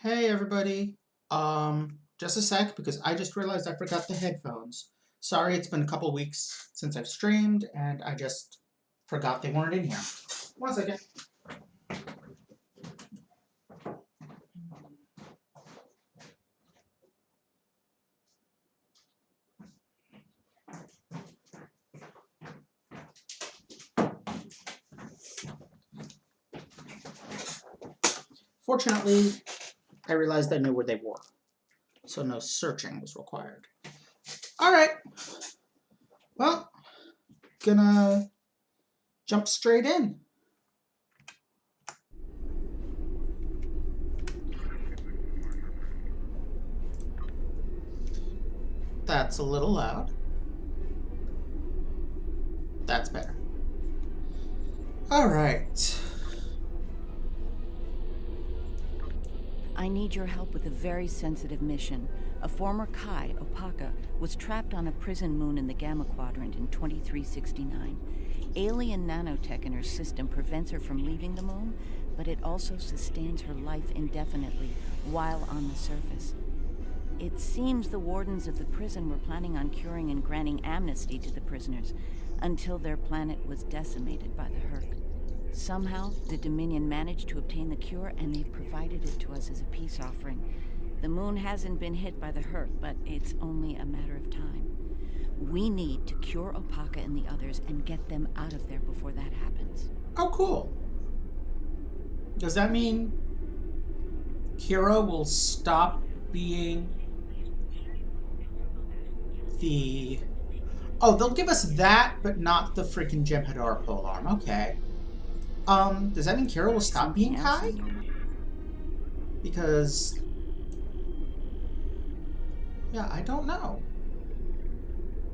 Hey everybody. Just a sec because I just realized I forgot the headphones. Sorry, it's been a couple weeks since I've streamed and I just forgot they weren't in here. One second. Fortunately, I realized I knew where they were, so no searching was required. Alright. Well, gonna jump straight in. That's a little loud. That's better. Alright. I need your help with a very sensitive mission. A former Kai, Opaka, was trapped on a prison moon in the Gamma Quadrant in 2369. Alien nanotech in her system prevents her from leaving the moon, but it also sustains her life indefinitely while on the surface. It seems the wardens of the prison were planning on curing and granting amnesty to the prisoners until their planet was decimated by the Herc. Somehow, the Dominion managed to obtain the cure, and they've provided it to us as a peace offering. The moon hasn't been hit by the Herc, but it's only a matter of time. We need to cure Opaka and the others and get them out of there before that happens. Oh, cool. Does that mean Kira will stop being the... Oh, they'll give us that, but not the freaking Jem'Hadar polearm. Okay. Does that mean Kira will stop being Kai? Because... yeah, I don't know.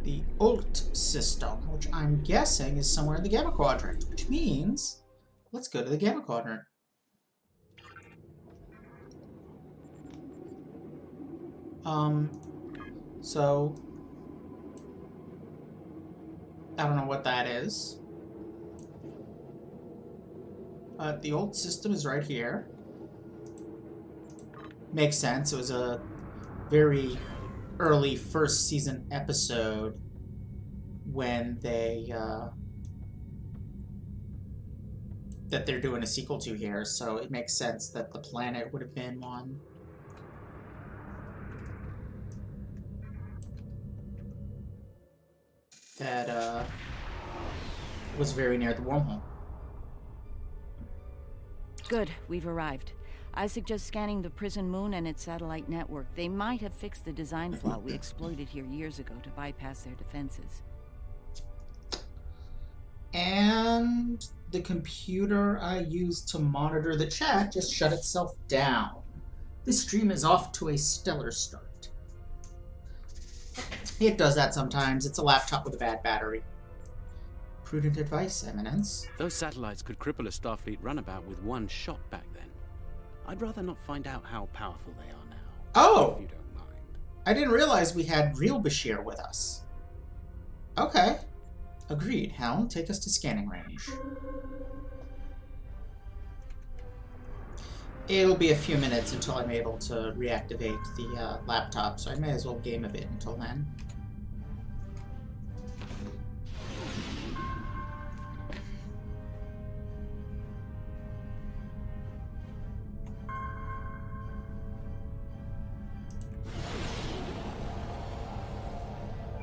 The Ult system, which I'm guessing is somewhere in the Gamma Quadrant, which means let's go to the Gamma Quadrant. So I don't know what that is. The Ult system is right here. Makes sense. It was a very early first season episode when they that they're doing a sequel to here, so it makes sense that the planet would have been one. That was very near the wormhole. Good, we've arrived. I suggest scanning the prison moon and its satellite network. They might have fixed the design flaw we exploited here years ago to bypass their defenses. And the computer I used to monitor the chat just shut itself down. This stream is off to a stellar start. It does that sometimes. It's a laptop with a bad battery. Prudent advice, Eminence. Those satellites could cripple a Starfleet runabout with one shot back then. I'd rather not find out how powerful they are now. Oh! If you don't mind. I didn't realize we had real Bashir with us. Okay. Agreed. Helm, take us to scanning range. It'll be a few minutes until I'm able to reactivate the laptop, so I may as well game a bit until then.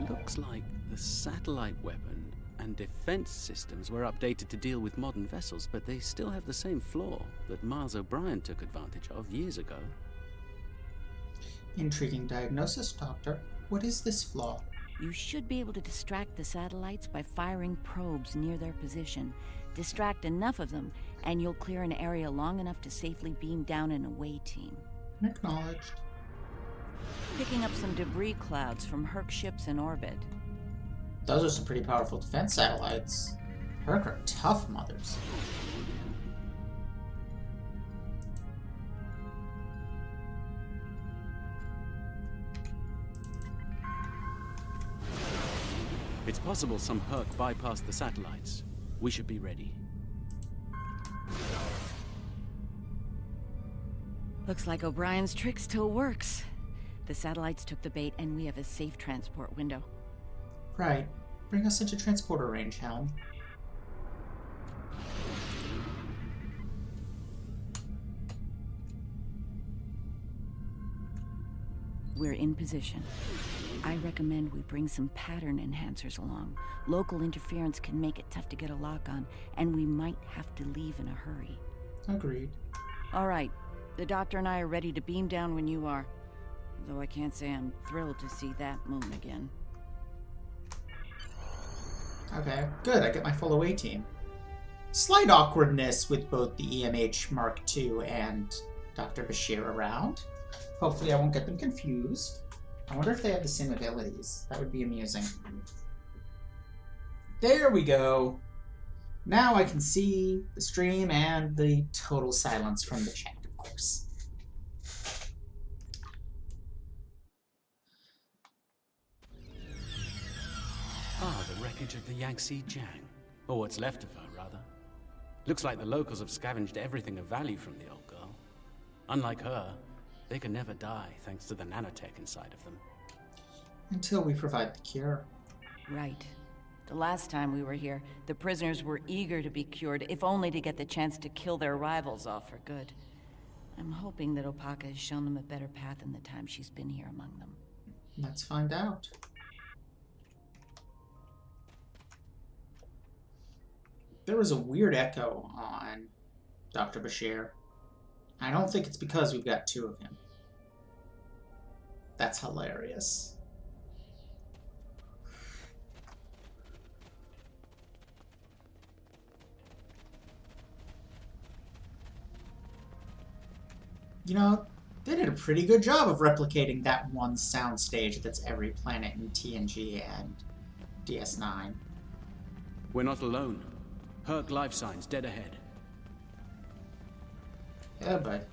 Looks like the satellite weapon and defense systems were updated to deal with modern vessels, but they still have the same flaw that Miles O'Brien took advantage of years ago. Intriguing diagnosis, Doctor. What is this flaw? You should be able to distract the satellites by firing probes near their position. Distract enough of them, and you'll clear an area long enough to safely beam down an away team. Acknowledged. Picking up some debris clouds from Herc ships in orbit. Those are some pretty powerful defense satellites. Herc are tough mothers. It's possible some Herc bypassed the satellites. We should be ready. Looks like O'Brien's trick still works. The satellites took the bait, and we have a safe transport window. Right. Bring us into transporter range, Helm. We're in position. I recommend we bring some pattern enhancers along. Local interference can make it tough to get a lock on, and we might have to leave in a hurry. Agreed. All right. The doctor and I are ready to beam down when you are. Though I can't say I'm thrilled to see that moon again. Okay, good. I get my full away team. Slight awkwardness with both the EMH Mark II and Dr. Bashir around. Hopefully I won't get them confused. I wonder if they have the same abilities. That would be amusing. There we go. Now I can see the stream and the total silence from the chat, of course. Ah, the wreckage of the Yangtze Jiang. Or what's left of her, rather. Looks like the locals have scavenged everything of value from the old girl. Unlike her, they can never die thanks to the nanotech inside of them. Until we provide the cure. Right. The last time we were here, the prisoners were eager to be cured, if only to get the chance to kill their rivals off for good. I'm hoping that Opaka has shown them a better path in the time she's been here among them. Let's find out. There was a weird echo on Dr. Bashir. I don't think it's because we've got two of him. That's hilarious. You know, they did a pretty good job of replicating that one soundstage that's every planet in TNG and DS9. We're not alone. Herc life signs dead ahead. Yeah, bud.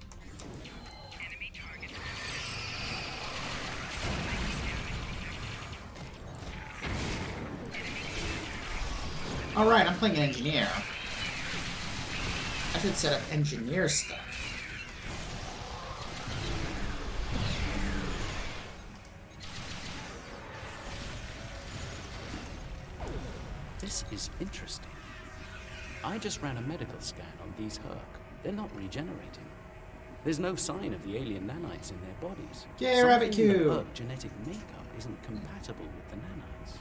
Alright, I'm playing an engineer. I should set up engineer stuff. This is interesting. I just ran a medical scan on these Herc. They're not regenerating. There's no sign of the alien nanites in their bodies. Yeah, Rabbit Something in the Q. Herc genetic makeup isn't compatible with the nanites.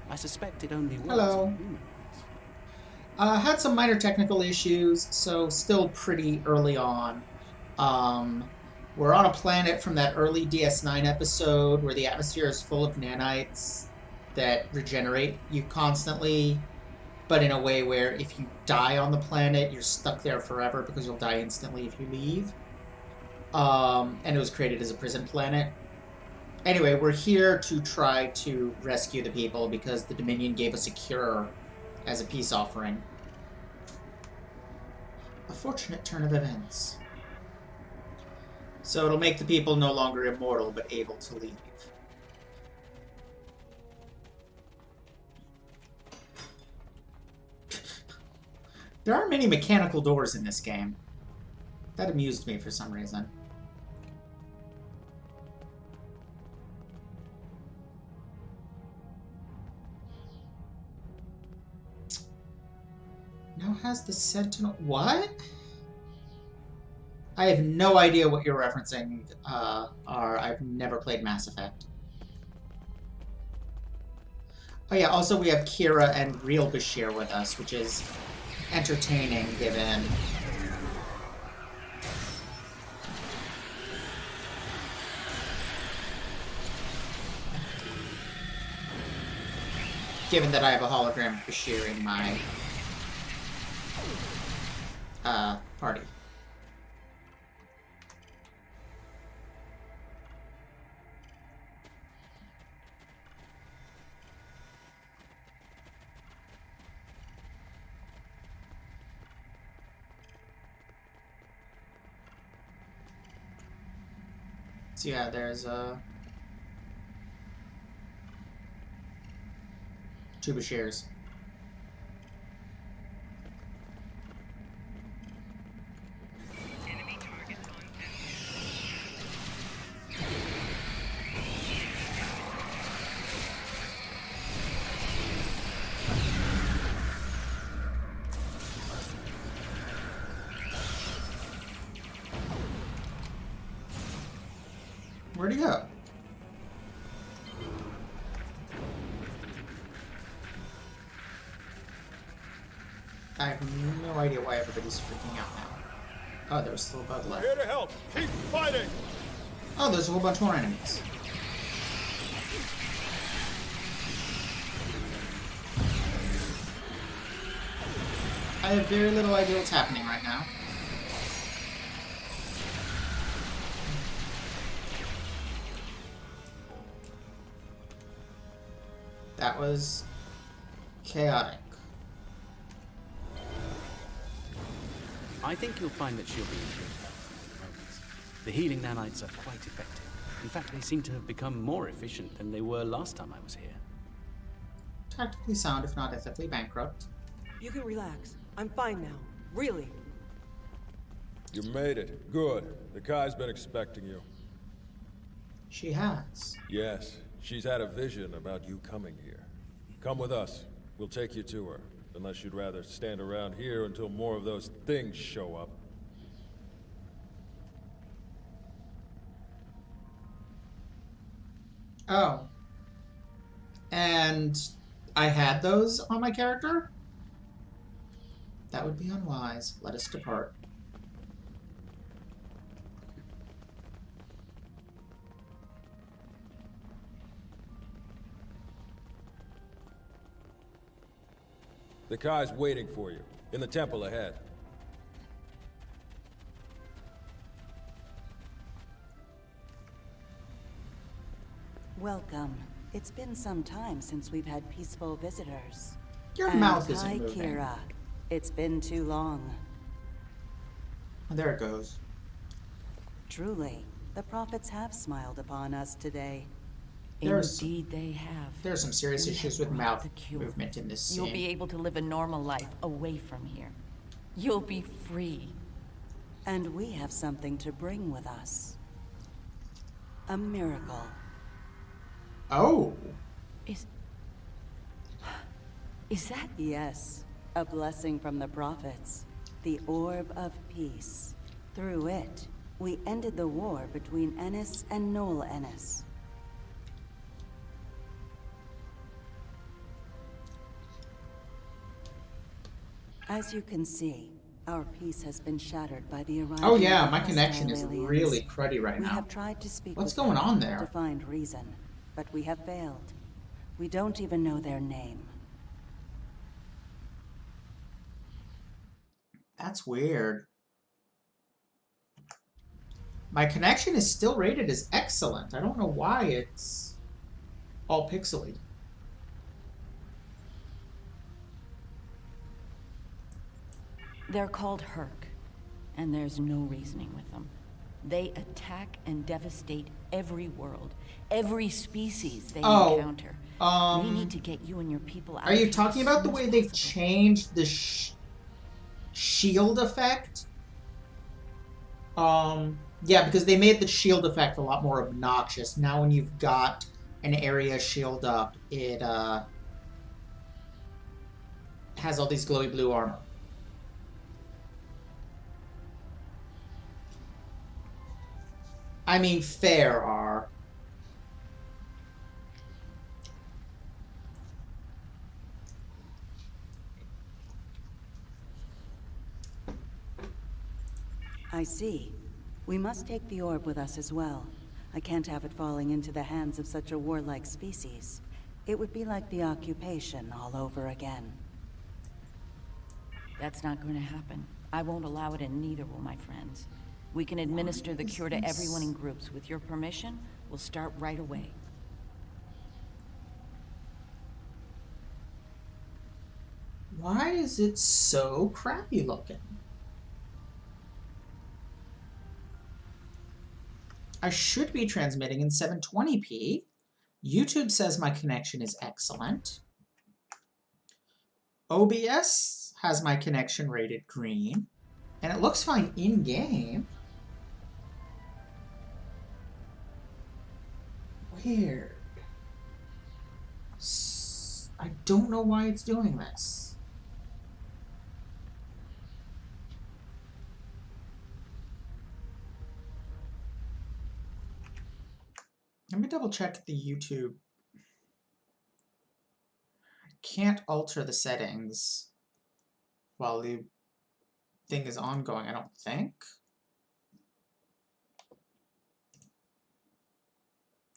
I suspect it only works Hello. on humanoids. Had some minor technical issues, so still pretty early on. We're on a planet from that early DS9 episode where the atmosphere is full of nanites that regenerate you constantly, but in a way where if you die on the planet, you're stuck there forever because you'll die instantly if you leave. And it was created as a prison planet. Anyway, we're here to try to rescue the people because the Dominion gave us a cure as a peace offering. A fortunate turn of events. So it'll make the people no longer immortal, but able to leave. There aren't many mechanical doors in this game. That amused me for some reason. Now has the Sentinel... What? I have no idea what you're referencing are. I've never played Mass Effect. Oh yeah, also we have Kira and Real Bashir with us, which is entertaining given... given that I have a hologram of Bashir in my party. So yeah, there's two Bashirs. Where'd he go? I have no idea why everybody's freaking out now. Oh, there was still a bug left. Here to help. Keep fighting. Oh, there's a whole bunch more enemies. I have very little idea what's happening right now. That was chaotic. I think you'll find that she'll be in good health in the moments. The healing nanites are quite effective. In fact, they seem to have become more efficient than they were last time I was here. Tactically sound, if not ethically bankrupt. You can relax. I'm fine now. Really. You made it. Good. The Kai's been expecting you. She has. Yes, she's had a vision about you coming here. Come with us. We'll take you to her. Unless you'd rather stand around here until more of those things show up. Oh. And I had those on my character? That would be unwise. Let us depart. The Kai's waiting for you, in the temple ahead. Welcome. It's been some time since we've had peaceful visitors. Your And mouth isn't hi, moving. Kira. It's been too long. Oh, there it goes. Truly, the prophets have smiled upon us today. There's- Indeed, they have. There are some serious We issues have with brought mouth the cure. movement in this scene. You'll be able to live a normal life away from here. You'll be free. And we have something to bring with us. A miracle. Oh. Is that... Yes, a blessing from the prophets. The Orb of Peace. Through it, we ended the war between Ennis and Noel Ennis. As you can see, our peace has been shattered by the arrival Oh yeah, of my hostile connection is aliens. really cruddy right We now. have tried to speak What's with going them on there? to find reason, but we have failed. We don't even know their name. That's weird. My connection is still rated as excellent. I don't know why it's all pixely. They're called Herc, and there's no reasoning with them. They attack and devastate every world, every species they encounter. We need to get you and your people out Are of you here talking as about soon the as way they've possible. changed the shield effect? Yeah, because they made the shield effect a lot more obnoxious. Now when you've got an area shield up, it has all these glowy blue armor. I mean, fair are. I see. We must take the orb with us as well. I can't have it falling into the hands of such a warlike species. It would be like the occupation all over again. That's not going to happen. I won't allow it, and neither will my friends. We can administer the cure to everyone in groups. With your permission, we'll start right away. Why is it so crappy looking? I should be transmitting in 720p. YouTube says my connection is excellent. OBS has my connection rated green. And it looks fine in-game. Weird. I don't know why it's doing this. Let me double check the YouTube. Can't alter the settings while the thing is ongoing, I don't think.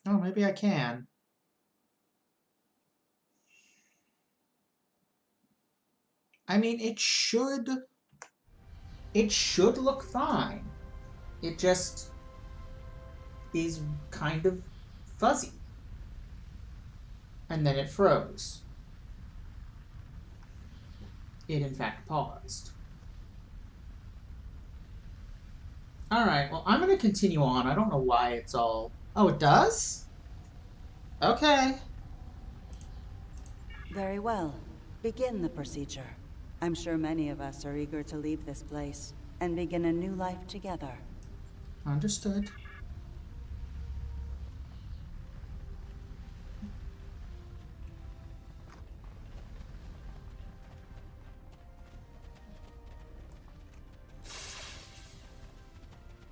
Oh, maybe I can. I mean, it should look fine. It just is kind of fuzzy. And then it froze. It in fact paused. Alright, well I'm gonna continue on. I don't know why it's all... Oh, it does? Okay. Very well. Begin the procedure. I'm sure many of us are eager to leave this place and begin a new life together. Understood.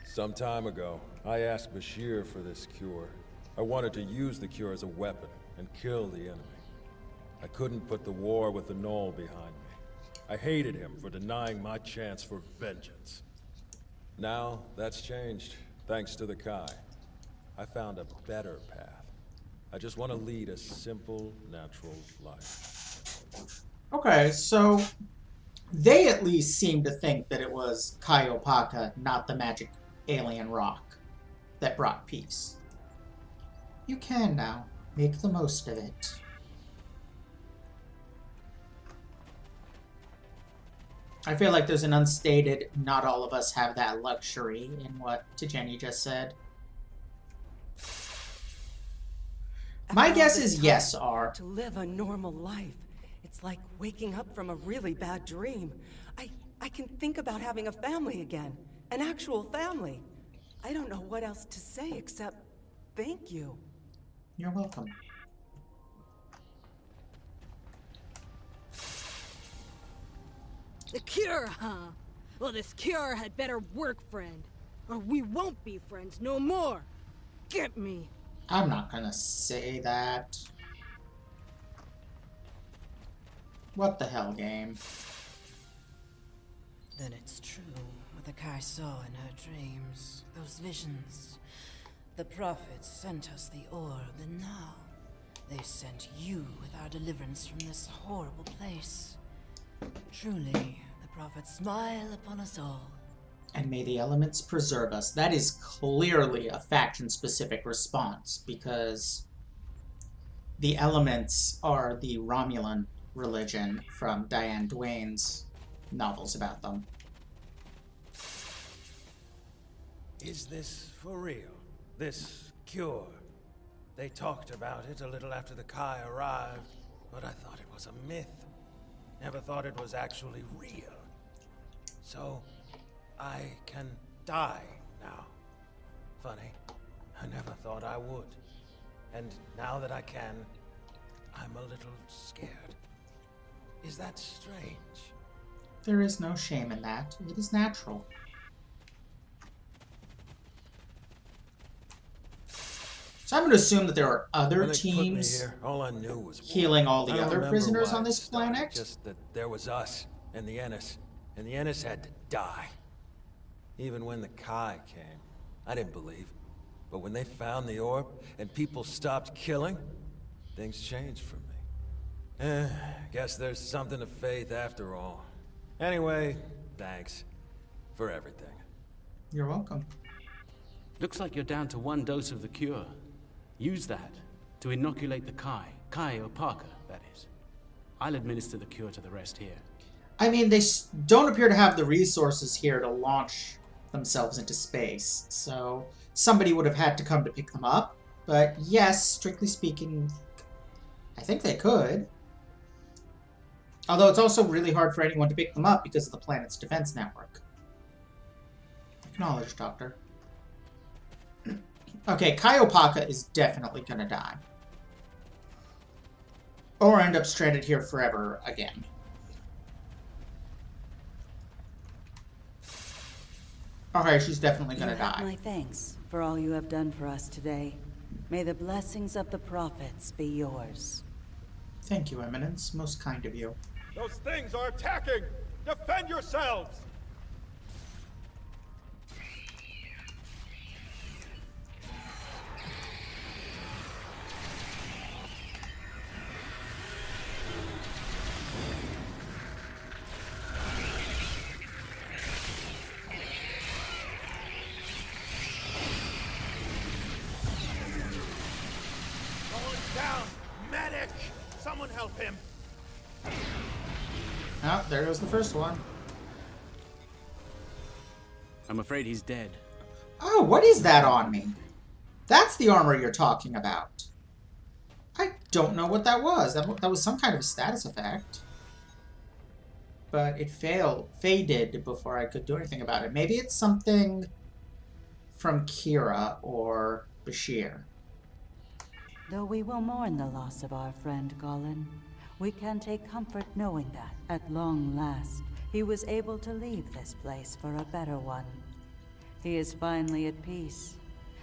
Some time ago, I asked Bashir for this cure. I wanted to use the cure as a weapon and kill the enemy. I couldn't put the war with the Knoll behind me. I hated him for denying my chance for vengeance. Now, that's changed, thanks to the Kai. I found a better path. I just want to lead a simple, natural life. Okay, so they at least seem to think that it was Kai Opaka, not the magic alien rock, that brought peace. You can now. Make the most of it. I feel like there's an unstated, not all of us have that luxury in what Jenny just said. My After guess all this is time, yes, R. To live a normal life. It's like waking up from a really bad dream. I can think about having a family again. An actual family. I don't know what else to say except thank you. You're welcome. The cure, huh? Well, this cure had better work, friend. Or we won't be friends no more. Get me. I'm not gonna say that. What the hell, game? Then it's true what the Kai saw in her dreams. Those visions. The prophets sent us the orb, and now they sent you with our deliverance from this horrible place. Truly, the prophets smile upon us all. And may the elements preserve us. That is clearly a faction-specific response, because the elements are the Romulan religion from Diane Duane's novels about them. Is this for real? This cure? They talked about it a little after the Kai arrived, but I thought it was a myth. Never thought it was actually real. So, I can die now. Funny, I never thought I would. And now that I can, I'm a little scared. Is that strange? There is no shame in that. It is natural. So I'm going to assume that there are other When they put me teams here, all I knew was war. healing all the I don't other remember prisoners why on it this started, planet. Just that there was us and the Ennis had to die. Even when the Kai came, I didn't believe. But when they found the orb and people stopped killing, things changed for me. Guess there's something to faith after all. Anyway, thanks for everything. You're welcome. Looks like you're down to 1 dose of the cure. Use that to inoculate the Kai Opaka, that is. I'll administer the cure to the rest here. I mean, they don't appear to have the resources here to launch themselves into space, so somebody would have had to come to pick them up. But yes, strictly speaking, I think they could. Although it's also really hard for anyone to pick them up because of the planet's defense network. Acknowledged, Doctor. Okay, Kai Opaka is definitely gonna die. Or end up stranded here forever again. Okay, she's definitely gonna You have die. my thanks for all you have done for us today. May the blessings of the prophets be yours. Thank you, Eminence. Most kind of you. Those things are attacking! Defend yourselves! Someone help him! Oh, there goes the first one. I'm afraid he's dead. Oh, what is that on me? That's the armor you're talking about. I don't know what that was. That was some kind of a status effect. But it faded before I could do anything about it. Maybe it's something from Kira or Bashir. Though we will mourn the loss of our friend Gollin, we can take comfort knowing that, at long last, he was able to leave this place for a better one. He is finally at peace,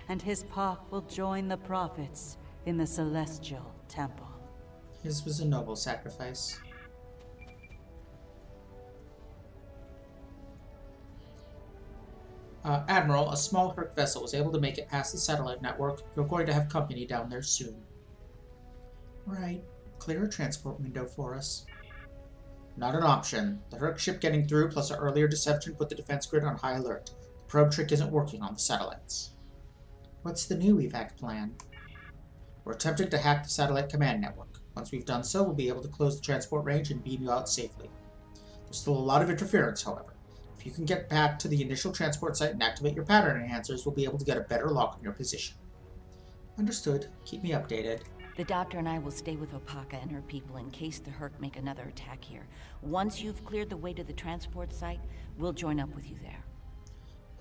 and his path will join the prophets in the Celestial Temple. His was a noble sacrifice. Admiral, a small Herc vessel was able to make it past the satellite network. You're going to have company down there soon. Right. Clear a transport window for us. Not an option. The Herc ship getting through, plus our earlier deception, put the defense grid on high alert. The probe trick isn't working on the satellites. What's the new evac plan? We're attempting to hack the satellite command network. Once we've done so, we'll be able to close the transport range and beam you out safely. There's still a lot of interference, however. If you can get back to the initial transport site and activate your pattern enhancers, we'll be able to get a better lock on your position. Understood. Keep me updated. The doctor and I will stay with Opaka and her people in case the Herc make another attack here. Once you've cleared the way to the transport site, we'll join up with you there.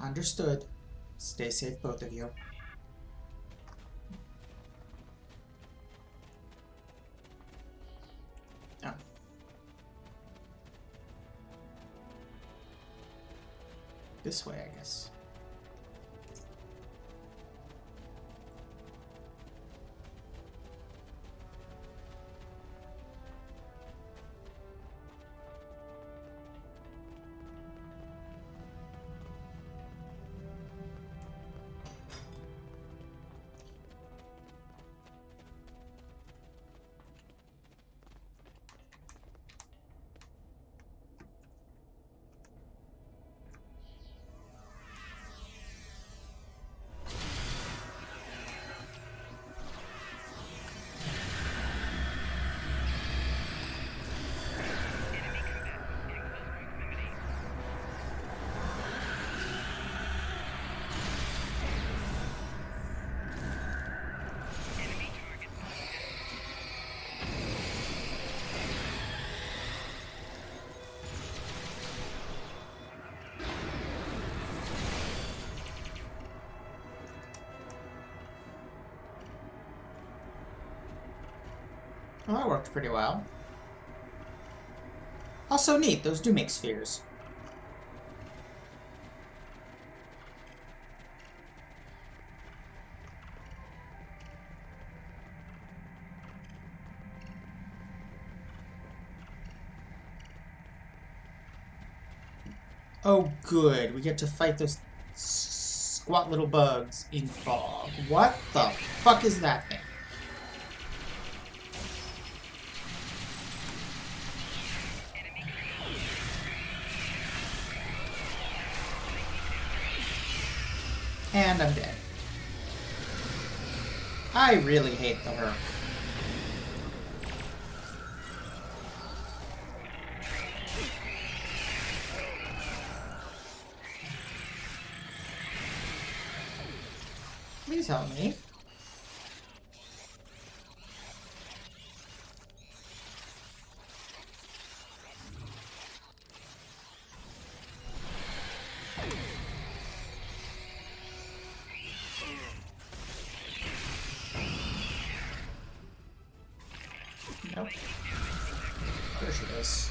Understood. Stay safe, both of you. Oh. This way, I guess. Well, that worked pretty well. Also neat, those do make spheres. Oh good, we get to fight those squat little bugs in fog. What the fuck is that thing? And I'm dead. I really hate the Herc. Please help me. Nope. There she is.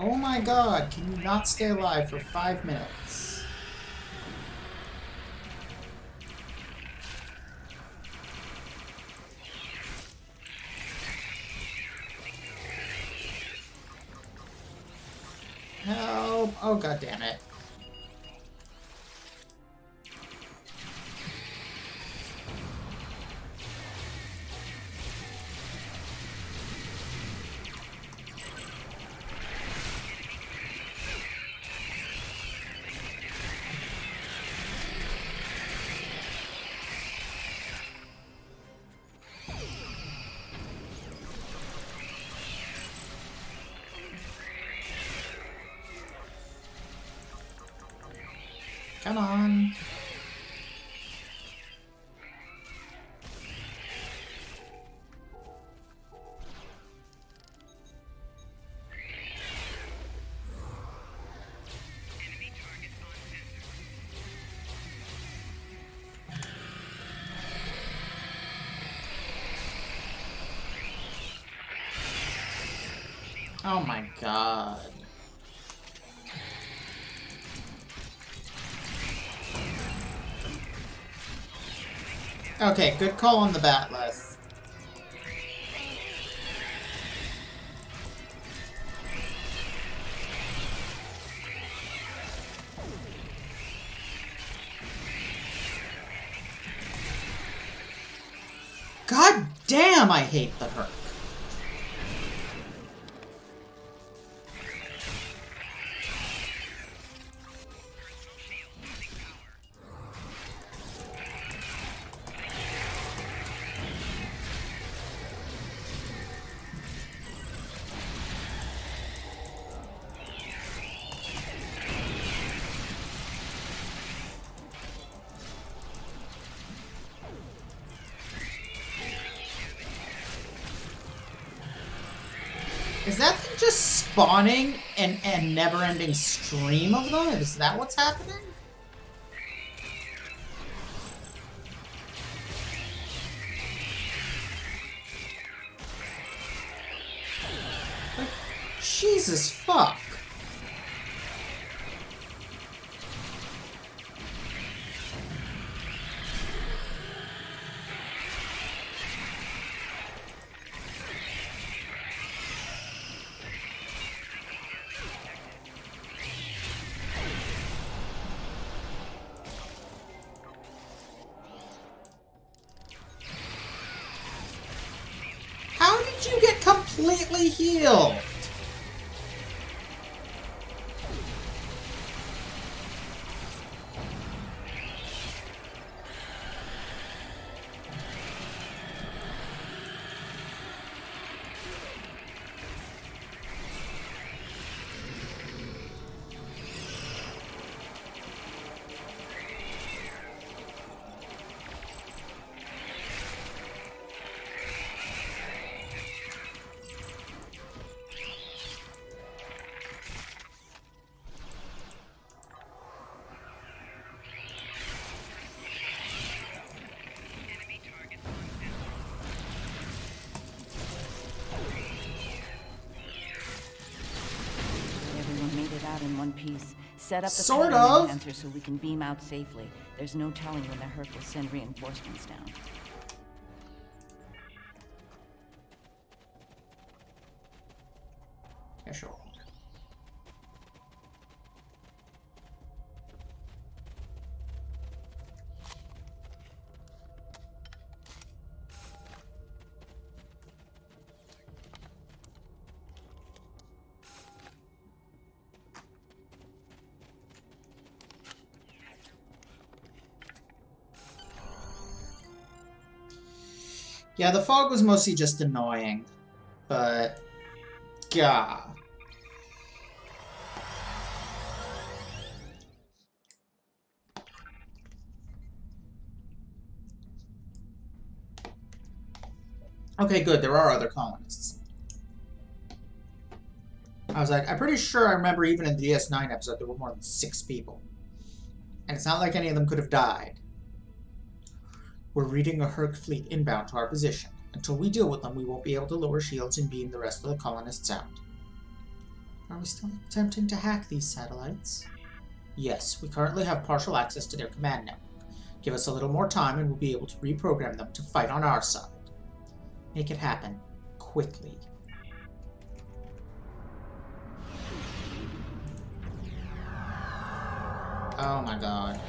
Oh my god, can you not stay alive for 5 minutes? Help! Oh god damn it. Come on. Oh my god. Okay, good call on the Batleth. God damn, I hate the Herc. Is that thing just spawning and never-ending stream of them? Is that what's happening? Like, Jesus fuck. How did you get completely healed? Everyone made it out in one piece. Set up the Sort command of. enhancer so we can beam out safely. There's no telling when the Herc will send reinforcements down. Yeah, sure. Yeah, the fog was mostly just annoying, but yeah. Okay, good. There are other colonists. I was like, I'm pretty sure I remember even in the DS9 episode there were more than 6 people. And it's not like any of them could have died. We're reading a Herc fleet inbound to our position. Until we deal with them, we won't be able to lower shields and beam the rest of the colonists out. Are we still attempting to hack these satellites? Yes, we currently have partial access to their command network. Give us a little more time and we'll be able to reprogram them to fight on our side. Make it happen. Quickly. Oh my god.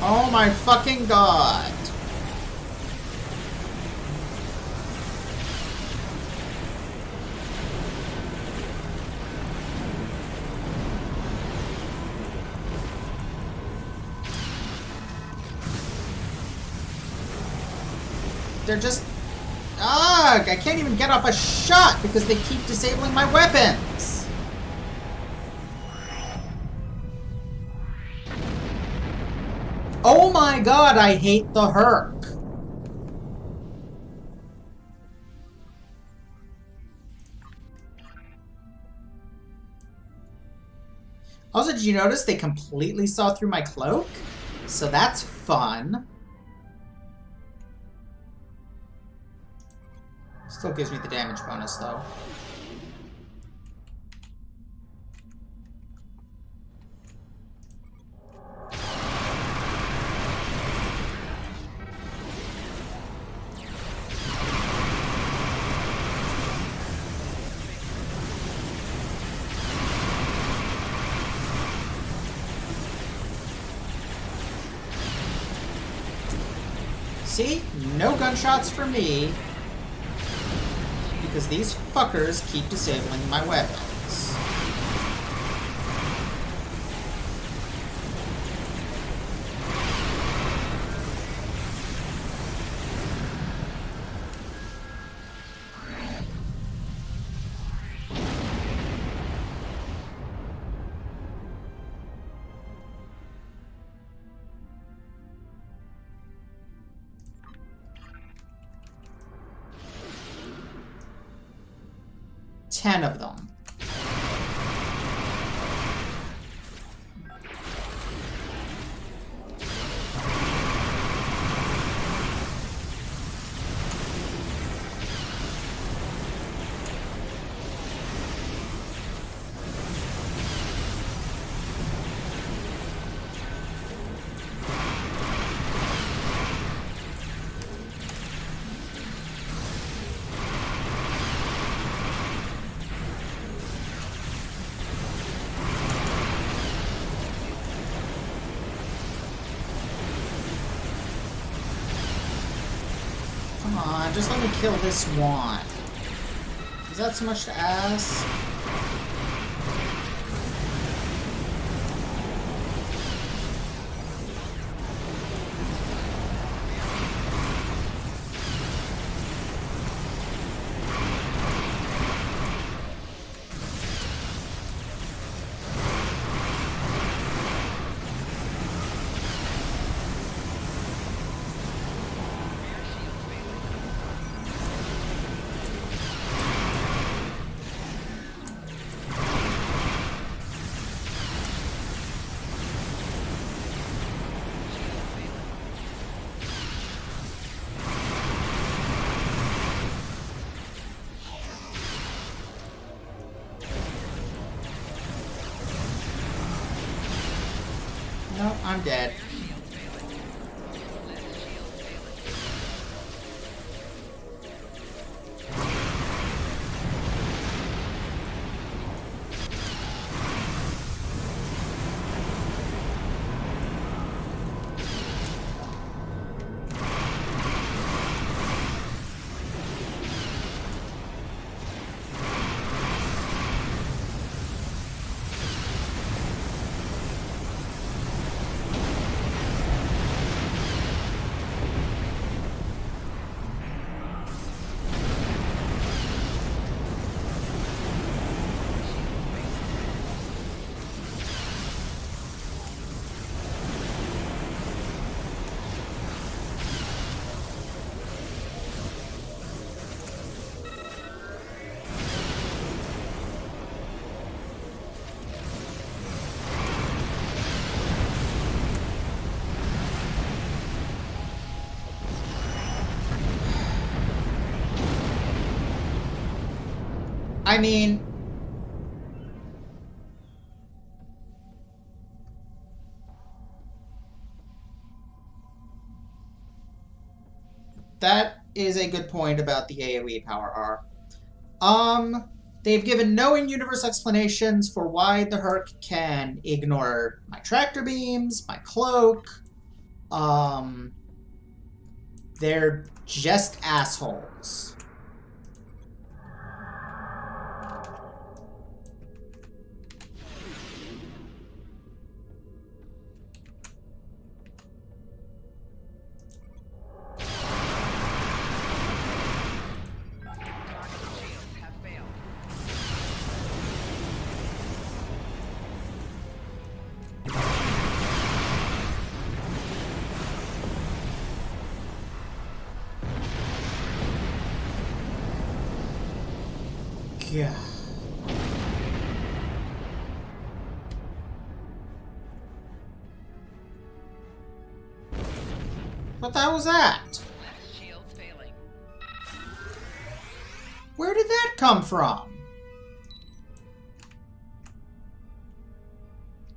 Oh my fucking god. They're just... Ugh! I can't even get off a shot because they keep disabling my weapons! Oh my god, I hate the Herc! Also, did you notice they completely saw through my cloak? So that's fun. Still gives me the damage bonus, though. See? No gunshots for me. Because these fuckers keep disabling my weapons. Ten of them. Come on, just let me kill this one. Is that so much to ask? No, I'm dead. I mean... that is a good point about the AoE power R. They've given no in-universe explanations for why the Herc can ignore my tractor beams, my cloak. They're just assholes. Yeah. What the hell was that? Where did that come from?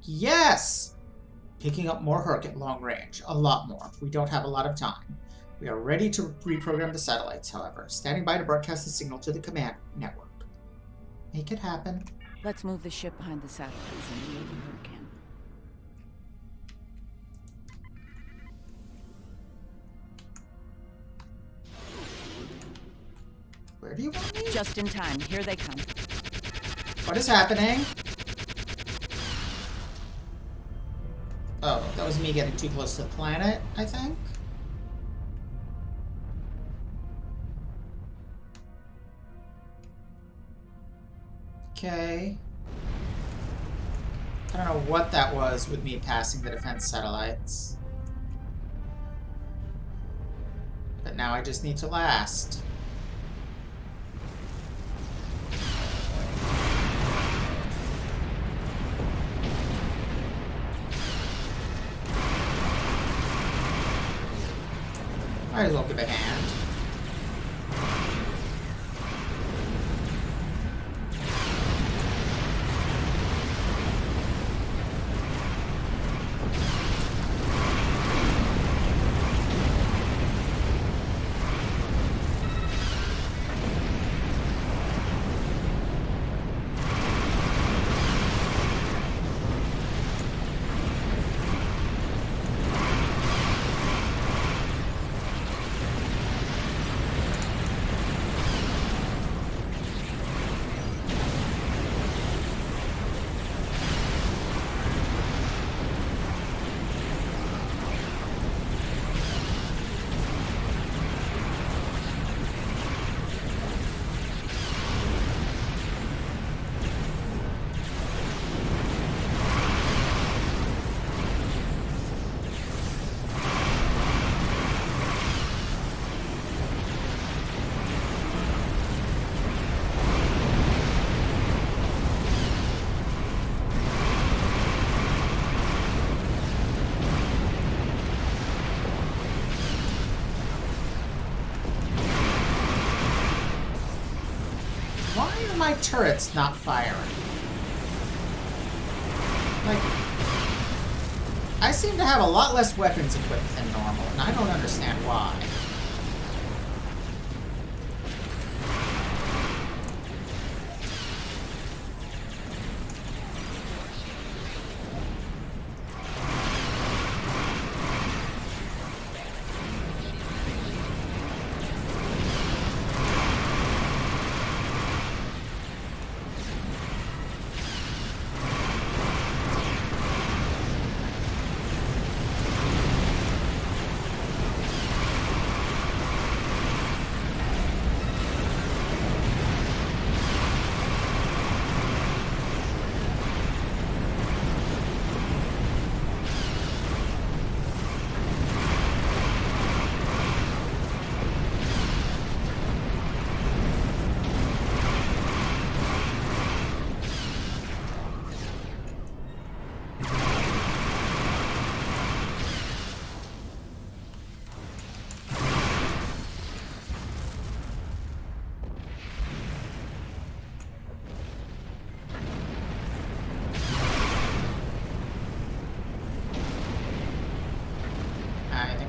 Yes! Picking up more Herc at long range. A lot more. We don't have a lot of time. We are ready to reprogram the satellites, however. Standing by to broadcast the signal to the command network. Make it happen. Let's move the ship behind the satellites and leave the Hurricane. Where do you want me? Just in time. Here they come. What is happening? Oh, that was me getting too close to the planet, I think. Okay. I don't know what that was with me passing the defense satellites. But now I just need to last. Might as well give a hand. Why are my turrets not firing? Like, I seem to have a lot less weapons equipped than normal, and I don't understand why.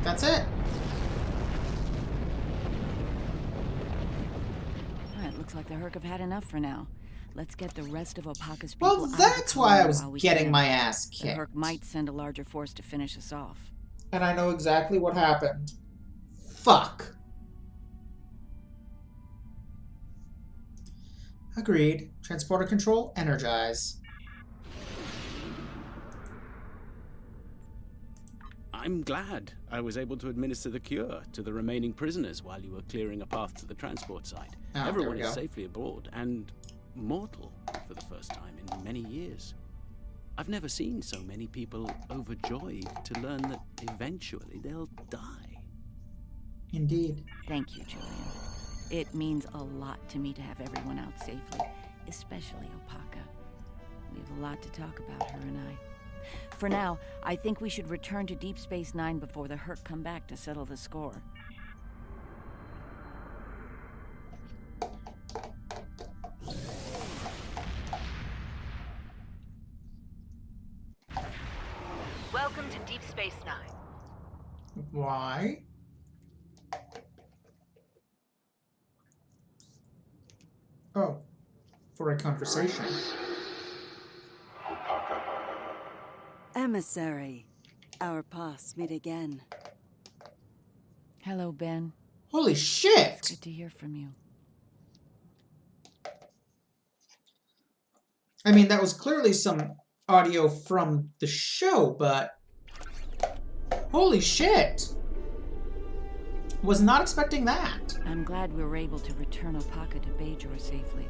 that's it. It looks like the Herc have had enough for now. Let's get the rest of Opaka's people Well, out of the that's why I colony was while we getting can. my ass The kicked. Herc might send a larger force to finish us off. And I know exactly what happened. Fuck. Agreed. Transporter control, energize. I'm glad I was able to administer the cure to the remaining prisoners while you were clearing a path to the transport site. Oh, Everyone there we is go. safely aboard and mortal for the first time in many years. I've never seen so many people overjoyed to learn that eventually they'll die. Indeed. Thank you, Julian. It means a lot to me to have everyone out safely, especially Opaka. We have a lot to talk about, her and I. For now, I think we should return to Deep Space Nine before the Herc come back to settle the score. Welcome to Deep Space Nine. Why? Oh, for a conversation. Emissary, our paths meet again. Hello, Ben. Holy shit! It's good to hear from you. I mean, that was clearly some audio from the show, but... Holy shit! Was not expecting that. I'm glad we were able to return Opaka to Bajor safely.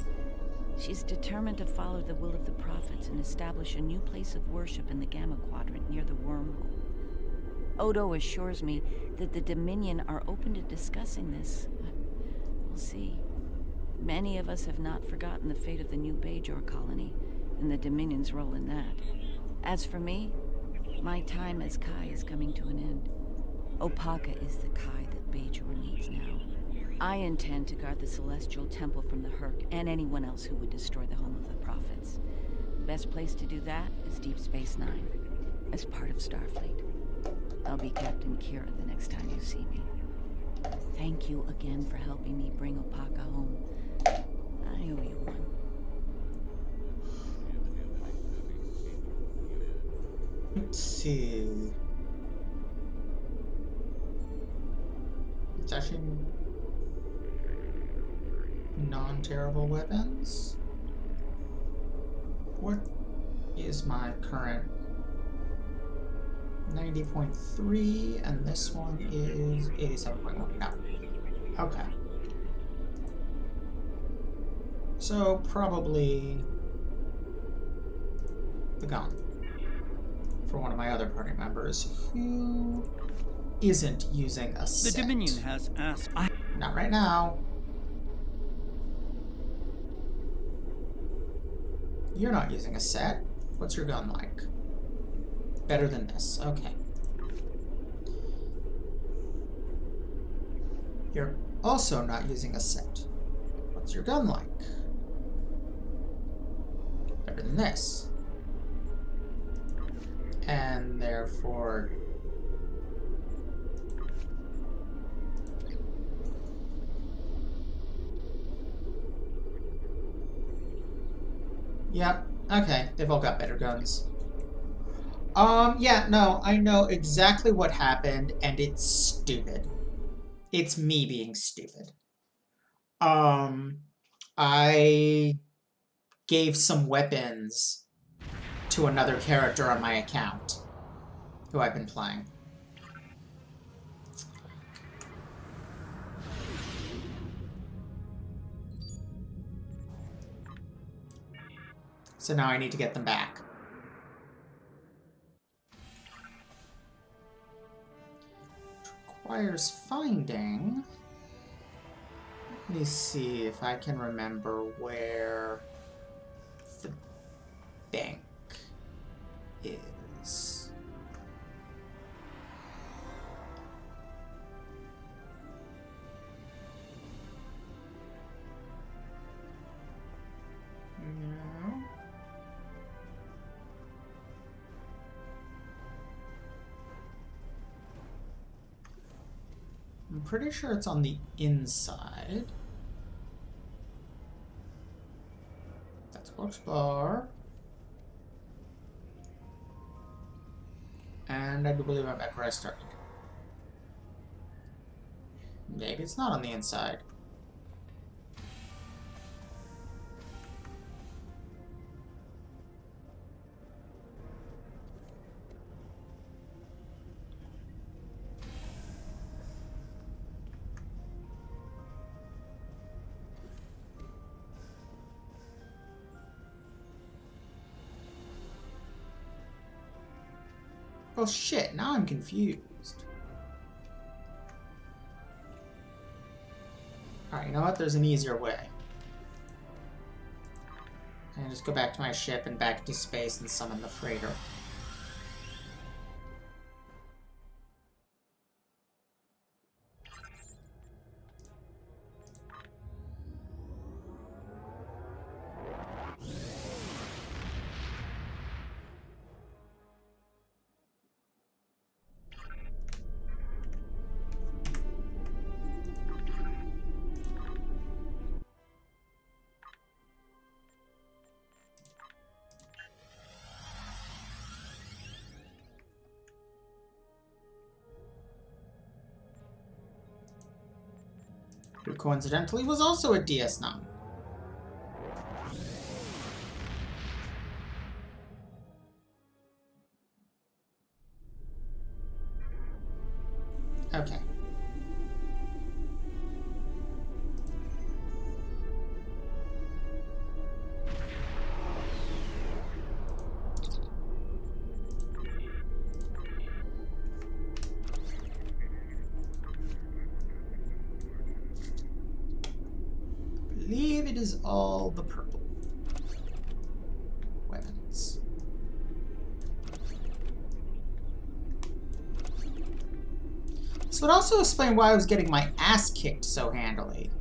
She's determined to follow the will of the prophets and establish a new place of worship in the Gamma Quadrant near the wormhole. Odo assures me that the Dominion are open to discussing this. We'll see. Many of us have not forgotten the fate of the new Bajor colony and the Dominion's role in that. As for me, my time as Kai is coming to an end. Opaka is the Kai that Bajor needs now. I intend to guard the Celestial Temple from the Herc and anyone else who would destroy the home of the Prophets. The best place to do that is Deep Space Nine, as part of Starfleet. I'll be Captain Kira the next time you see me. Thank you again for helping me bring Opaka home. I owe you one. Let's see. Possession. Non-terrible weapons. What is my current 90.3 and this one is 87.1. No. Okay. So probably the gun for one of my other party members who isn't using a set. The Dominion has asked. Not right now. You're not using a set. What's your gun like? Better than this. Okay. You're also not using a set. What's your gun like? Better than this. And therefore... Yep. Okay, they've all got better guns. Yeah, no, I know exactly what happened, and it's stupid. It's me being stupid. I gave some weapons to another character on my account who I've been playing. So now I need to get them back. Requires finding. Let me see if I can remember where the bank is. No. I'm pretty sure it's on the inside. That's Quartz Bar. And I do believe I'm back where I started. Maybe it's not on the inside. Oh shit, now I'm confused. Alright, you know what? There's an easier way. I can just go back to my ship and back to space and summon the freighter. Who coincidentally was also a DS9. Okay. I believe it is all the purple weapons. This would also explain why I was getting my ass kicked so handily.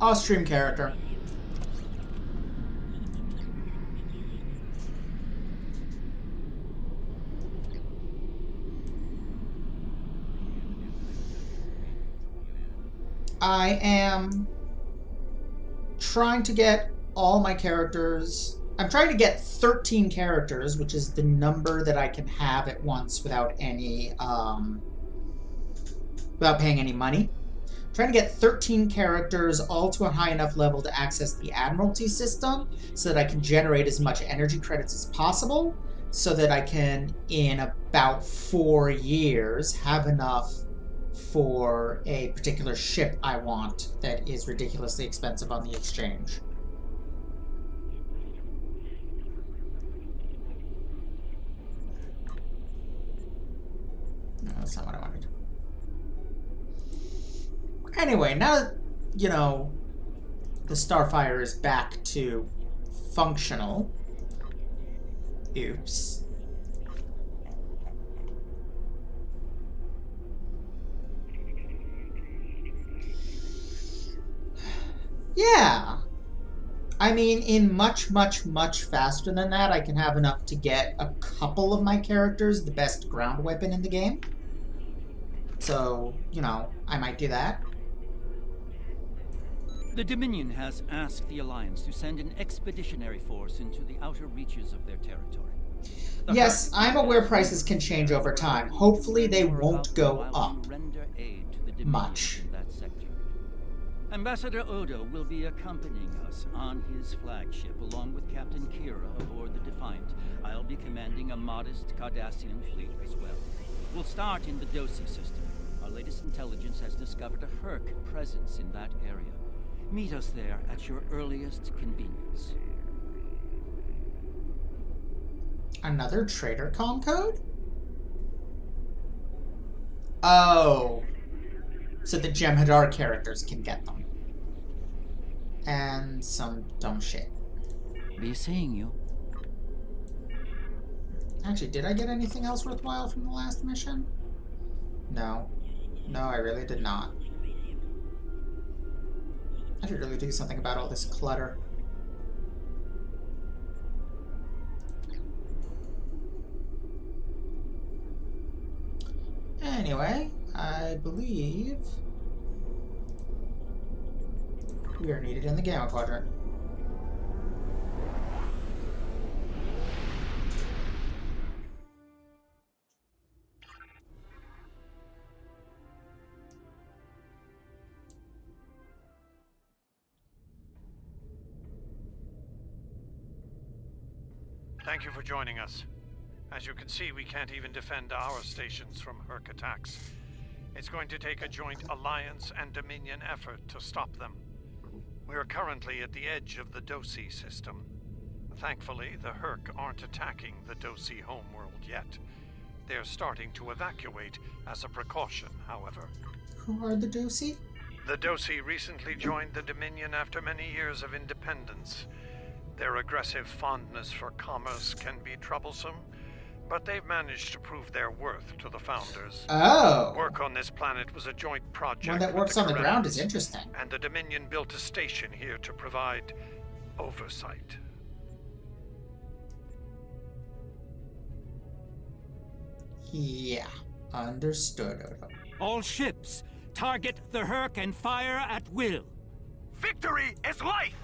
Off-stream character. I am trying to get all my characters. I'm trying to get 13 characters, which is the number that I can have at once without any, without paying any money. Trying to get 13 characters all to a high enough level to access the Admiralty system so that I can generate as much energy credits as possible so that I can, in about 4 years, have enough for a particular ship I want that is ridiculously expensive on the exchange. No, that's not what I wanted. Anyway, now that, you know, the Starfire is back to functional. Oops. Yeah. I mean, in much faster than that, I can have enough to get a couple of my characters the best ground weapon in the game. So, you know, I might do that. The Dominion has asked the Alliance to send an expeditionary force into the outer reaches of their territory. Yes, I'm aware prices can change over time. Hopefully they won't go up much. Ambassador Odo will be accompanying us on his flagship, along with Captain Kira aboard the Defiant. I'll be commanding a modest Cardassian fleet as well. We'll start in the Dosi system. Our latest intelligence has discovered a Herc presence in that area. Meet us there at your earliest convenience. Another Trader Comm code? Oh. So the Jem'Hadar characters can get them. And some dumb shit. Be seeing you. Actually, did I get anything else worthwhile from the last mission? No. No, I really did not. I should really do something about all this clutter. Anyway, I believe we are needed in the Gamma Quadrant. Thank you for joining us. As you can see, we can't even defend our stations from Herc attacks. It's going to take a joint Alliance and Dominion effort to stop them. We are currently at the edge of the Dosi system. Thankfully, the Herc aren't attacking the Dosi homeworld yet. They're starting to evacuate as a precaution, however. Who are the Dosi? The Dosi recently joined the Dominion after many years of independence. Their aggressive fondness for commerce can be troublesome, but they've managed to prove their worth to the Founders. Oh. Work on this planet was a joint project. One that works on the ground is interesting. And the Dominion built a station here to provide oversight. Yeah, understood, Odo. All ships, target the Herc and fire at will. Victory is life!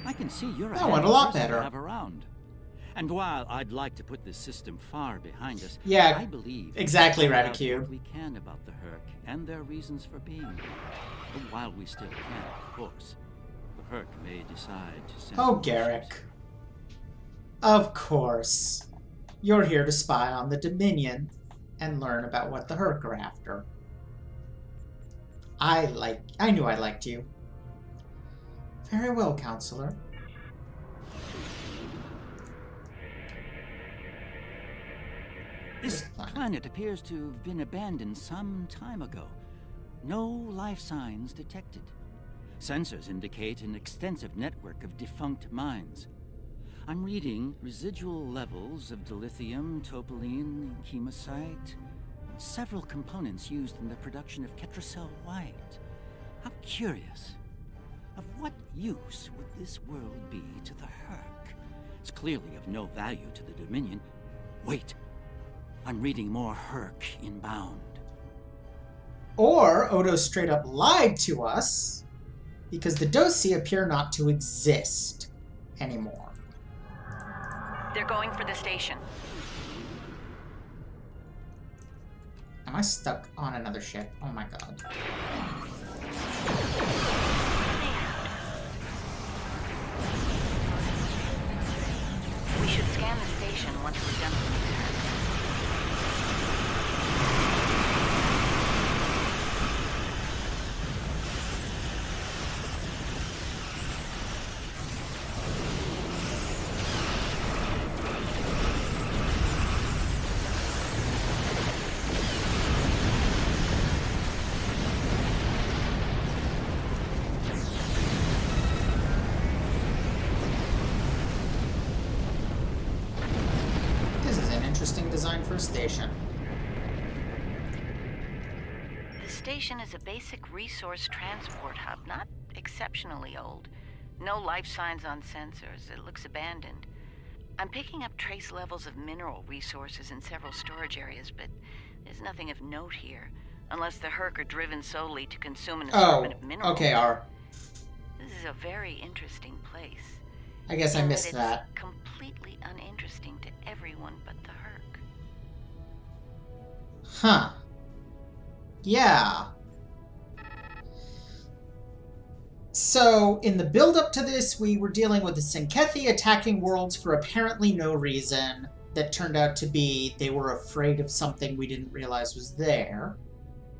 I can see you're That went a lot better. Have around. And while I'd like to put this system far behind us, yeah, I believe exactly, what Radicube. we can about the Herc and their reasons for being here. But while we still can, of course, the Herc may decide to send. Oh, Garrick. Of course. You're here to spy on the Dominion and learn about what the Herc are after. I knew I liked you. Very well, Counselor. This planet appears to have been abandoned some time ago. No life signs detected. Sensors indicate an extensive network of defunct mines. I'm reading residual levels of dilithium, topoline, chemosite, and several components used in the production of Ketracel White. How curious. Of what use would this world be to the Herc? It's clearly of no value to the Dominion. Wait. I'm reading more Herc inbound. Or Odo straight up lied to us because the Dosi appear not to exist anymore. They're going for the station. Am I stuck on another ship? Oh my god. We should scan the station once we're done with these. Design for a station. The station is a basic resource transport hub, not exceptionally old. No life signs on sensors. It looks abandoned. I'm picking up trace levels of mineral resources in several storage areas, but there's nothing of note here, unless the Herc are driven solely to consume an assortment of minerals. Okay, This is a very interesting place. I guess I missed that. It's completely uninteresting to everyone but the Herc. Huh. Yeah. So, in the build-up to this, we were dealing with the Tzenkethi attacking worlds for apparently no reason. That turned out to be they were afraid of something we didn't realize was there.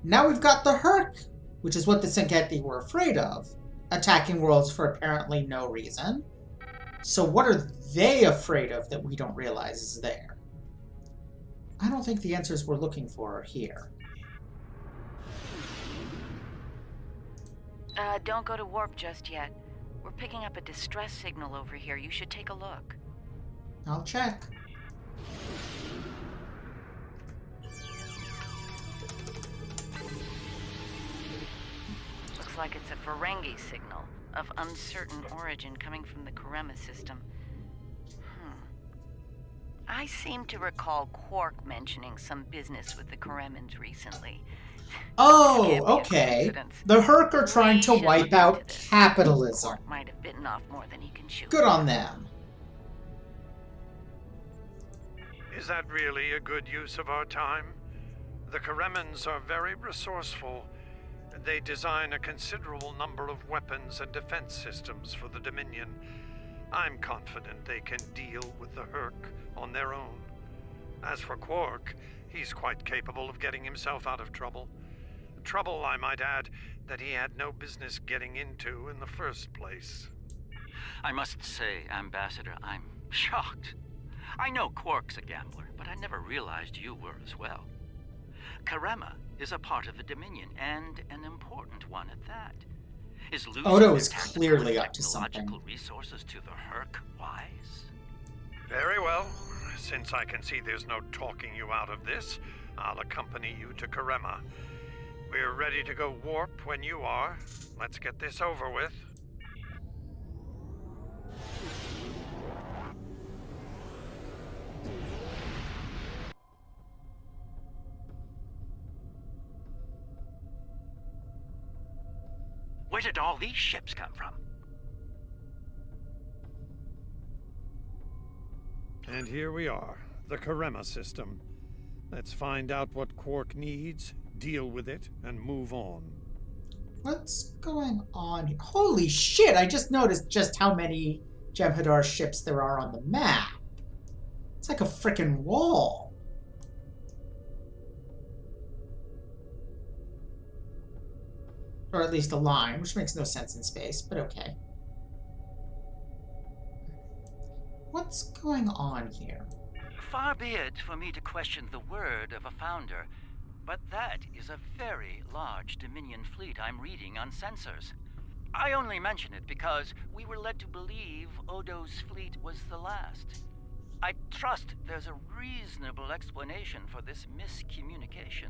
Now we've got the Herc, which is what the Tzenkethi were afraid of, attacking worlds for apparently no reason. So what are they afraid of that we don't realize is there? I don't think the answers we're looking for are here. Don't go to warp just yet. We're picking up a distress signal over here. You should take a look. I'll check. Looks like it's a Ferengi signal of uncertain origin coming from the Karema system. I seem to recall Quark mentioning some business with the Karemans recently. Oh, okay. The Herc are trying to wipe out capitalism. Quark might have bitten off more than he can chew. Good on them. Is that really a good use of our time? The Karemans are very resourceful. They design a considerable number of weapons and defense systems for the Dominion. I'm confident they can deal with the Herc on their own. As for Quark, he's quite capable of getting himself out of trouble. Trouble, I might add, that he had no business getting into in the first place. I must say, Ambassador, I'm shocked. I know Quark's a gambler, but I never realized you were as well. Karema is a part of the Dominion, and an important one at that. Is Odo is clearly up to something. Resources to the Herc wise? Very well. Since I can see there's no talking you out of this, I'll accompany you to Karema. We're ready to go warp when you are. Let's get this over with. Where did all these ships come from? And here we are, the Karema system. Let's find out what Quark needs, deal with it, and move on. What's going on here? Holy shit, I just noticed just how many Jem'Hadar ships there are on the map. It's like a frickin' wall. Or at least a line, which makes no sense in space, but okay. What's going on here? Far be it for me to question the word of a founder, but that is a very large Dominion fleet I'm reading on sensors. I only mention it because we were led to believe Odo's fleet was the last. I trust there's a reasonable explanation for this miscommunication.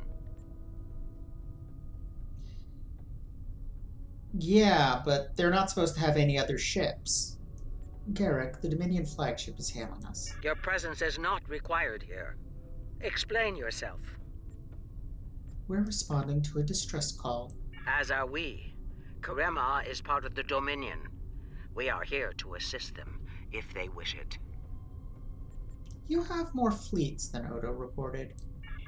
Yeah, but they're not supposed to have any other ships. Garrick, the Dominion flagship is hailing us. Your presence is not required here. Explain yourself. We're responding to a distress call. As are we. Karema is part of the Dominion. We are here to assist them, if they wish it. You have more fleets than Odo reported.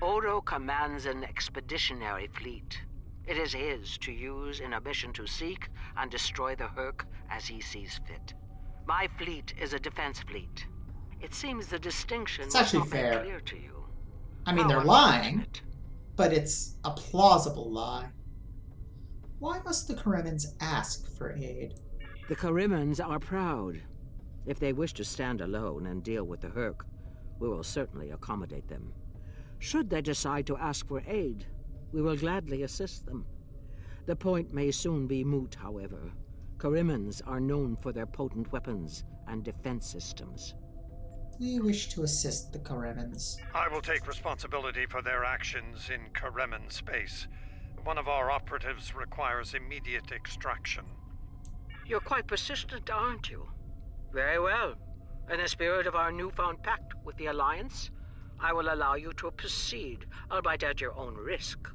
Odo commands an expeditionary fleet. It is his to use in a mission to seek and destroy the Hurk as he sees fit. My fleet is a defense fleet. It seems the distinction It's actually was not fair. made clear to you. I mean, they're lying, but it's a plausible lie. Why must the Karemans ask for aid? The Karemans are proud. If they wish to stand alone and deal with the Hurk, we will certainly accommodate them. Should they decide to ask for aid, we will gladly assist them. The point may soon be moot, however. Karemans are known for their potent weapons and defense systems. We wish to assist the Karemans. I will take responsibility for their actions in Kareman space. One of our operatives requires immediate extraction. You're quite persistent, aren't you? Very well. In the spirit of our newfound pact with the Alliance, I will allow you to proceed, albeit at your own risk.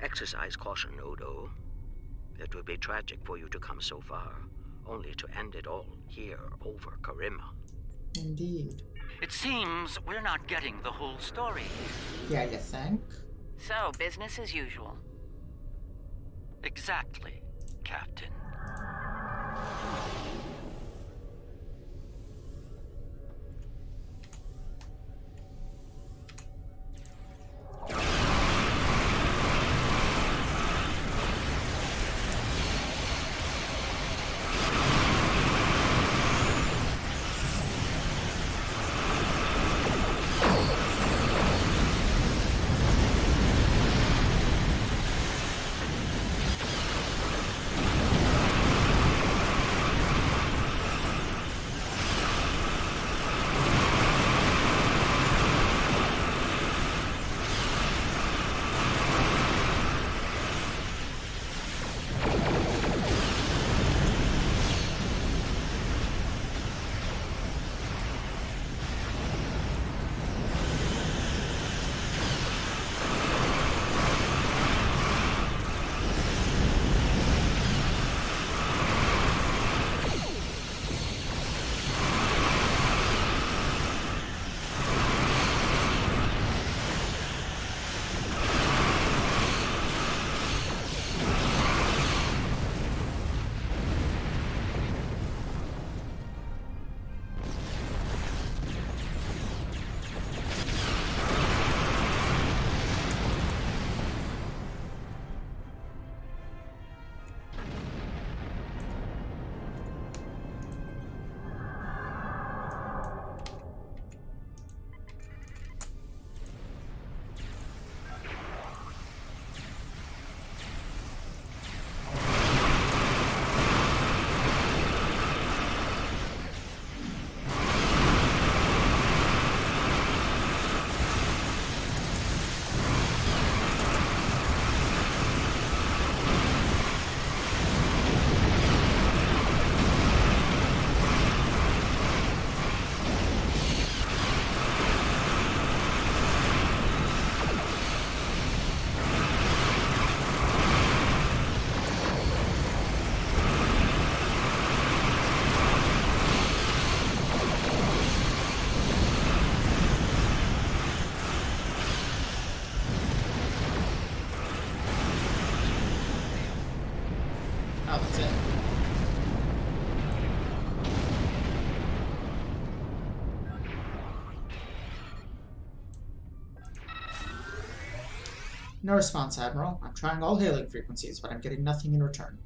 Exercise caution, Odo. It would be tragic for you to come so far, only to end it all here over Karema. Indeed. It seems we're not getting the whole story. Yeah, you think? So, business as usual. Exactly, Captain. Oh, that's it. No response, Admiral. I'm trying all hailing frequencies, but I'm getting nothing in return.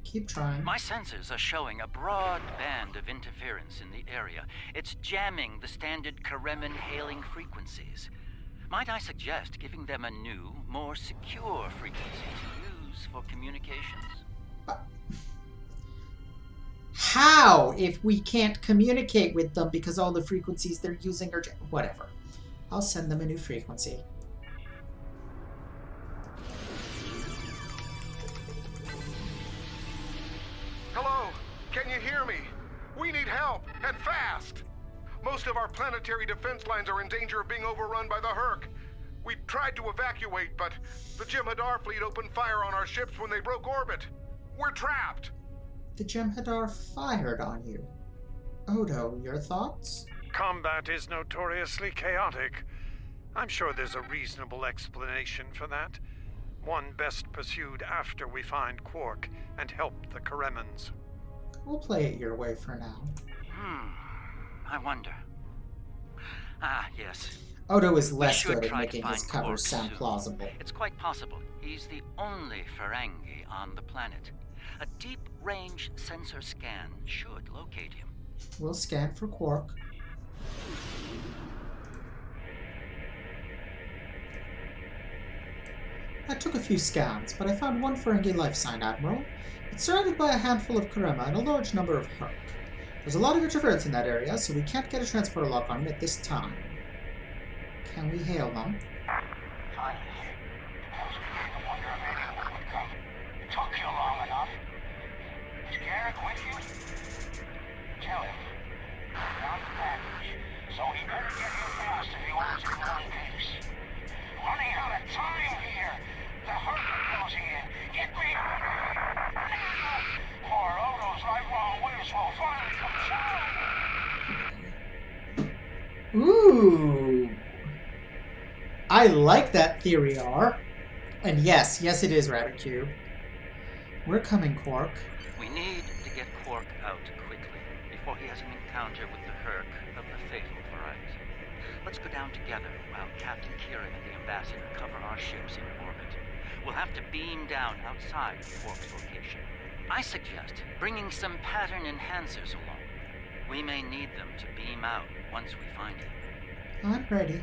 Keep trying. My sensors are showing a broad band of interference in the area. It's jamming the standard Kareman hailing frequencies. Might I suggest giving them a new, more secure frequency to use for communications? How if we can't communicate with them because all the frequencies they're using are... Whatever. I'll send them a new frequency. Hello? Can you hear me? We need help, and fast! Most of our planetary defense lines are in danger of being overrun by the Herc. We tried to evacuate, but the Jem'Hadar fleet opened fire on our ships when they broke orbit. We're trapped! The Jem'Hadar fired on you. Odo, your thoughts? Combat is notoriously chaotic. I'm sure there's a reasonable explanation for that. One best pursued after we find Quark and help the Karemans. We'll play it your way for now. I wonder. Ah, yes. Odo is less should good at try to making his find covers Quark sound soon. plausible. It's quite possible he's the only Ferengi on the planet. A deep-range sensor scan should locate him. We'll scan for Quark. I took a few scans, but I found one Ferengi life sign, Admiral. It's surrounded by a handful of Karema and a large number of Herc. There's a lot of interference in that area, so we can't get a transporter lock on it at this time. Can we hail them? It took you long enough. Is Garrick with you? Tell him. Found the package, so he better get here fast if he wants to go in peace. Running out of time here. The Herc are closing in. Get me! Poor Odo's lifelong wish will finally come true. Ooh! I like that theory, R. And yes, it is Rabbit Cube. We're coming, Quark. We need to get Quark out quickly before he has an encounter with the Herc of the fatal variety. Let's go down together while Captain Kira and the Ambassador cover our ships in orbit. We'll have to beam down outside Quark's location. I suggest bringing some pattern enhancers along. We may need them to beam out once we find him. I'm ready.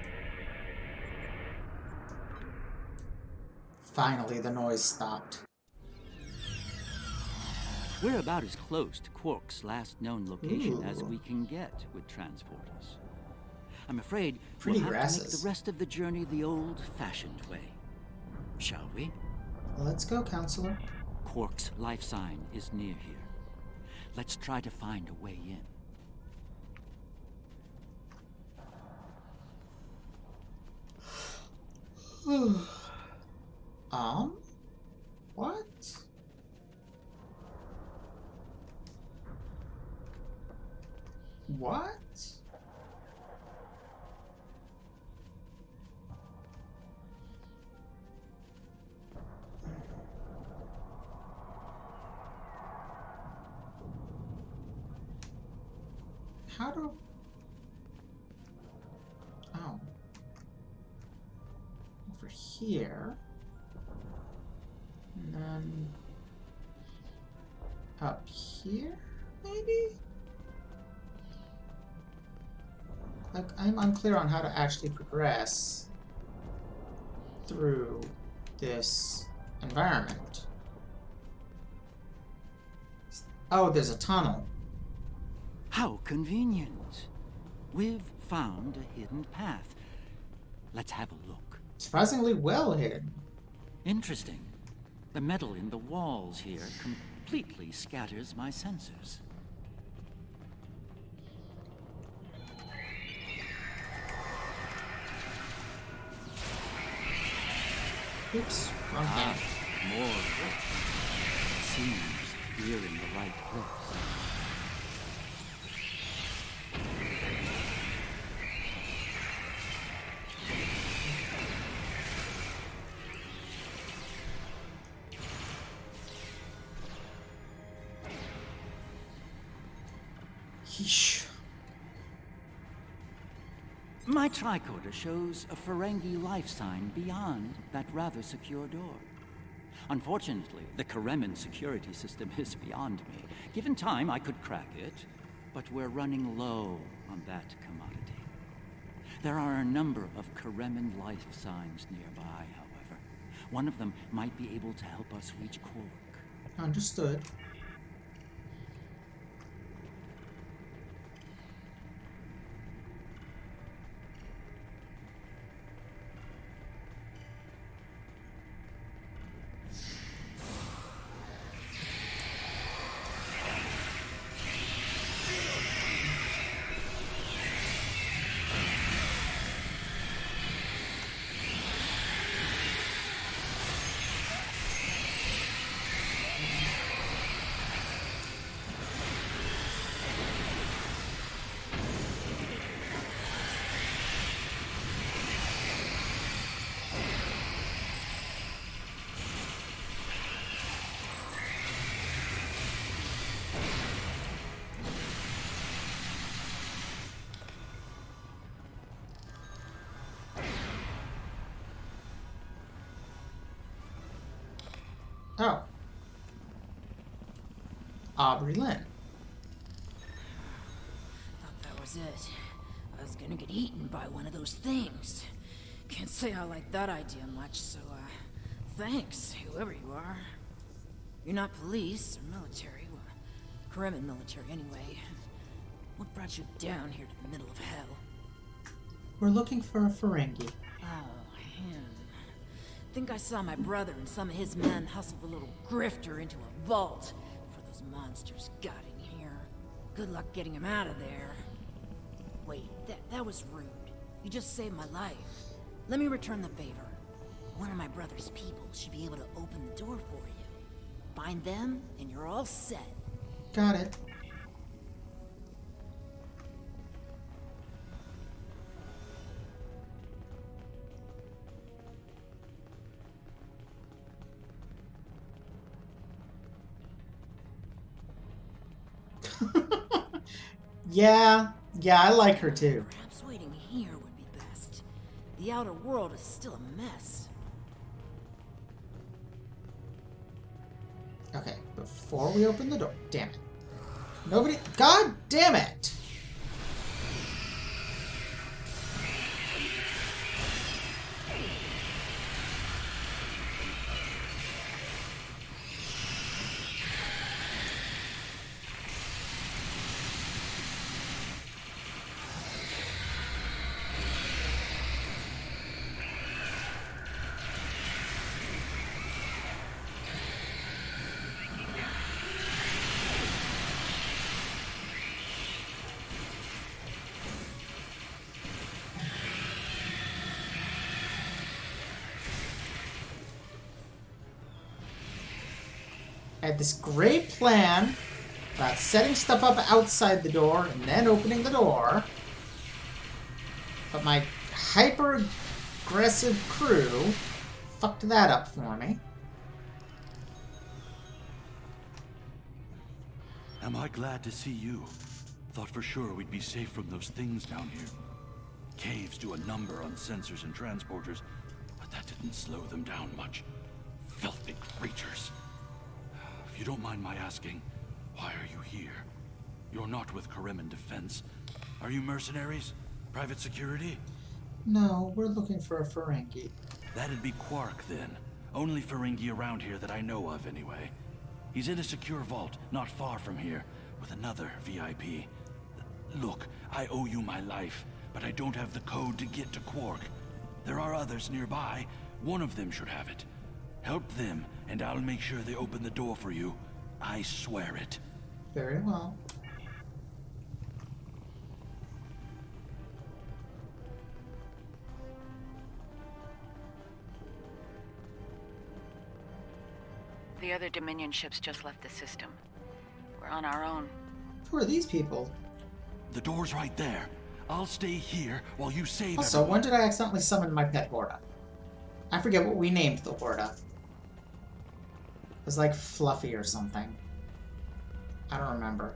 Finally, the noise stopped. We're about as close to Quark's last known location as Ooh. we can get with transporters. I'm afraid Pretty we'll have to make grasses. the rest of the journey the old-fashioned way. Shall we? Let's go, Counselor. Quark's life sign is near here. Let's try to find a way in. What? What? How do... Oh. Over here. And then... Up here, maybe? Like, I'm unclear on how to actually progress through this environment. Oh, there's a tunnel. How convenient. We've found a hidden path. Let's have a look. Surprisingly well hidden. Interesting. The metal in the walls here completely scatters my sensors. Oops, wrong hand. More work. Seems we're in the right place. Yeesh. My tricorder shows a Ferengi life sign beyond that rather secure door. Unfortunately, the Karemen security system is beyond me. Given time, I could crack it, but we're running low on that commodity. There are a number of Karemen life signs nearby, however. One of them might be able to help us reach Quark. Understood. Oh. Aubrey Lynn. Thought that was it. I was gonna get eaten by one of those things. Can't say I like that idea much, so, thanks, whoever you are. You're not police or military, or Kremen military anyway. What brought you down here to the middle of hell? We're looking for a Ferengi. Oh, him. Think I saw my brother and some of his men hustle the little grifter into a vault before those monsters got in here. Good luck getting him out of there. Wait, that was rude. You just saved my life. Let me return the favor. One of my brother's people should be able to open the door for you. Find them, and you're all set. Got it. Yeah, I like her too. Perhaps waiting here would be best. The outer world is still a mess. Okay, before we open the door. Damn it. Nobody. God damn it! I had this great plan about setting stuff up outside the door and then opening the door. But my hyper-aggressive crew fucked that up for me. Am I glad to see you? Thought for sure we'd be safe from those things down here. Caves do a number on sensors and transporters, but that didn't slow them down much. Filthy creatures. If you don't mind my asking, why are you here? You're not with Kremen Defense. Are you mercenaries? Private security? No, we're looking for a Ferengi. That'd be Quark, then. Only Ferengi around here that I know of, anyway. He's in a secure vault, not far from here, with another VIP. Look, I owe you my life, but I don't have the code to get to Quark. There are others nearby. One of them should have it. Help them, and I'll make sure they open the door for you. I swear it. Very well. The other Dominion ships just left the system. We're on our own. Who are these people? The door's right there. I'll stay here while you save Also, everyone. when did I accidentally summon my pet Horda? I forget what we named the Horda. It was like Fluffy or something. I don't remember.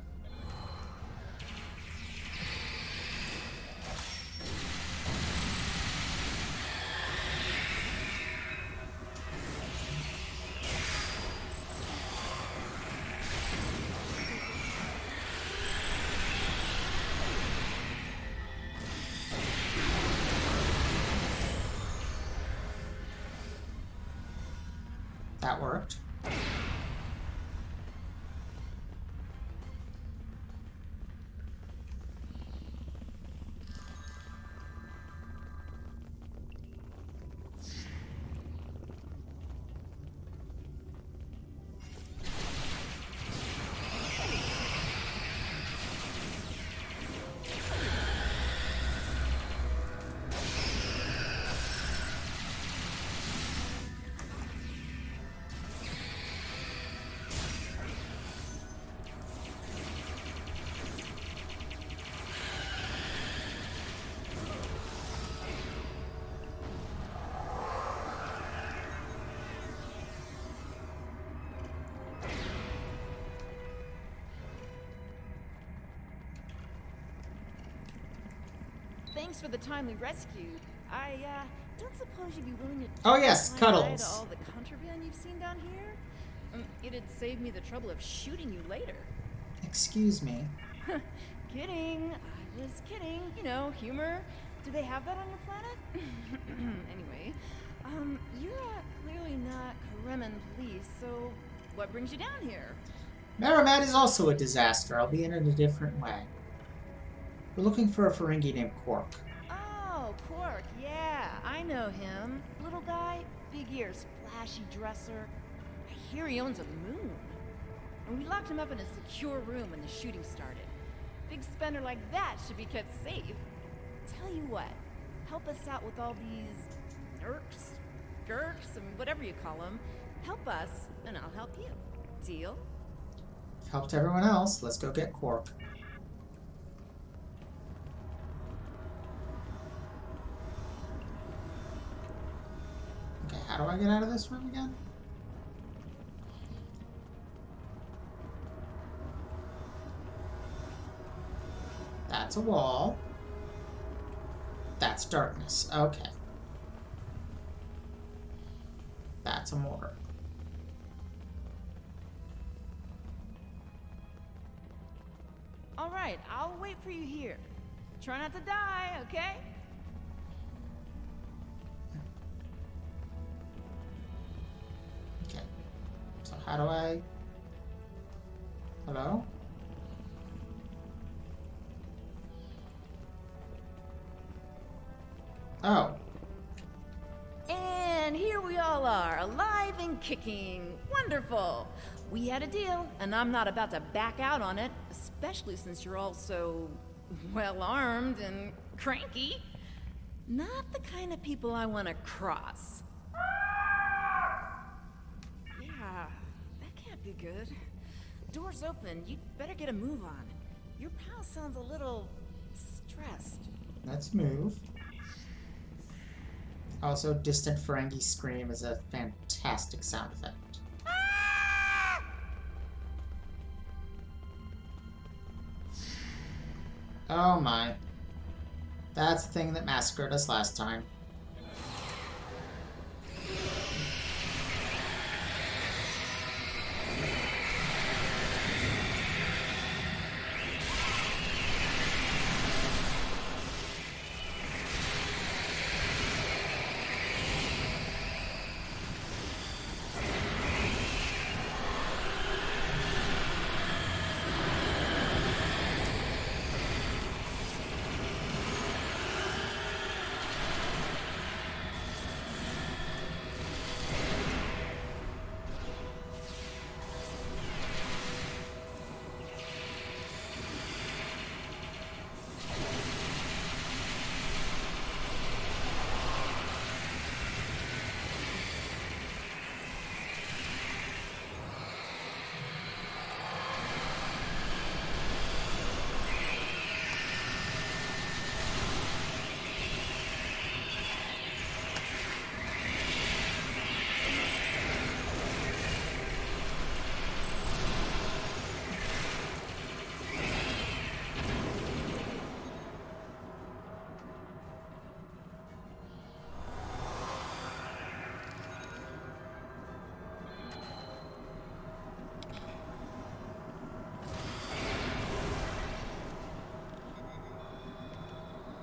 That worked. thanks for the timely rescue. I don't suppose you'd be willing to Oh, yes, to Cuddles. all the contraband you've seen down here? It'd save me the trouble of shooting you later. Excuse me. Kidding. I was kidding. You know, humor. Do they have that on your planet? Anyway, you're clearly not Kremen police, so what brings you down here? Merrimat is also a disaster, albeit in a different way. We're looking for a Ferengi named Quark. Oh, Quark, yeah, I know him. Little guy, big ears, flashy dresser. I hear he owns a moon. And we locked him up in a secure room when the shooting started. Big spender like that should be kept safe. Tell you what, help us out with all these nerks, gurks, and whatever you call them. Help us, and I'll help you. Deal? Helped everyone else. Let's go get Quark. Okay, how do I get out of this room again? That's a wall. That's darkness. Okay. That's a mortar. All right, I'll wait for you here. Try not to die, okay? Okay. So how do I... Hello? Oh. And here we all are, alive and kicking. Wonderful. We had a deal, and I'm not about to back out on it, especially since you're all so well-armed and cranky. Not the kind of people I want to cross. Yeah, that can't be good. Door's open. You'd better get a move on. Your pal sounds a little stressed. Let's move. Also, distant Ferengi scream is a fantastic sound effect. Oh my. That's the thing that massacred us last time.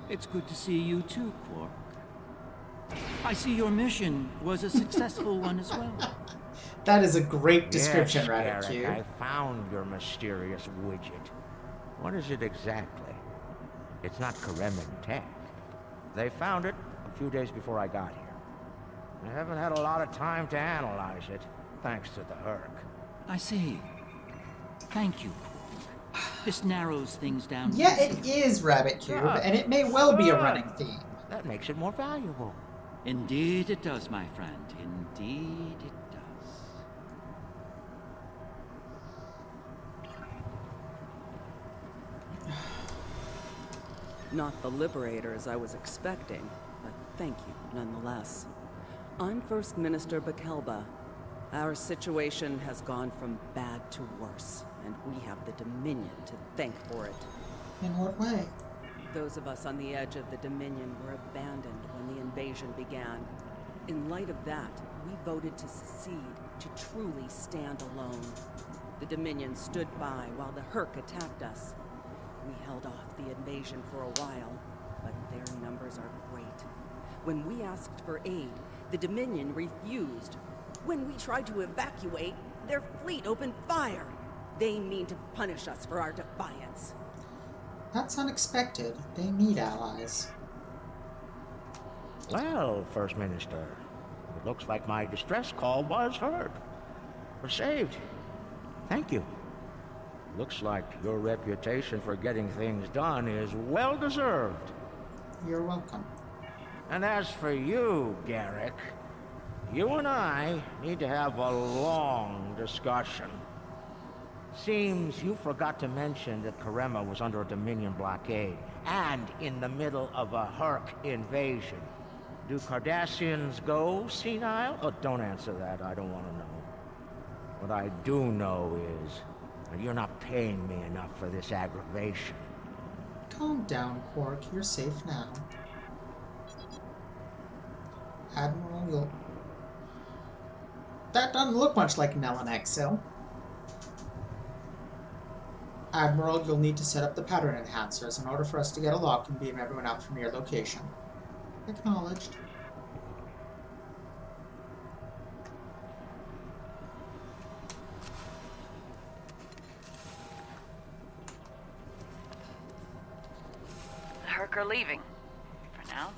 It's good to see you too, Quark. I see your mission was a successful one as well. That is a great description, yes, Rabbit Garrick, Cube. I found your mysterious widget. What is it exactly? It's not Kremen tech. They found it a few days before I got here. I haven't had a lot of time to analyze it, thanks to the Herc. I see. Thank you, Quark. This narrows things down. Yeah, it is Rabbit Cube, and it may well be a running theme. That makes it more valuable. Indeed it does, my friend. Indeed it does. Not the Liberator as I was expecting, but thank you nonetheless. I'm First Minister Bekelba. Our situation has gone from bad to worse, and we have the Dominion to thank for it. In what way? Those of us on the edge of the Dominion were abandoned when the invasion began. In light of that, we voted to secede, to truly stand alone. The Dominion stood by while the Hurk attacked us. We held off the invasion for a while, but their numbers are great. When we asked for aid, the Dominion refused. When we tried to evacuate, their fleet opened fire. They mean to punish us for our defiance. That's unexpected. They need allies. Well, First Minister, it looks like my distress call was heard. We're saved. Thank you. Looks like your reputation for getting things done is well deserved. You're welcome. And as for you, Garrick, you and I need to have a long discussion. Seems you forgot to mention that Karema was under a Dominion blockade and in the middle of a Hurk invasion. Do Cardassians go senile? Oh, don't answer that. I don't want to know. What I do know is that you're not paying me enough for this aggravation. Calm down, Quark. You're safe now. Admiral, you'll... That doesn't look much like Nellen Exil. Admiral, you'll need to set up the pattern enhancers in order for us to get a lock and beam everyone out from your location. Acknowledged. The Hurk are leaving. For now.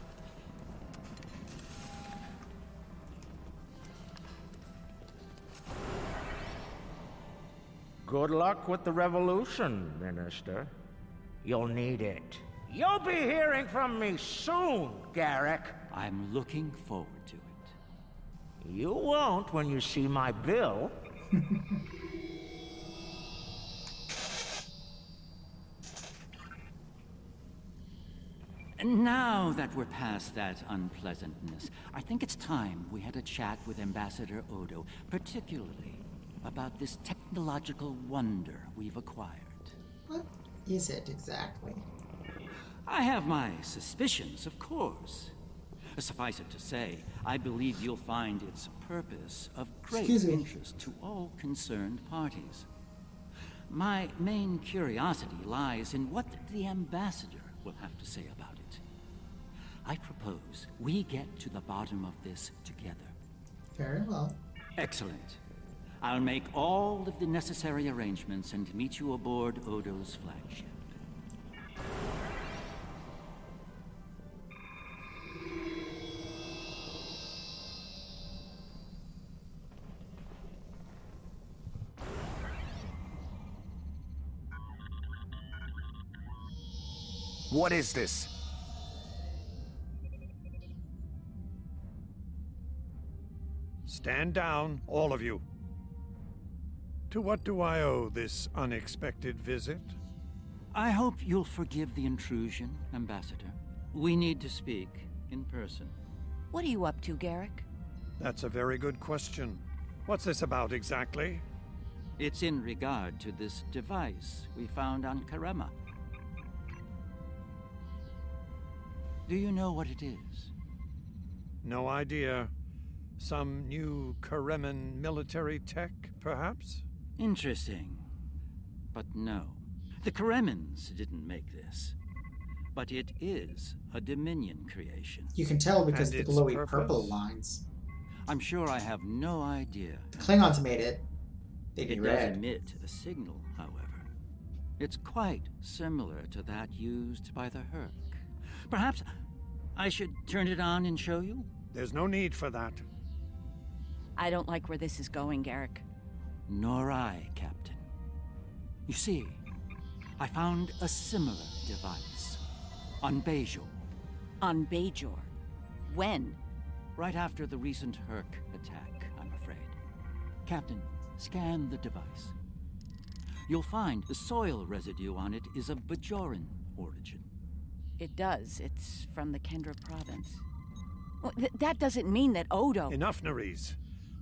Good luck with the revolution, Minister. You'll need it. You'll be hearing from me soon, Garrick. I'm looking forward to it. You won't when you see my bill. And now that we're past that unpleasantness, I think it's time we had a chat with Ambassador Odo, particularly about this technological wonder we've acquired. What is it exactly? I have my suspicions, of course. Suffice it to say, I believe you'll find its purpose of great interest to all concerned parties. My main curiosity lies in what the Ambassador will have to say about it. I propose we get to the bottom of this together. Very well. Excellent. I'll make all of the necessary arrangements and meet you aboard Odo's flagship. What is this? Stand down, all of you. To what do I owe this unexpected visit? I hope you'll forgive the intrusion, Ambassador. We need to speak in person. What are you up to, Garrick? That's a very good question. What's this about exactly? It's in regard to this device we found on Karema. Do you know what it is? No idea. Some new Kareman military tech, perhaps? Interesting. But no. The Karemans didn't make this. But it is a Dominion creation. You can tell because of the glowy purple lines. I'm sure I have no idea. Klingons made it. They'd be It red. does emit a signal, however. It's quite similar to that used by the Hurk. Perhaps I should turn it on and show you? There's no need for that. I don't like where this is going, Garrick. Nor I, Captain. You see, I found a similar device on Bajor. On Bajor? When? Right after the recent Hurk attack, I'm afraid. Captain, scan the device. You'll find the soil residue on it is of Bajoran origin. It does. It's from the Kendra province. Well, that doesn't mean that Odo... Enough, Nerys.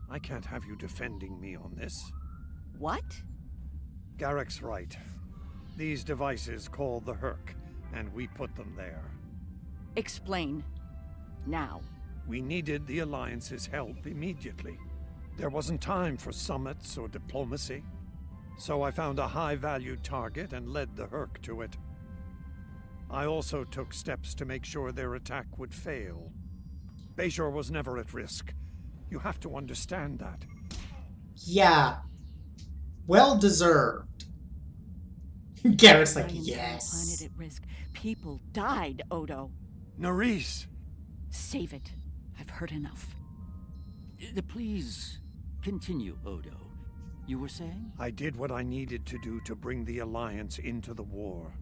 I can't have you defending me on this. What? Garrick's right. These devices, called the Hurk, and we put them there. Explain. Now. We needed the Alliance's help immediately. There wasn't time for summits or diplomacy. So I found a high-value target and led the Hurk to it. I also took steps to make sure their attack would fail. Bajor was never at risk. You have to understand that. Yeah. Well deserved. Garrett's like, yes. Planet at risk. People died, Odo. Nerys! Save it. I've heard enough. Please continue, Odo. You were saying? I did what I needed to do to bring the Alliance into the war.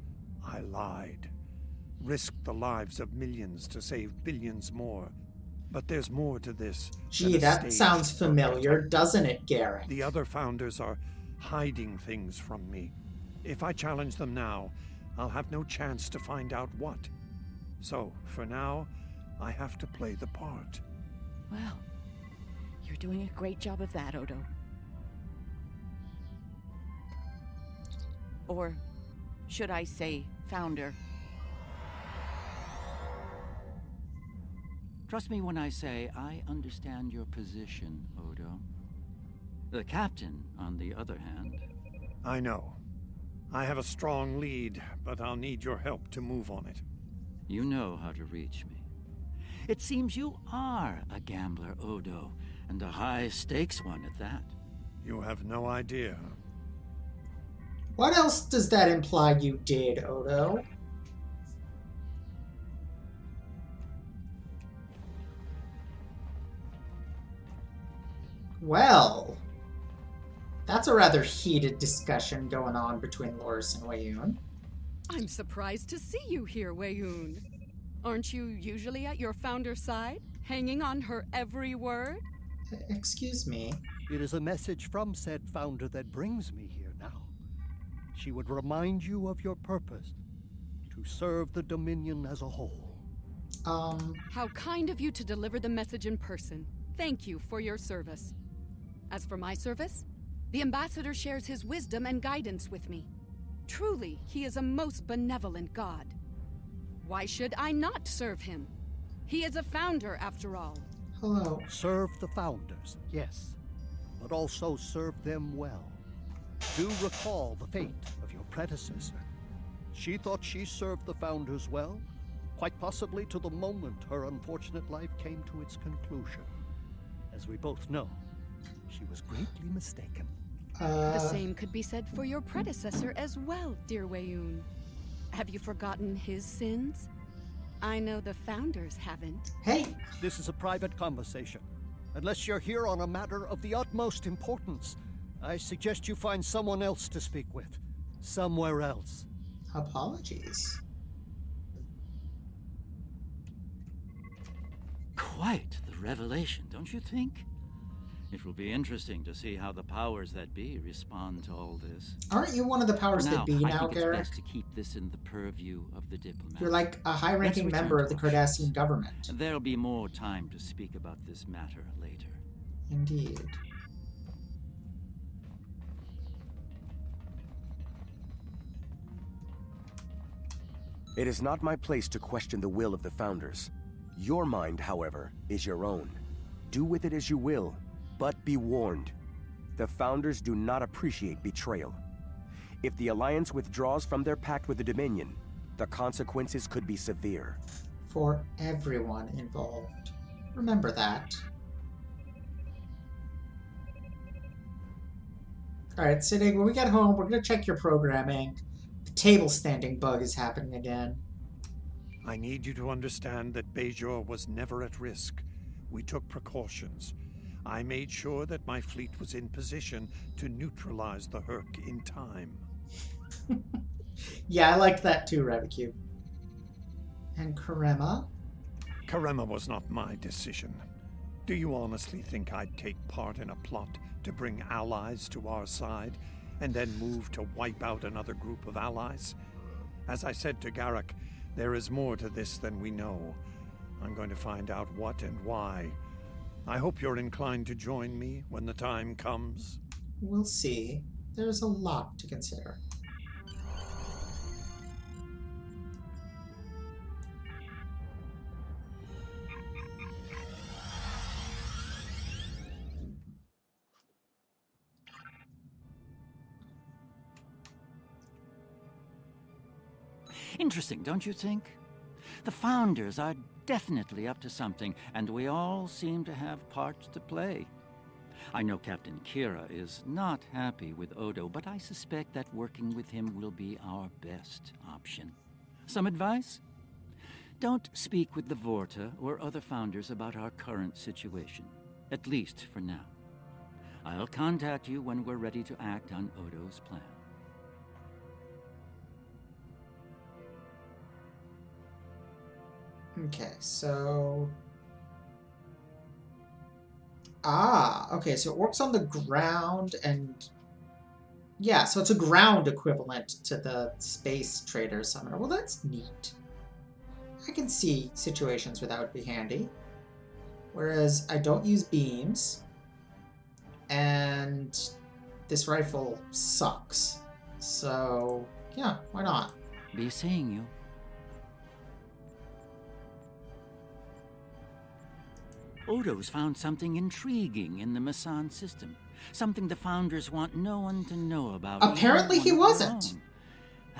I lied. Risked the lives of millions to save billions more. But there's more to this. Gee, that sounds familiar, doesn't it, Garrett? The other founders are hiding things from me. If I challenge them now, I'll have no chance to find out what. So, for now, I have to play the part. Well, you're doing a great job of that, Odo. Or should I say, founder? Trust me when I say I understand your position, Odo. The captain, on the other hand... I know. I have a strong lead, but I'll need your help to move on it. You know how to reach me. It seems you are a gambler, Odo, and a high-stakes one at that. You have no idea. What else does that imply you did, Odo? Well, that's a rather heated discussion going on between Loris and Weyoun. I'm surprised to see you here, Weyoun. Aren't you usually at your founder's side, hanging on her every word? Excuse me? It is a message from said founder that brings me here now. She would remind you of your purpose, to serve the Dominion as a whole. How kind of you to deliver the message in person. Thank you for your service. As for my service, the Ambassador shares his wisdom and guidance with me. Truly, he is a most benevolent god. Why should I not serve him? He is a founder, after all. Hello. Serve the founders, yes, but also serve them well. Do recall the fate of your predecessor. She thought she served the founders well, quite possibly to the moment her unfortunate life came to its conclusion. As we both know, she was greatly mistaken. The same could be said for your predecessor as well, dear Weyoun. Have you forgotten his sins? I know the founders haven't. Hey! This is a private conversation. Unless you're here on a matter of the utmost importance, I suggest you find someone else to speak with. Somewhere else. Apologies. Quite the revelation, don't you think? It will be interesting to see how the powers that be respond to all this. Aren't you one of the powers that be now, Garrick? I think it's best to keep this in the purview of the diplomats. You're like a high-ranking member of the Cardassian government. There'll be more time to speak about this matter later. Indeed. It is not my place to question the will of the Founders. Your mind, however, is your own. Do with it as you will. But be warned, the Founders do not appreciate betrayal. If the Alliance withdraws from their pact with the Dominion, the consequences could be severe. For everyone involved. Remember that. Alright, Siddig, when we get home, we're going to check your programming. The table standing bug is happening again. I need you to understand that Bajor was never at risk. We took precautions. I made sure that my fleet was in position to neutralize the Hurk in time. Yeah, I liked that too, Rabbit. And Karema? Karema was not my decision. Do you honestly think I'd take part in a plot to bring allies to our side, and then move to wipe out another group of allies? As I said to Garrick, there is more to this than we know. I'm going to find out what and why. I hope you're inclined to join me when the time comes. We'll see. There's a lot to consider. Interesting, don't you think? The Founders are definitely up to something, and we all seem to have parts to play. I know Captain Kira is not happy with Odo, but I suspect that working with him will be our best option. Some advice? Don't speak with the Vorta or other Founders about our current situation, at least for now. I'll contact you when we're ready to act on Odo's plan. Okay, so... okay, so it works on the ground and... Yeah, so it's a ground equivalent to the Space Trader Summoner. Well, that's neat. I can see situations where that would be handy. Whereas I don't use beams, and this rifle sucks. So, yeah, why not? Be seeing you. Odo's found something intriguing in the Masan system. Something the Founders want no one to know about. Apparently he wasn't.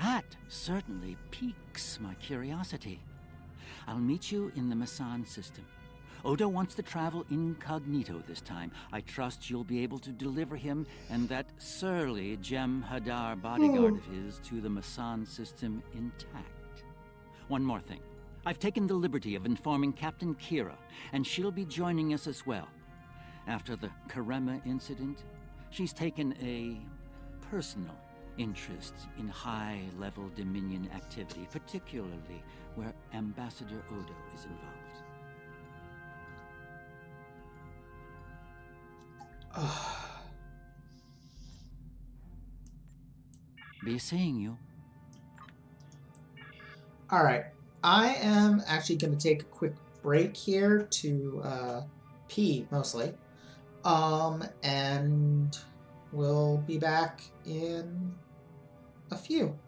That certainly piques my curiosity. I'll meet you in the Masan system. Odo wants to travel incognito this time. I trust you'll be able to deliver him and that surly Jem'Hadar bodyguard of his to the Masan system intact. One more thing. I've taken the liberty of informing Captain Kira, and she'll be joining us as well. After the Karema incident, she's taken a personal interest in high-level Dominion activity, particularly where Ambassador Odo is involved. Be seeing you. All right. I am actually going to take a quick break here to pee, mostly. And we'll be back in a few.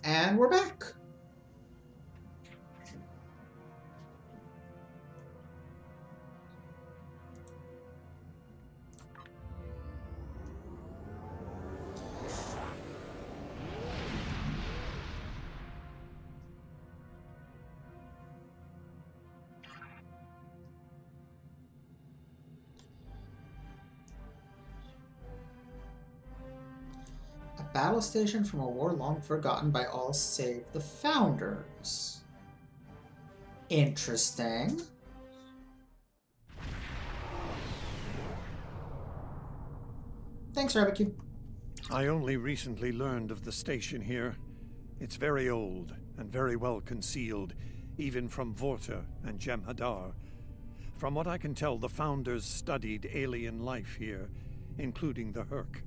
And we're back. Battle station from a war long forgotten by all save the Founders. Interesting. Thanks, Rabbit. I only recently learned of the station here. It's very old and very well concealed, even from Vorta and Jem'Hadar. From what I can tell, the Founders studied alien life here, including the Hurk.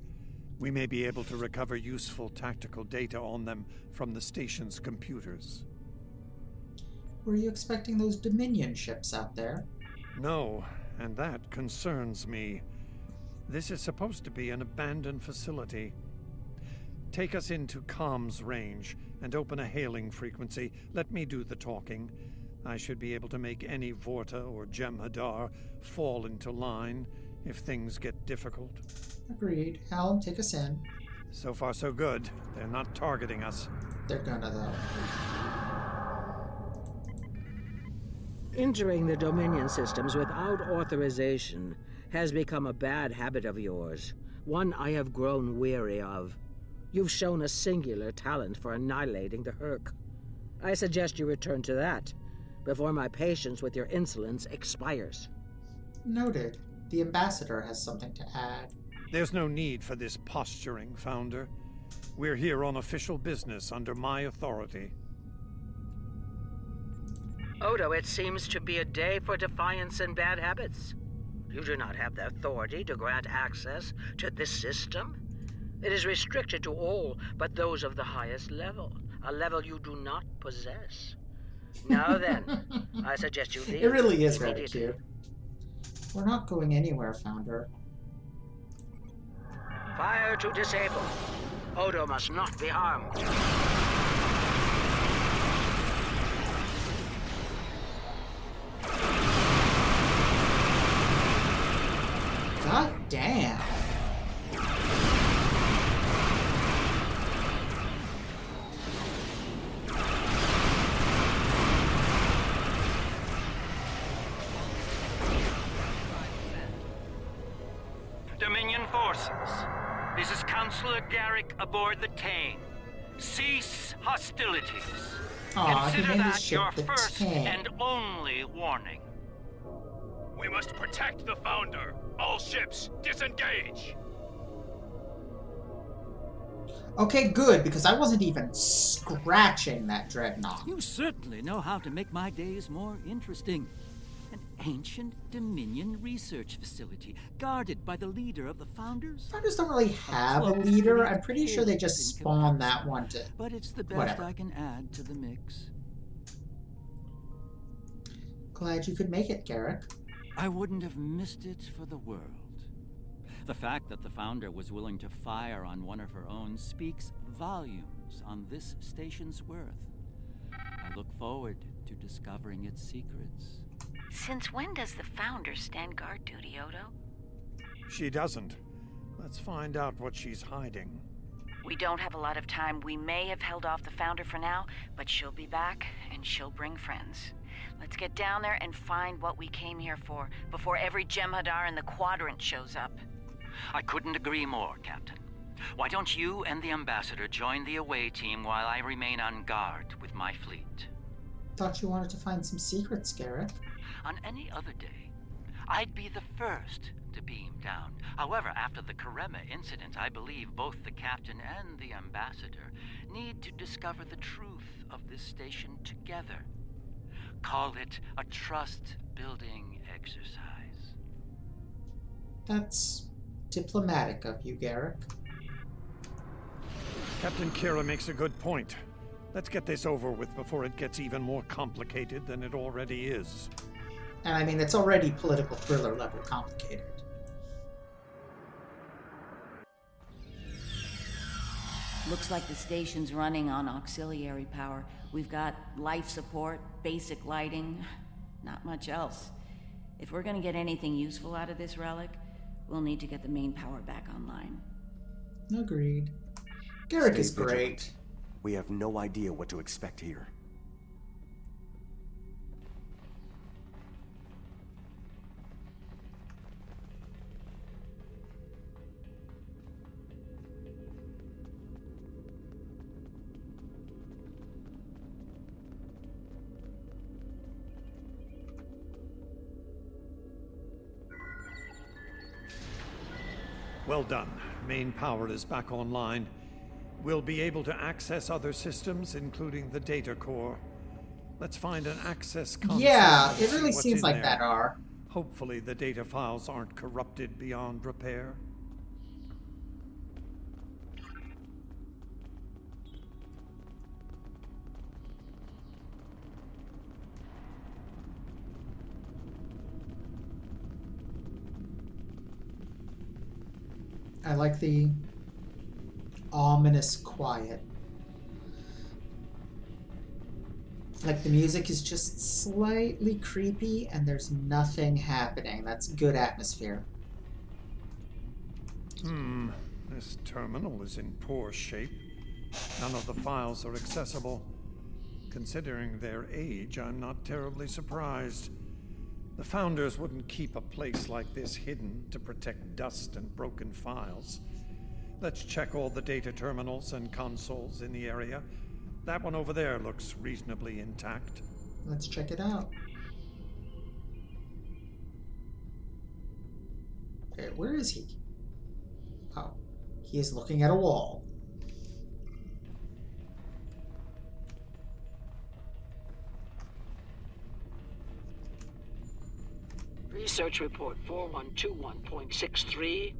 We may be able to recover useful tactical data on them from the station's computers. Were you expecting those Dominion ships out there? No, and that concerns me. This is supposed to be an abandoned facility. Take us into comms range and open a hailing frequency. Let me do the talking. I should be able to make any Vorta or Jem'Hadar fall into line if things get difficult. Agreed. Helm, take us in. So far so good. They're not targeting us. They're gonna, though. Entering the Dominion systems without authorization has become a bad habit of yours, one I have grown weary of. You've shown a singular talent for annihilating the Hurk. I suggest you return to that, before my patience with your insolence expires. Noted. The Ambassador has something to add. There's no need for this posturing, Founder. We're here on official business under my authority. Odo, it seems to be a day for defiance and bad habits. You do not have the authority to grant access to this system. It is restricted to all but those of the highest level, a level you do not possess. Now then, I suggest you leave. It really is rather cute. We're not going anywhere, Founder. Fire to disable. Odo must not be harmed. God damn. Dominion forces, this is Counselor Garrick aboard the Tane. Cease hostilities. Aw, he Consider named his that ship your the first Tane. and only warning. We must protect the Founder. All ships, disengage! Okay, good, because I wasn't even scratching that dreadnought. You certainly know how to make my days more interesting. An ancient Dominion research facility, guarded by the leader of the Founders. Founders don't really have a leader. I'm pretty sure they just spawned that one to... But it's the best whatever. I can add to the mix. Glad you could make it, Garrick. I wouldn't have missed it for the world. The fact that the Founder was willing to fire on one of her own speaks volumes on this station's worth. I look forward to discovering its secrets. Since when does the Founder stand guard duty, Odo? She doesn't. Let's find out what she's hiding. We don't have a lot of time. We may have held off the Founder for now, but she'll be back, and she'll bring friends. Let's get down there and find what we came here for, before every Jem'Hadar in the Quadrant shows up. I couldn't agree more, Captain. Why don't you and the Ambassador join the away team while I remain on guard with my fleet? Thought you wanted to find some secrets, Garrick. On any other day, I'd be the first to beam down. However, after the Karema incident, I believe both the Captain and the Ambassador need to discover the truth of this station together. Call it a trust-building exercise. That's diplomatic of you, Garrick. Captain Kira makes a good point. Let's get this over with before it gets even more complicated than it already is. And I mean, it's already political thriller level complicated. Looks like the station's running on auxiliary power. We've got life support, basic lighting, not much else. If we're gonna get anything useful out of this relic, we'll need to get the main power back online. Agreed. Garrick Stay is great. vigilant. We have no idea what to expect here. Well done. Main power is back online. We'll be able to access other systems, including the data core. Let's find an access console. Yeah, and it see really what's seems in like there. that, R. Hopefully the data files aren't corrupted beyond repair. I like the ominous quiet. Like the music is just slightly creepy and there's nothing happening. That's good atmosphere. This terminal is in poor shape. None of the files are accessible. Considering their age, I'm not terribly surprised. The Founders wouldn't keep a place like this hidden to protect dust and broken files. Let's check all the data terminals and consoles in the area. That one over there looks reasonably intact. Let's check it out. Okay, where is he? Oh, he is looking at a wall. Research Report 4121.63,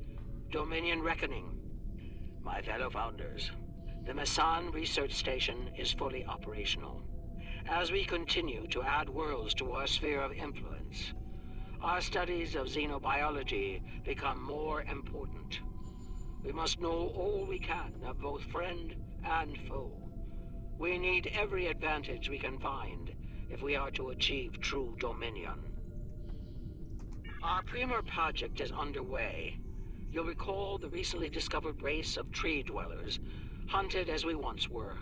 Dominion Reckoning. My fellow Founders, the Mesan Research Station is fully operational. As we continue to add worlds to our sphere of influence, our studies of xenobiology become more important. We must know all we can of both friend and foe. We need every advantage we can find if we are to achieve true dominion. Our Premier project is underway. You'll recall the recently discovered race of tree dwellers, hunted as we once were.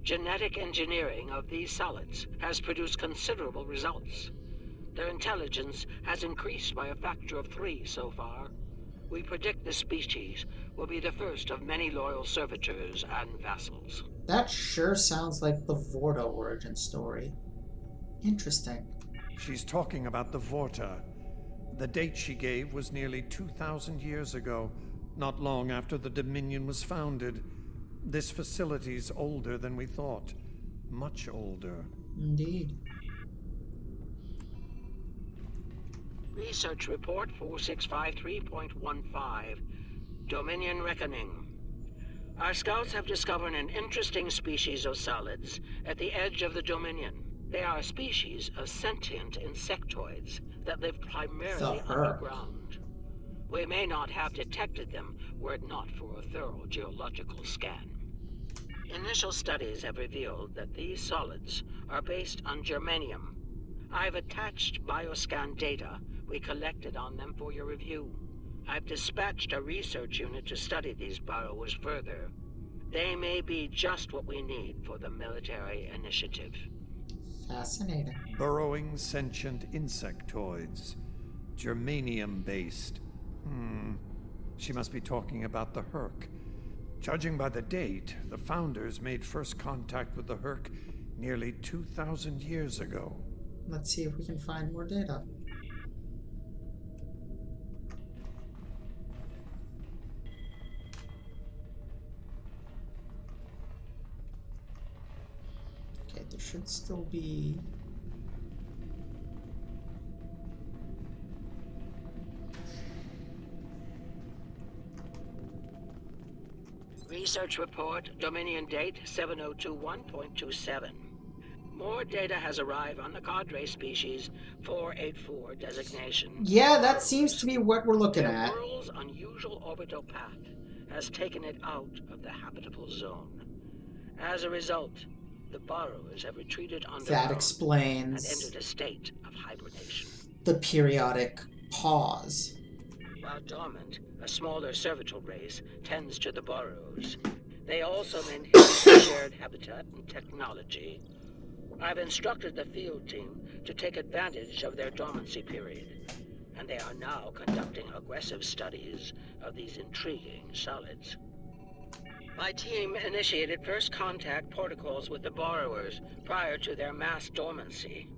Genetic engineering of these solids has produced considerable results. Their intelligence has increased by a factor of 3 so far. We predict this species will be the first of many loyal servitors and vassals. That sure sounds like the Vorta origin story. Interesting. She's talking about the Vorta. The date she gave was nearly 2,000 years ago, not long after the Dominion was founded. This facility's older than we thought. Much older. Indeed. Research Report 4653.15, Dominion Reckoning. Our scouts have discovered an interesting species of solids at the edge of the Dominion. They are a species of sentient insectoids that live primarily underground. We may not have detected them were it not for a thorough geological scan. Initial studies have revealed that these solids are based on germanium. I've attached bioscan data we collected on them for your review. I've dispatched a research unit to study these burrows further. They may be just what we need for the military initiative. Fascinating. Burrowing sentient insectoids. Germanium-based. She must be talking about the Herc. Judging by the date, the Founders made first contact with the Herc nearly 2,000 years ago. Let's see if we can find more data. Okay, there should still be... Research Report, Dominion date 7021.27. More data has arrived on the Cadre species 484 designation. Yeah, that seems to be what we're looking at. The world's unusual orbital path has taken it out of the habitable zone. As a result, the burrows have retreated underground That explains and entered a state of hibernation. the periodic pause. While dormant, a smaller servitor race tends to the burrows. They also maintain shared habitat and technology. I've instructed the field team to take advantage of their dormancy period, and they are now conducting aggressive studies of these intriguing solids. My team initiated first contact protocols with the borrowers prior to their mass dormancy.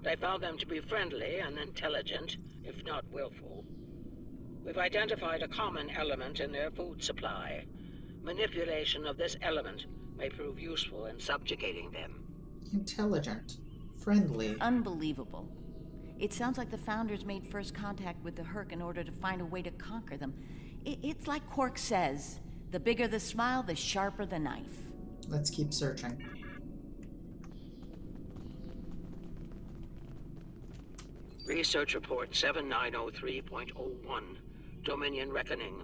I found them to be friendly and intelligent, if not willful. We've identified a common element in their food supply. Manipulation of this element may prove useful in subjugating them. Intelligent. Friendly. Unbelievable. It sounds like the Founders made first contact with the Herc in order to find a way to conquer them. It's like Quark says, the bigger the smile, the sharper the knife. Let's keep searching. Research Report 7903.01, Dominion Reckoning.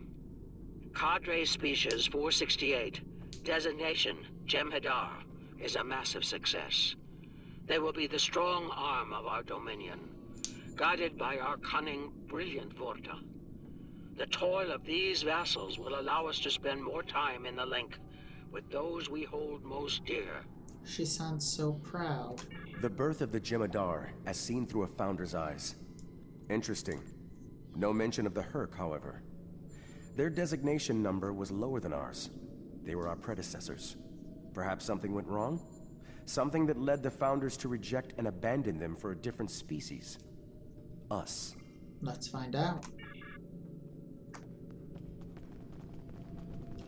Cadre Species 468, designation Jem'Hadar, is a massive success. They will be the strong arm of our Dominion, guided by our cunning, brilliant Vorta. The toil of these vassals will allow us to spend more time in the link with those we hold most dear. She sounds so proud. The birth of the Jem'Hadar, as seen through a Founder's eyes. Interesting. No mention of the Herc, however. Their designation number was lower than ours. They were our predecessors. Perhaps something went wrong? Something that led the Founders to reject and abandon them for a different species. Us. Let's find out.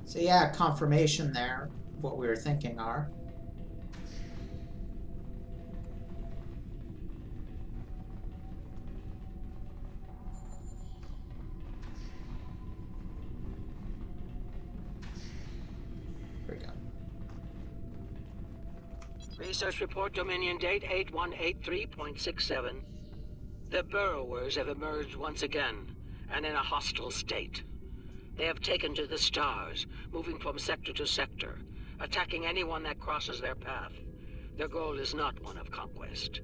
So yeah, confirmation there, what we were thinking are. Here we go. Research Report Dominion Date 8183.67. The Burrowers have emerged once again, and in a hostile state. They have taken to the stars, moving from sector to sector, attacking anyone that crosses their path. Their goal is not one of conquest,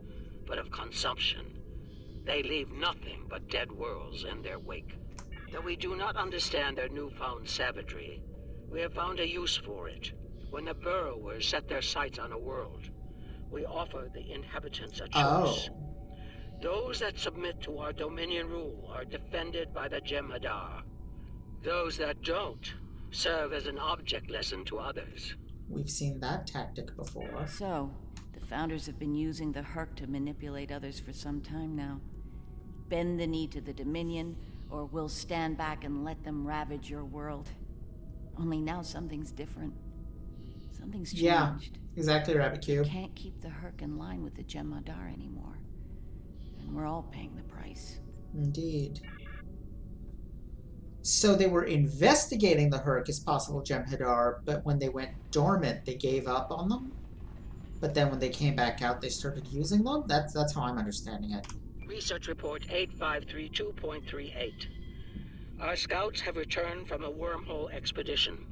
but of consumption. They leave nothing but dead worlds in their wake. Though we do not understand their newfound savagery, we have found a use for it. When the Burrowers set their sights on a world, we offer the inhabitants a choice. Those that submit to our Dominion rule are defended by the Jem'Hadar. Those that don't serve as an object lesson to others. We've seen that tactic before. So, the Founders have been using the Herc to manipulate others for some time now. Bend the knee to the Dominion, or we'll stand back and let them ravage your world. Only now something's different. Something's changed. Yeah, exactly, Rabbit Cube. We can't keep the Herc in line with the Jem'Hadar anymore. And we're all paying the price. Indeed. So they were investigating the Herc as possible Jem'Hadar, but when they went dormant, they gave up on them? But then when they came back out, they started using them? That's how I'm understanding it. Research Report 8532.38. Our scouts have returned from a wormhole expedition.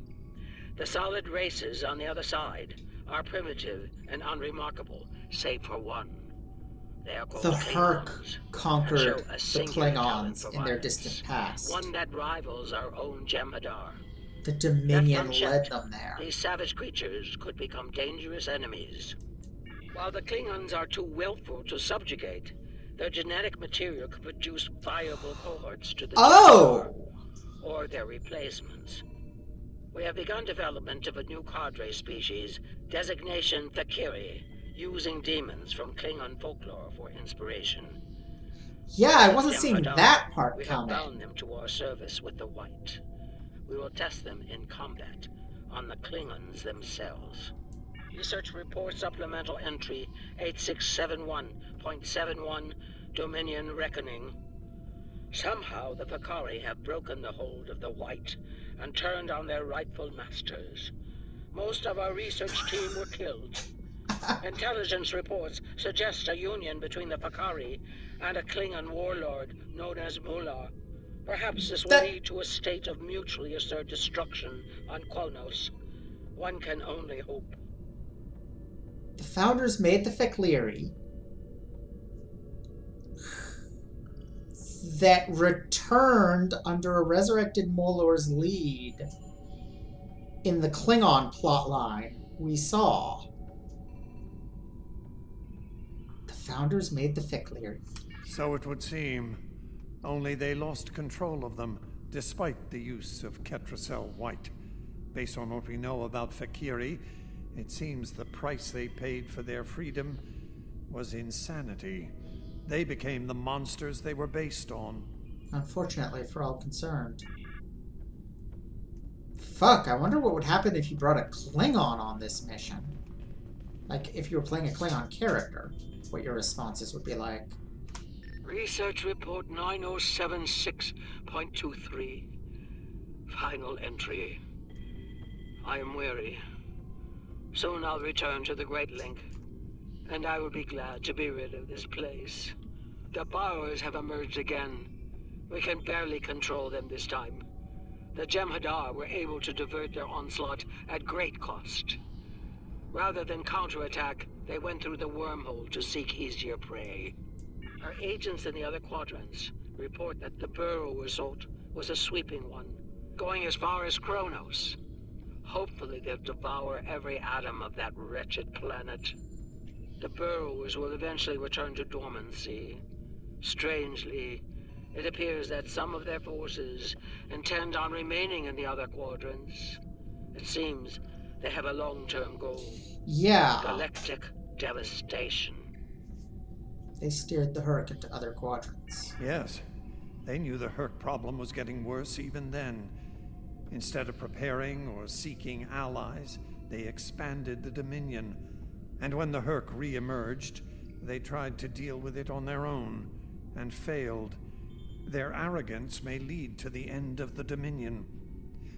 The solid races on the other side are primitive and unremarkable, save for one. They are called the Herc Klingons, conquered show the a singular talent Klingons for in their violence, distant past. one that rivals our own Jem'Hadar. The Dominion Left led unchecked, them there. These savage creatures could become dangerous enemies. While the Klingons are too willful to subjugate, their genetic material could produce viable cohorts to the Jem'Hadar, or their replacements. We have begun development of a new cadre species, designation Thakiri, using demons from Klingon folklore for inspiration. Yeah, I wasn't seeing Jem'Hadar, that part we coming. have bound them to our service with the White. We will test them in combat on the Klingons themselves. Research Report Supplemental Entry 8671.71, Dominion Reckoning. Somehow the Fakari have broken the hold of the White and turned on their rightful masters. Most of our research team were killed. Intelligence reports suggest a union between the Fakari and a Klingon warlord known as Mullah. Perhaps this will lead to a state of mutually assured destruction on Kronos. One can only hope. The Founders made the Thakiri that returned under a resurrected Molor's lead in the Klingon plotline we saw. The Founders made the Thakiri. So it would seem. Only they lost control of them, despite the use of Ketracel White. Based on what we know about Thakiri, it seems the price they paid for their freedom was insanity. They became the monsters they were based on. Unfortunately for all concerned. Fuck, I wonder what would happen if you brought a Klingon on this mission. Like, if you were playing a Klingon character, what your responses would be like. Research report 9076.23. Final entry. I am weary. Soon I'll return to the Great Link, and I will be glad to be rid of this place. The borrowers have emerged again. We can barely control them this time. The Jem'Hadar were able to divert their onslaught at great cost. Rather than counterattack, they went through the wormhole to seek easier prey. Our agents in the other quadrants report that the Burrow assault was a sweeping one, going as far as Kronos. Hopefully they'll devour every atom of that wretched planet. The Burrowers will eventually return to dormancy. Strangely, it appears that some of their forces intend on remaining in the other quadrants. It seems they have a long-term goal. Yeah. Galactic devastation. They steered the Hurk into other quadrants. Yes. They knew the Hurk problem was getting worse even then. Instead of preparing or seeking allies, they expanded the Dominion. And when the Hurk re-emerged, they tried to deal with it on their own, and failed. Their arrogance may lead to the end of the Dominion.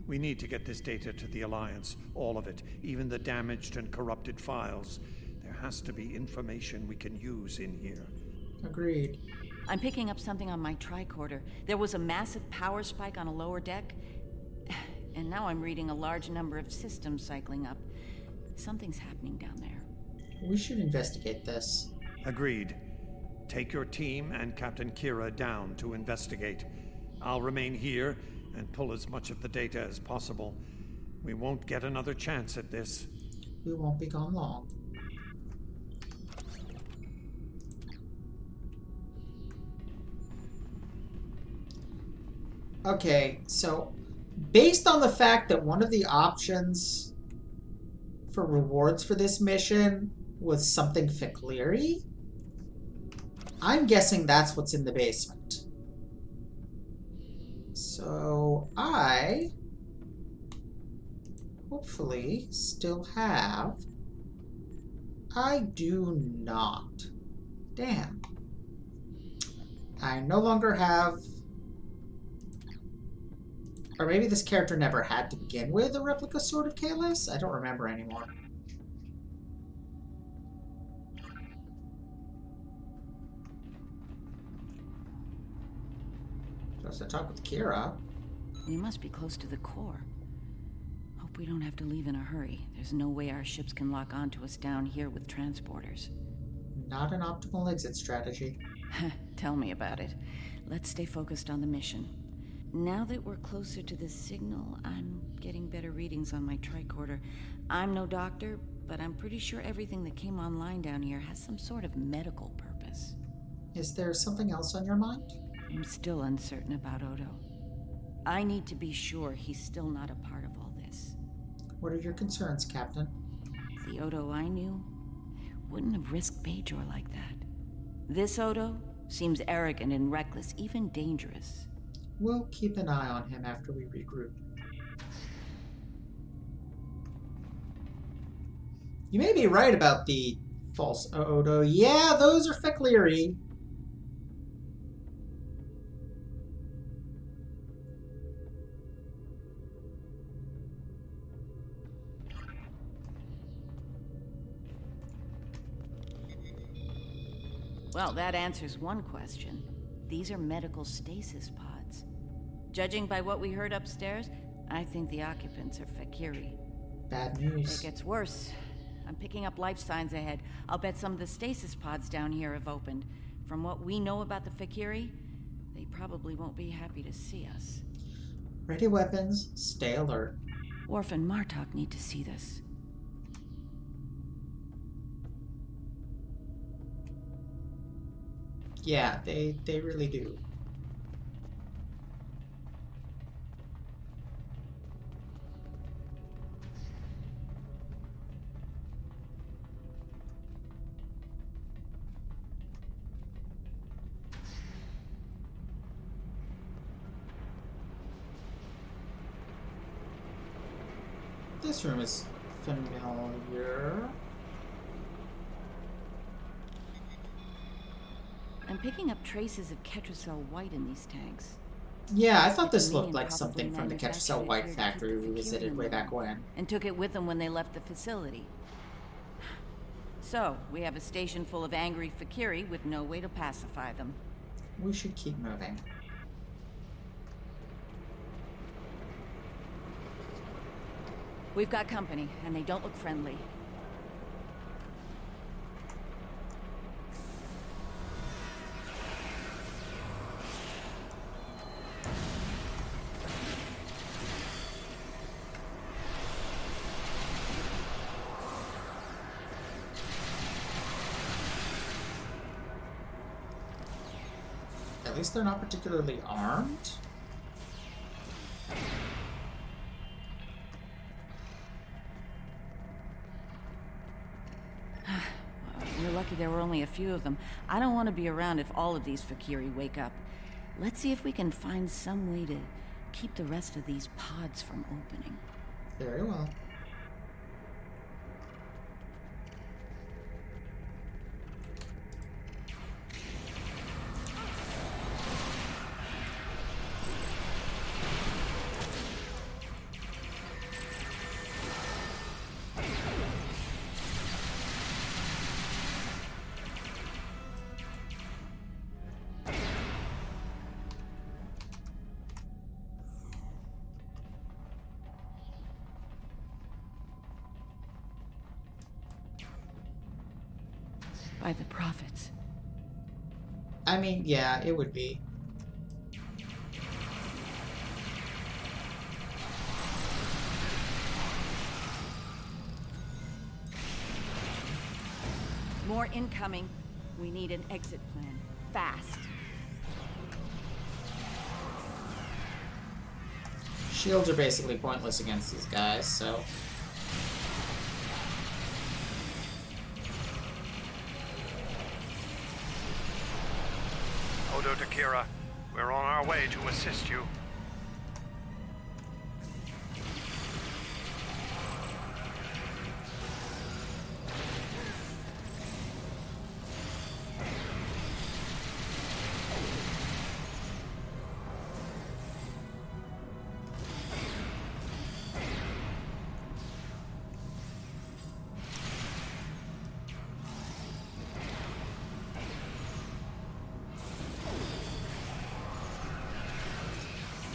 We need to get this data to the Alliance, all of it, even the damaged and corrupted files. There has to be information we can use in here. Agreed. I'm picking up something on my tricorder. There was a massive power spike on a lower deck, and now I'm reading a large number of systems cycling up. Something's happening down there. We should investigate this. Agreed. Take your team and Captain Kira down to investigate. I'll remain here and pull as much of the data as possible. We won't get another chance at this. We won't be gone long. Okay, so based on the fact that one of the options for rewards for this mission was something Fikleri, I'm guessing that's what's in the basement. So I hopefully still have. I do not. Damn. I no longer have. Or maybe this character never had to begin with a replica Sword of Kahless? I don't remember anymore. Supposed to talk with Kira. We must be close to the core. Hope we don't have to leave in a hurry. There's no way our ships can lock onto us down here with transporters. Not an optimal exit strategy. Tell me about it. Let's stay focused on the mission. Now that we're closer to the signal, I'm getting better readings on my tricorder. I'm no doctor, but I'm pretty sure everything that came online down here has some sort of medical purpose. Is there something else on your mind? I'm still uncertain about Odo. I need to be sure he's still not a part of all this. What are your concerns, Captain? The Odo I knew wouldn't have risked Bajor like that. This Odo seems arrogant and reckless, even dangerous. We'll keep an eye on him after we regroup. You may be right about the false Odo. Yeah, those are Fikleri. Well, that answers one question. These are medical stasis pods. Judging by what we heard upstairs, I think the occupants are Fikiri. Bad news. It gets worse. I'm picking up life signs ahead. I'll bet some of the stasis pods down here have opened. From what we know about the Fikiri, they probably won't be happy to see us. Ready weapons, stay alert. Worf and Martok need to see this. Yeah, they really do. This room is familiar. I'm picking up traces of Ketracel White in these tanks. Yeah, I thought this Dominion looked like probably something from the manufactured Ketracel it White here to factory keep we the visited Fakiri way in back them, when. and took it with them when they left the facility. So, we have a station full of angry Fakiri with no way to pacify them. We should keep moving. We've got company, and they don't look friendly. At least they're not particularly armed. We're lucky there were only a few of them. I don't want to be around if all of these Fakiri wake up. Let's see if we can find some way to keep the rest of these pods from opening. Very well. By the prophets. I mean, yeah, it would be. More incoming. We need an exit plan. Fast. Shields are basically pointless against these guys, so... Odo Takira, we're on our way to assist you.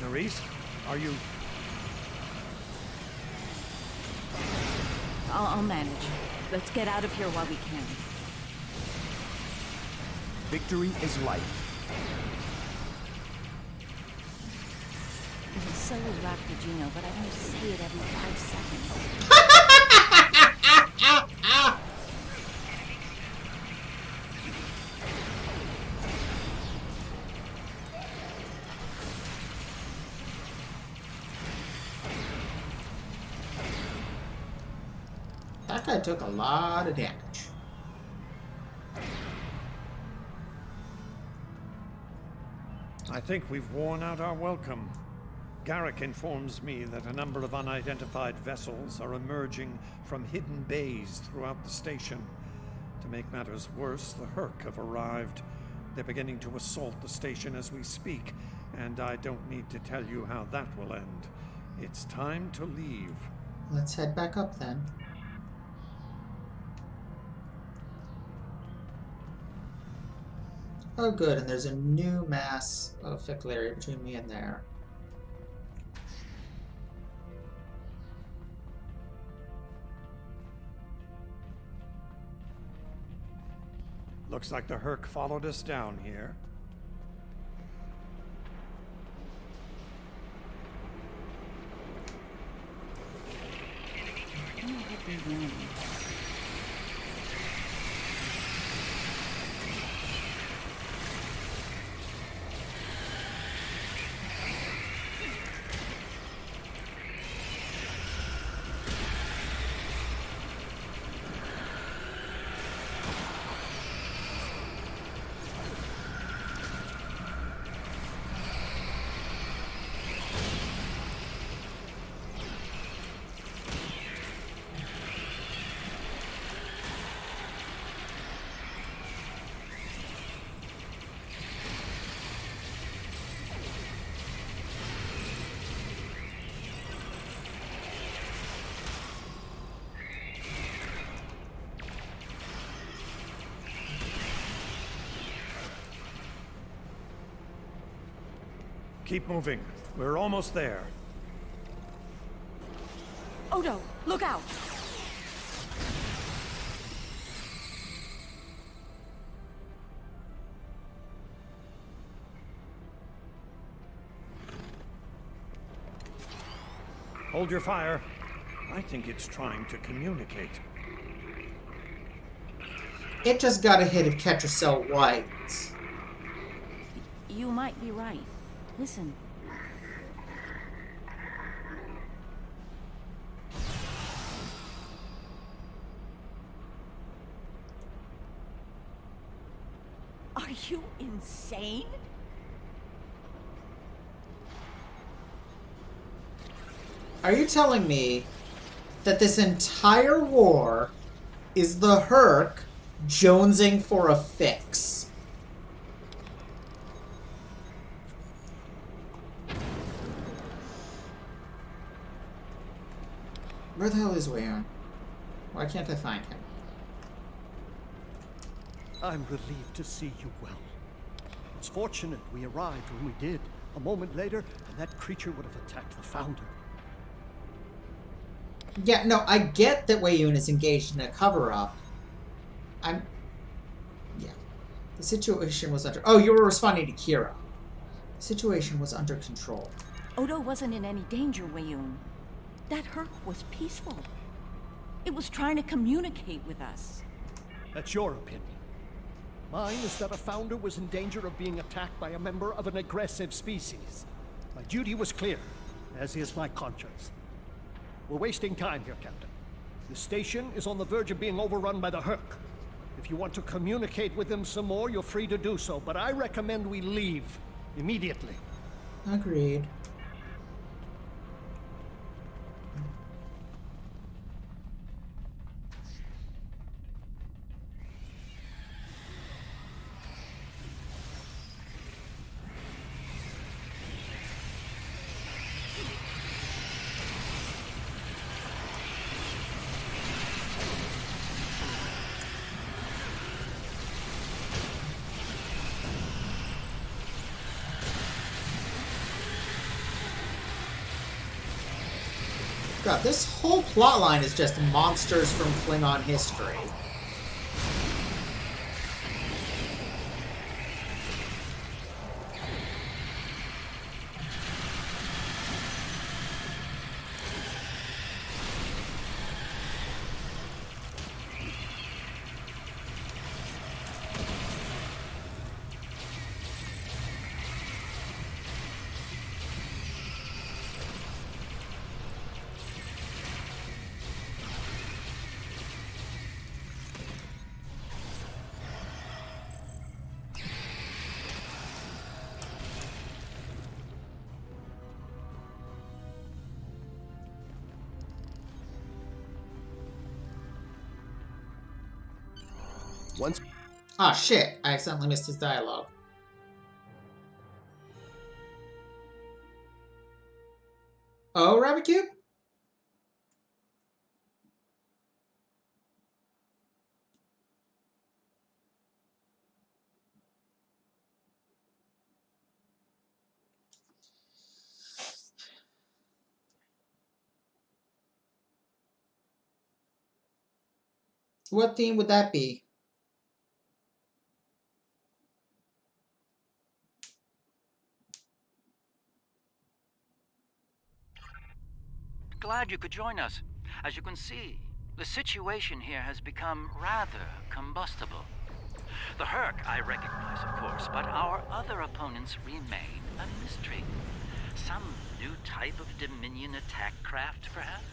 Nerys, are you... I'll manage. Let's get out of here while we can. Victory is life. So is Raptorgino, but I don't say it every 5 seconds. That guy took a lot of damage. I think we've worn out our welcome. Garrick informs me that a number of unidentified vessels are emerging from hidden bays throughout the station. To make matters worse, the Hurk have arrived. They're beginning to assault the station as we speak, and I don't need to tell you how that will end. It's time to leave. Let's head back up then. Oh good, and there's a new mass of Fakiri between me and there. Looks like the Hurk followed us down here. Keep moving. We're almost there. Odo, look out! Hold your fire. I think it's trying to communicate. It just got a hit of Ketracel White. You might be right. Listen. Are you insane? Are you telling me that this entire war is the Herc jonesing for a fix? Where the hell is Weyon? Why can't I find him? I'm relieved to see you well. It's fortunate we arrived when we did. A moment later, and that creature would have attacked the Founder. Yeah, no, I get that Weyoun is engaged in a cover-up. Yeah. The situation was under... Oh, you were responding to Kira. The situation was under control. Odo wasn't in any danger, Weyoun. That Herc was peaceful. It was trying to communicate with us. That's your opinion. Mine is that a Founder was in danger of being attacked by a member of an aggressive species. My duty was clear, as is my conscience. We're wasting time here, Captain. The station is on the verge of being overrun by the Herc. If you want to communicate with them some more, you're free to do so, but I recommend we leave immediately. Agreed. God, this whole plotline is just monsters from Klingon history. Once. Ah, shit. I accidentally missed his dialogue. Oh, Rabbit Cube? What theme would that be? Glad you could join us. As you can see, the situation here has become rather combustible. The Herc I recognize, of course, but our other opponents remain a mystery. Some new type of Dominion attack craft, perhaps?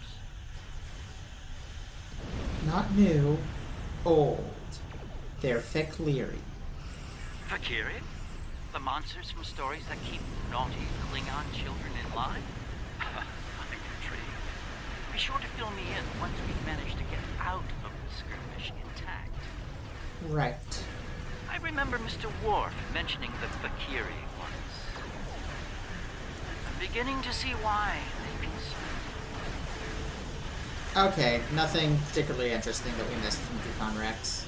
Not new, old. They're Fek'Liri. Vakiri? The monsters from stories that keep naughty Klingon children in line? I'm intrigued. Be sure to fill me in once we've managed to get out of the skirmish intact. Right. I remember Mr. Worf mentioning the Vakiri once. I'm beginning to see why they concern. Okay, nothing particularly interesting that we missed from Ducon Rex.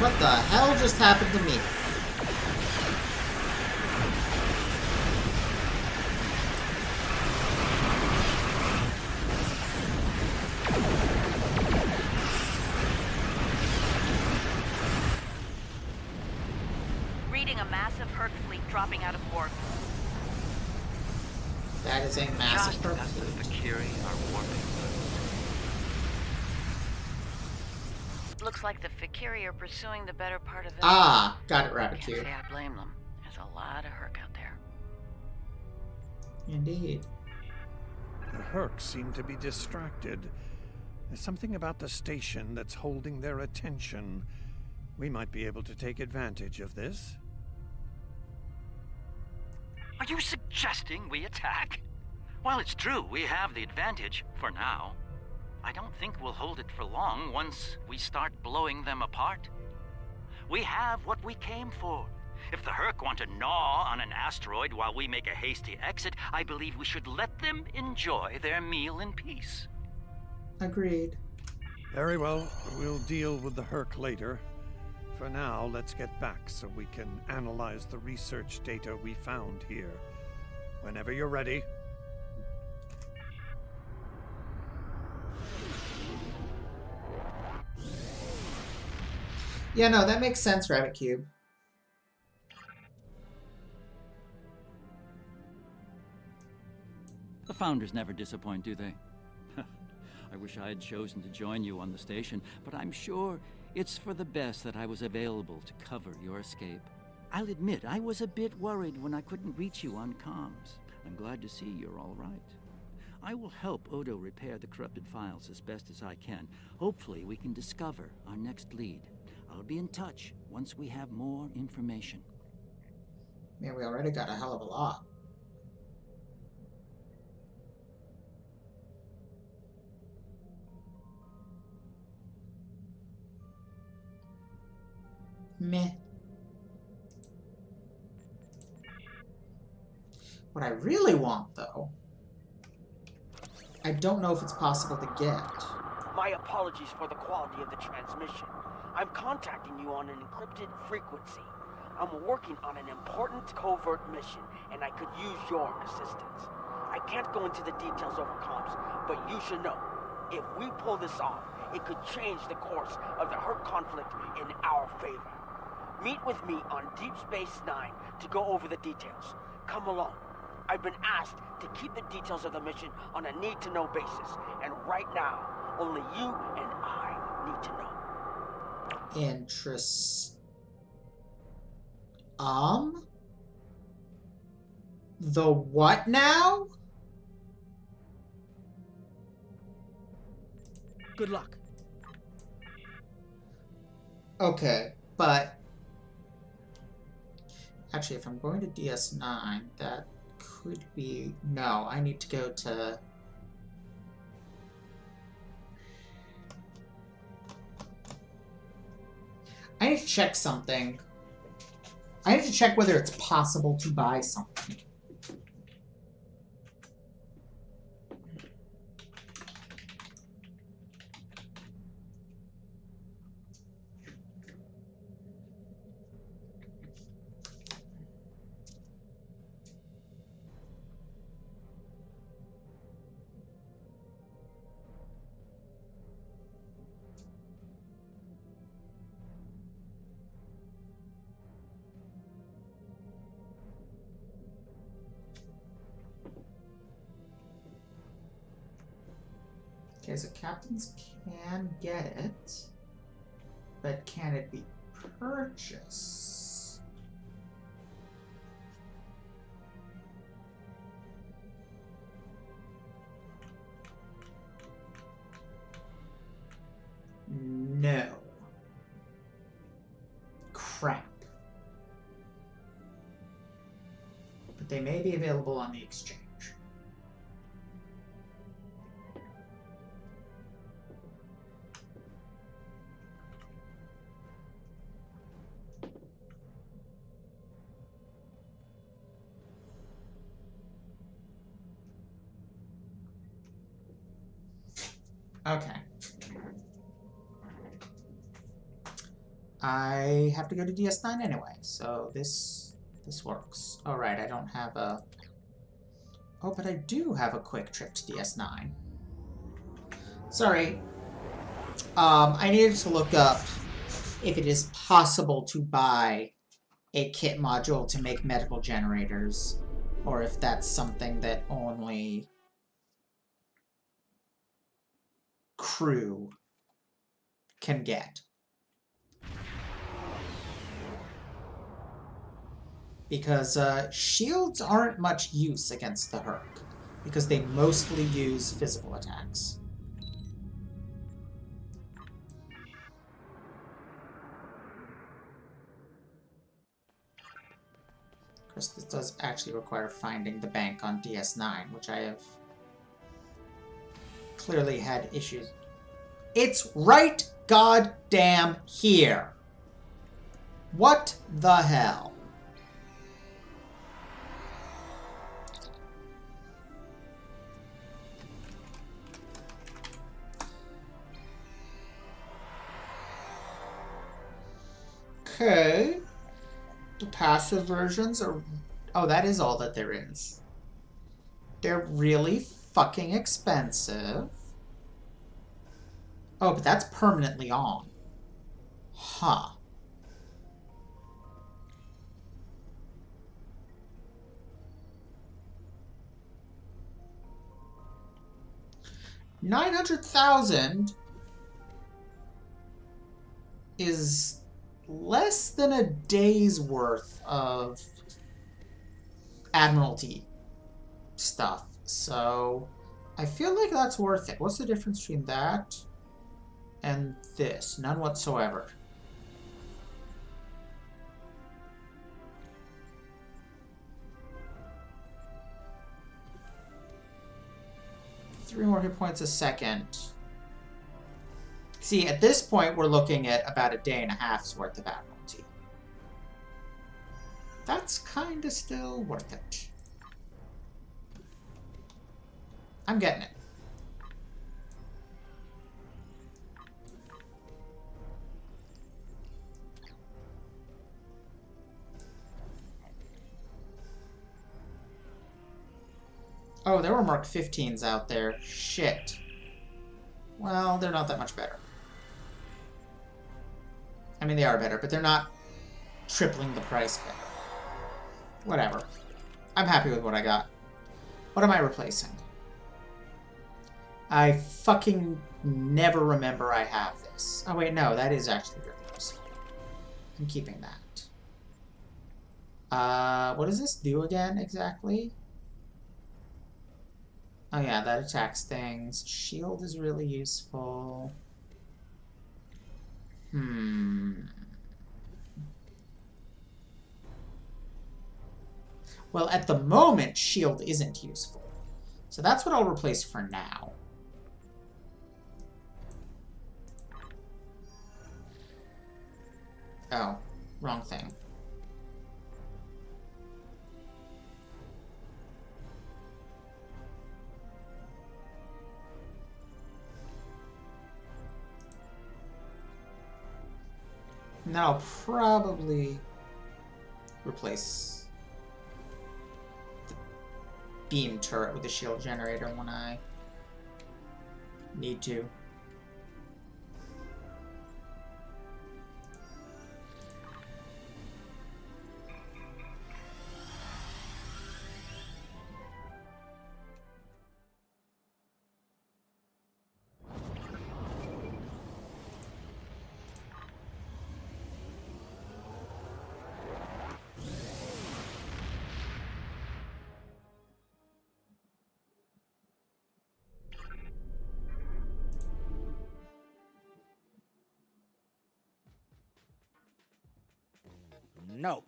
What the hell just happened to me? Reading a massive Hurk fleet dropping out of port. That is a massive Just Hurk as the fleet. Fakiri are warping. Looks like the Fakiri are pursuing the better part of it. Ah, got it, Can't Rabbit. say I blame them. There's a lot of Hurk out there. Indeed. The Hurk seem to be distracted. There's something about the station that's holding their attention. We might be able to take advantage of this. Are you suggesting we attack? Well, it's true, we have the advantage, for now. I don't think we'll hold it for long once we start blowing them apart. We have what we came for. If the Hurk want to gnaw on an asteroid while we make a hasty exit, I believe we should let them enjoy their meal in peace. Agreed. Very well, we'll deal with the Hurk later. For now, let's get back so we can analyze the research data we found here. Whenever you're ready. Yeah, no, that makes sense, Rabbit Cube. The Founders never disappoint, do they? I wish I had chosen to join you on the station, but I'm sure it's for the best that I was available to cover your escape. I'll admit, I was a bit worried when I couldn't reach you on comms. I'm glad to see you're all right. I will help Odo repair the corrupted files as best as I can. Hopefully we can discover our next lead. I'll be in touch once we have more information. Man, we already got a hell of a lot. Meh. What I really want, though, I don't know if it's possible to get. My apologies for the quality of the transmission. I'm contacting you on an encrypted frequency. I'm working on an important covert mission, and I could use your assistance. I can't go into the details over comms, but you should know, if we pull this off, it could change the course of the Hurk conflict in our favor. Meet with me on Deep Space Nine to go over the details. Come along. I've been asked to keep the details of the mission on a need-to-know basis, and right now, only you and I need to know. The what now? Good luck. Okay, but actually, if I'm going to DS9, that could be... No, I need to go to... I need to check something. I need to check whether it's possible to buy something. Okay, so captains can get it, but can it be purchased? No. Crap. But they may be available on the exchange. Okay. I have to go to DS9 anyway, so this works. All right, I don't have a... Oh, but I do have a quick trip to DS9. Sorry. I needed to look up if it is possible to buy a kit module to make medical generators, or if that's something that only crew can get. Because shields aren't much use against the Herc, because they mostly use physical attacks. Of course, this does actually require finding the bank on DS9, which I have clearly had issues. It's right goddamn here! What the hell? Okay. The passive versions are... Oh, that is all that there is. They're really fucking expensive. Oh, but that's permanently on. Huh. $900,000 is less than a day's worth of Admiralty stuff, so I feel like that's worth it. What's the difference between that and this? None whatsoever. Three more hit points a second. See, at this point, we're looking at about a day and a half's worth of Admiralty. That's kind of still worth it. I'm getting it. Oh, there were Mark 15s out there. Shit. Well, they're not that much better. I mean, they are better, but they're not tripling the price better. Whatever. I'm happy with what I got. What am I replacing? I fucking never remember I have this. Oh wait, no, that is actually really useful. I'm keeping that. What does this do again, exactly? Oh yeah, that attacks things. Shield is really useful. Well, at the moment, shield isn't useful. So that's what I'll replace for now. Oh, wrong thing. Now I'll probably replace the beam turret with the shield generator when I need to. No,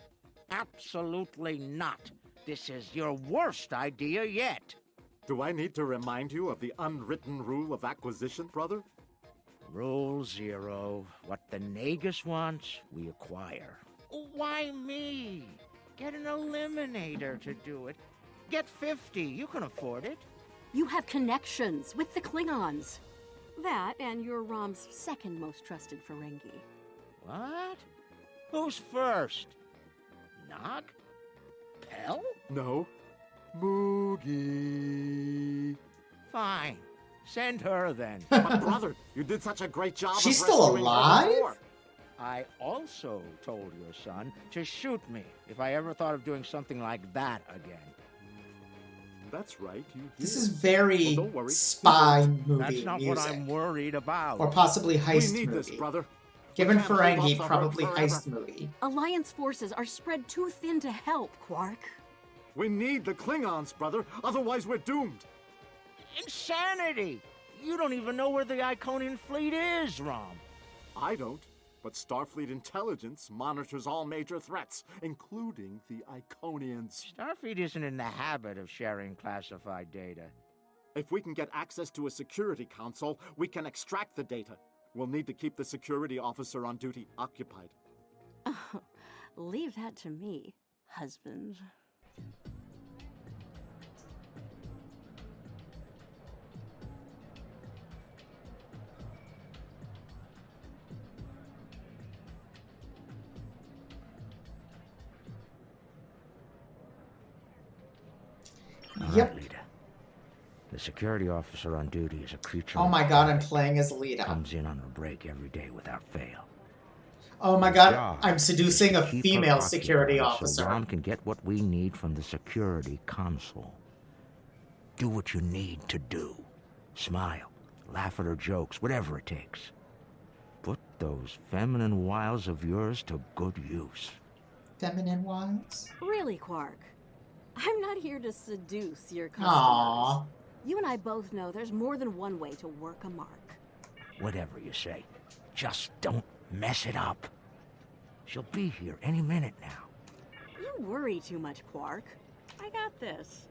absolutely not. This is your worst idea yet. Do I need to remind you of the unwritten rule of acquisition, brother? Rule 0. What the Nagus wants, we acquire. Why me? Get an eliminator to do it. Get 50. You can afford it. You have connections with the Klingons. That and you're Rom's second most trusted Ferengi. What? Who's first? Nog? Pell? No. Moogie. Fine. Send her then. But brother, you did such a great job She's of still rescuing her alive? before. I also told your son to shoot me if I ever thought of doing something like that again. That's right, you did. This is very Well, don't worry. spy movie That's not music. what I'm worried about. Or possibly heist We need movie. this, brother. Given We can't hold Ferengi, off the probably herd heist forever. movie. Alliance forces are spread too thin to help, Quark. We need the Klingons, brother. Otherwise, we're doomed. Insanity! You don't even know where the Iconian fleet is, Rom. I don't. But Starfleet intelligence monitors all major threats, including the Iconians. Starfleet isn't in the habit of sharing classified data. If we can get access to a security console, we can extract the data. We'll need to keep the security officer on duty occupied. Leave that to me, husband. Yep. Lita. The security officer on duty is a creature. Oh my god, I'm playing as Lita. Comes in on her break every day without fail. Oh my His god, job I'm seducing is a to keep her female security occupied officer. So Rom can get what we need from the security console. Do what you need to do. Smile, laugh at her jokes, whatever it takes. Put those feminine wiles of yours to good use. Feminine wiles? Really, Quark? I'm not here to seduce your customers. Aww. You and I both know there's more than one way to work a mark. Whatever you say, just don't mess it up. She'll be here any minute now. You worry too much, Quark. I got this.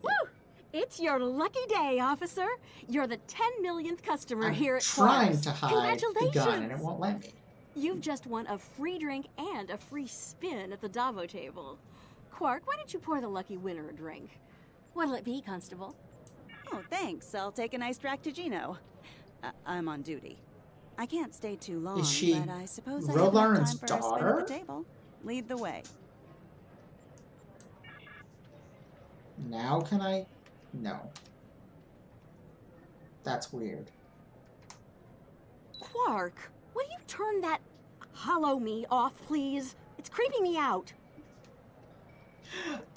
Woo! It's your lucky day, officer. You're the 10 millionth customer I'm here at trying Quark's. to hide the Congratulations! gun and it won't let me. You've just won a free drink and a free spin at the Davo table. Quark, why don't you pour the lucky winner a drink? What'll it be, Constable? Oh, thanks. I'll take a nice Dractigino. I'm on duty. I can't stay too long, Is she but I suppose I have Rolarin's enough time for a spin daughter? at the table. Lead the way. Now can I? No. That's weird. Quark, will you turn that hollow me off, please? It's creeping me out.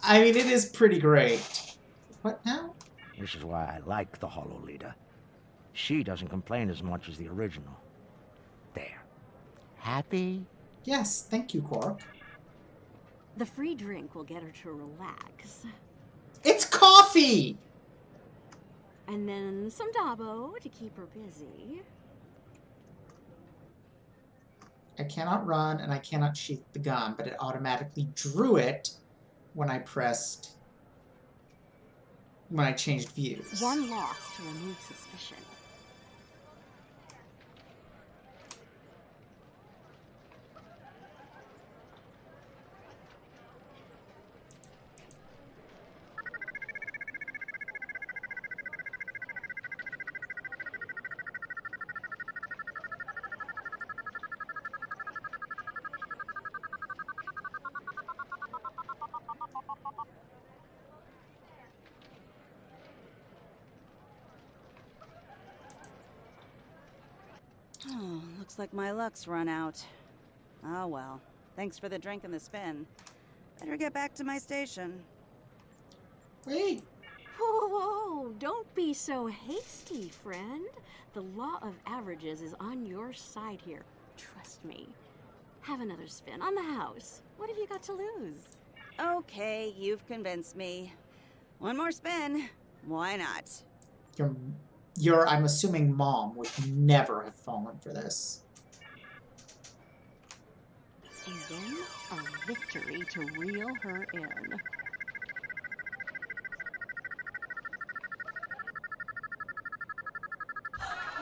I mean, it is pretty great. What now? This is why I like the Hollow Leader. She doesn't complain as much as the original. There. Happy? Yes, thank you, Quark. The free drink will get her to relax. It's coffee! And then some Dabo to keep her busy. I cannot run and I cannot sheath the gun, but it automatically drew it when I changed views. One loss to remove suspicion. Oh, looks like my luck's run out. Oh well. Thanks for the drink and the spin. Better get back to my station. Wait. Whoa, whoa, don't be so hasty, friend. The law of averages is on your side here. Trust me. Have another spin on the house. What have you got to lose? Okay, you've convinced me. One more spin. Why not? Your, I'm assuming mom would never have fallen for this. And then a victory to reel her in.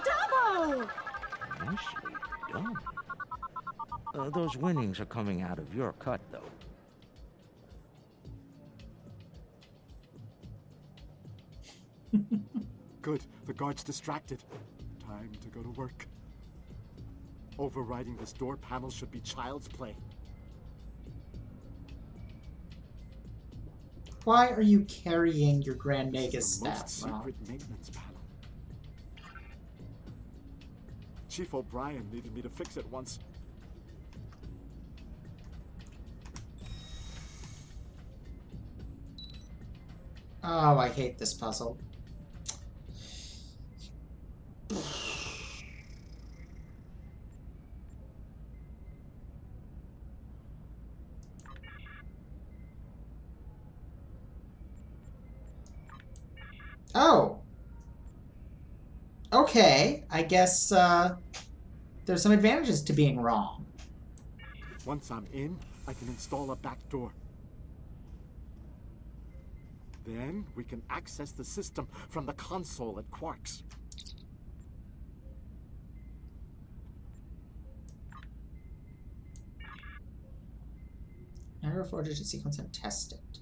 Dabo! Nicely done. Those winnings are coming out of your cut, though. Good. The guard's distracted. time to go to work. Overriding this door panel should be child's play. Why are you carrying your Grand Nagus Most staff? Ron? secret maintenance panel. Chief O'Brien needed me to fix it once. Oh, I hate this puzzle. Oh. Okay, I guess there's some advantages to being wrong. Once I'm in, I can install a back door. Then we can access the system from the console at Quark's. Enter a 4-digit sequence and test it.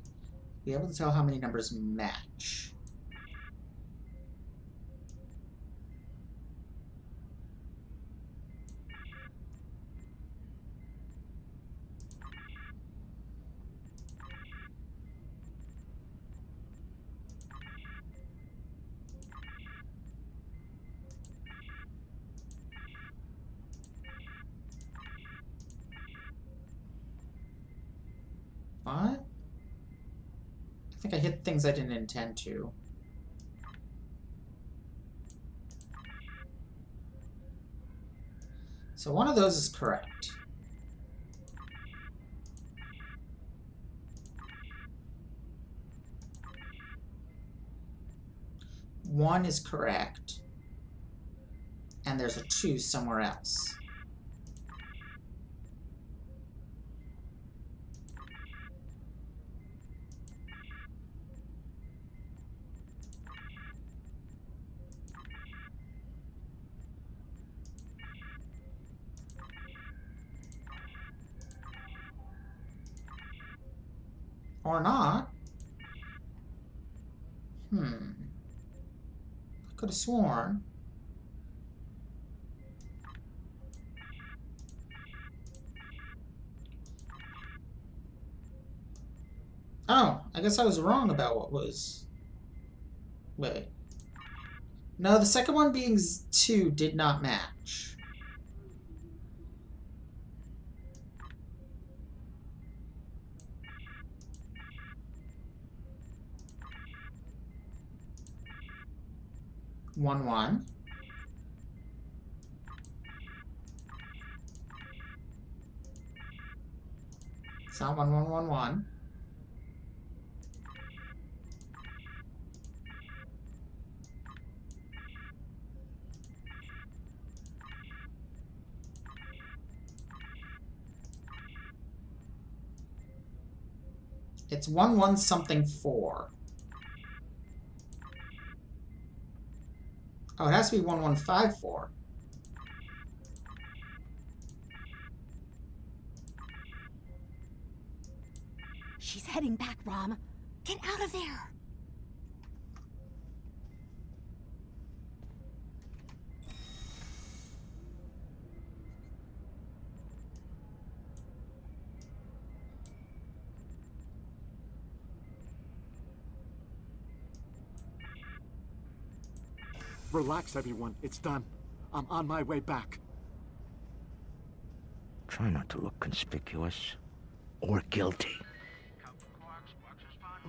Be able to tell how many numbers match. What? I think I hit things I didn't intend to. So one of those is correct. One is correct. And there's a 2 somewhere else. Or not. I could have sworn. Oh, I guess I was wrong about what was... Wait. No, the second one being 2 did not match. One. It's not 1111. It's 11 something 4. Oh, it has to be 1154. She's heading back, Rom. Get out of there! Relax, everyone. It's done. I'm on my way back. Try not to look conspicuous or guilty.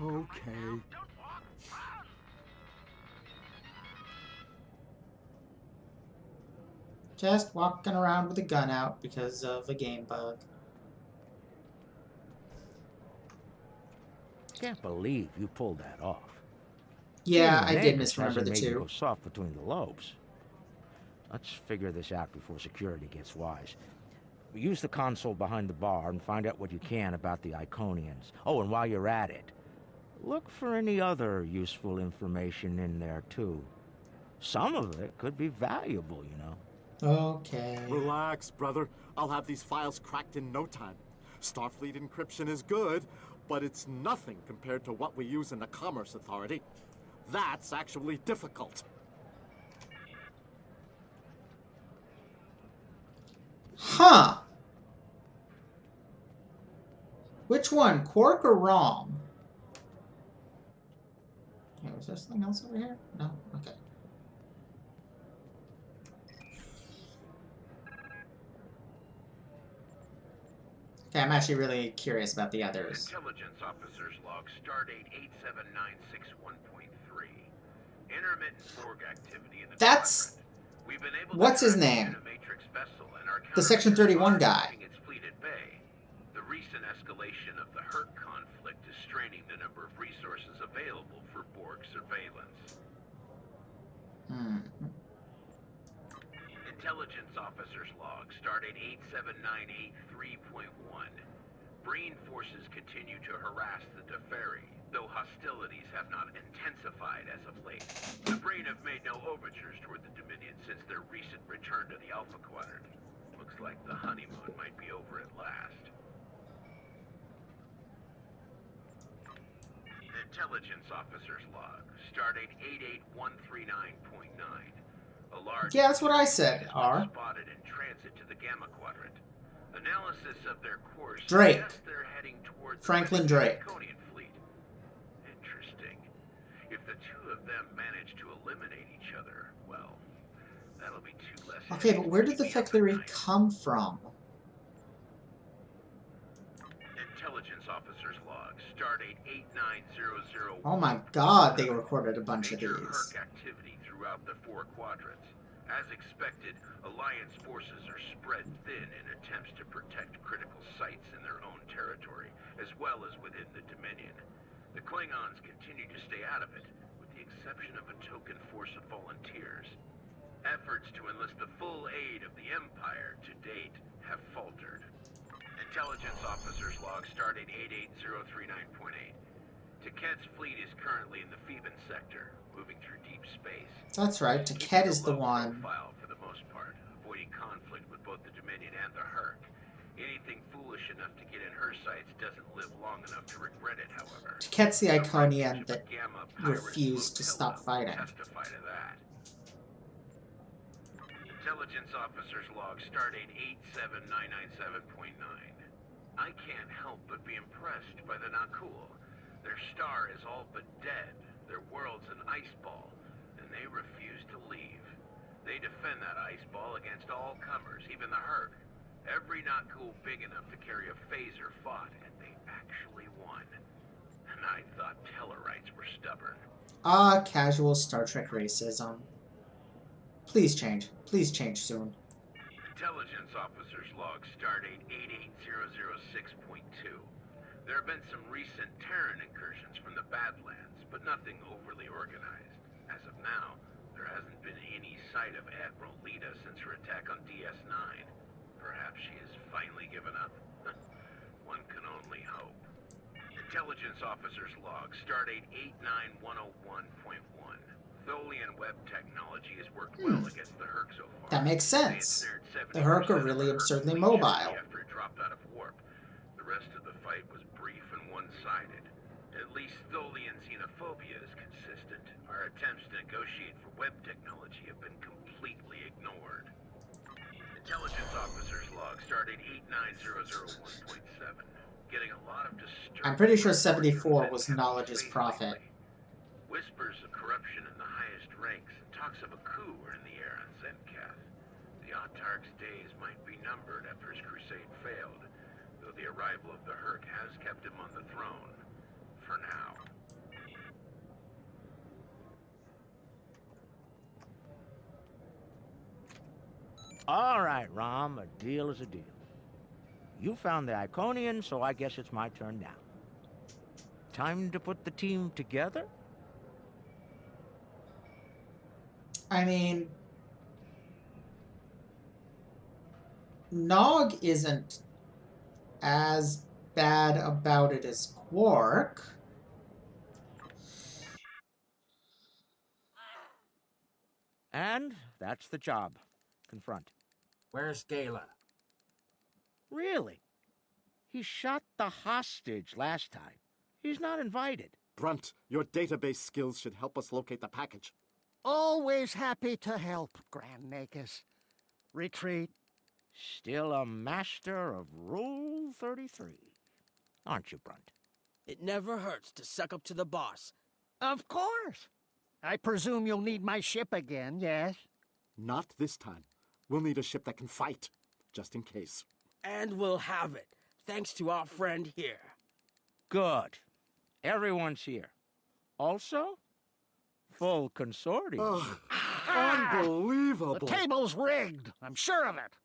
Okay. Just walking around with a gun out because of a game bug. Can't believe you pulled that off. Yeah, Even I did Nagus misremember hasn't the made you 2. go soft between the lobes. Let's figure this out before security gets wise. Use the console behind the bar and find out what you can about the Iconians. Oh, and while you're at it, look for any other useful information in there, too. Some of it could be valuable, you know. Okay. Relax, brother. I'll have these files cracked in no time. Starfleet encryption is good, but it's nothing compared to what we use in the Commerce Authority. That's actually difficult. Huh. Which one, Quark or Rom? Okay, was there something else over here? No? Okay. Okay, I'm actually really curious about the others. Intelligence officer's log, stardate 8796.1.3. Intermittent Borg activity in the That's... We've been able what's to his track name? a Matrix vessel and our The Section 31 guy. its fleet at bay. The recent escalation of the Hurt conflict is straining the number of resources available for Borg surveillance. Intelligence officer's log, stardate 87983.1. Breen forces continue to harass the Deferi, though hostilities have not intensified as of late. The Breen have made no overtures toward the Dominion since their recent return to the Alpha Quadrant. Looks like the honeymoon might be over at last. Intelligence officer's log, stardate 88139.9. A large Yeah, that's what I said, R. spotted in transit to the Gamma Quadrant. Analysis of their course Drake. suggests they're heading towards Franklin the Drake. Draconian fleet. Interesting. If the two of them manage to eliminate each other, well, that'll be two less. Okay, but where did the Feclery come from? Intelligence officer's log, stardate 8900. Oh my god, they recorded a bunch of Major these. Herc activity throughout the four quadrants. As expected, Alliance forces are spread thin in attempts to protect critical sites in their own territory, as well as within the Dominion. The Klingons continue to stay out of it, with the exception of a token force of volunteers. Efforts to enlist the full aid of the Empire to date have faltered. Intelligence officer's log, stardate 88039.8. Taket's fleet is currently in the Phoeben sector, moving through deep space. That's right, Taket is the one. For the most part, avoiding conflict with both the Dominion and the Herc. Anything foolish enough to get in her sights doesn't live long enough to regret it, however. Taket's the Iconian that refused to stop fighting. Testify to that. Intelligence officer's log, stardate 87997.9. I can't help but be impressed by the Nakul. Their star is all but dead. Their world's an ice ball, and they refuse to leave. They defend that ice ball against all comers, even the Herc. Every Nakul big enough to carry a phaser fought, and they actually won. And I thought Tellarites were stubborn. Ah, casual Star Trek racism. Please change. Please change soon. Intelligence officer's log, stardate 88006.2. There have been some recent Terran incursions from the Badlands, but nothing overly organized. As of now, there hasn't been any sight of Admiral Lita since her attack on DS9. Perhaps she has finally given up? One can only hope. Intelligence officer's log, stardate 89101.1. Tholian web technology has worked well against the Herc so far. That makes sense. The Herc are really absurdly mobile. After it dropped out of warp. The rest of the fight was brief and one-sided. At least Tholian xenophobia is consistent. Our attempts to negotiate for web technology have been completely ignored. Intelligence officer's log, stardate 89001.7. Getting a lot of disturbing... I'm pretty sure 74 was Knowledge's Prophet. Whispers of corruption in the highest ranks and talks of a coup are in the air on Zencath. The Autarch's days might be numbered after his crusade failed, though the arrival of the Herc has kept him on the throne. For now. All right, Rom, a deal is a deal. You found the Iconian, so I guess it's my turn now. Time to put the team together? I mean, Nog isn't as bad about it as Quark. And that's the job. Confront. Where's Gala? Really? He shot the hostage last time. He's not invited. Brunt, your database skills should help us locate the package. Always happy to help, Grand Nagus. Retreat. Still a master of Rule 33. Aren't you, Brunt? It never hurts to suck up to the boss. Of course. I presume you'll need my ship again, yes? Not this time. We'll need a ship that can fight, just in case. And we'll have it, thanks to our friend here. Good. Everyone's here. Also, full consortium. Oh, unbelievable. The table's rigged. I'm sure of it.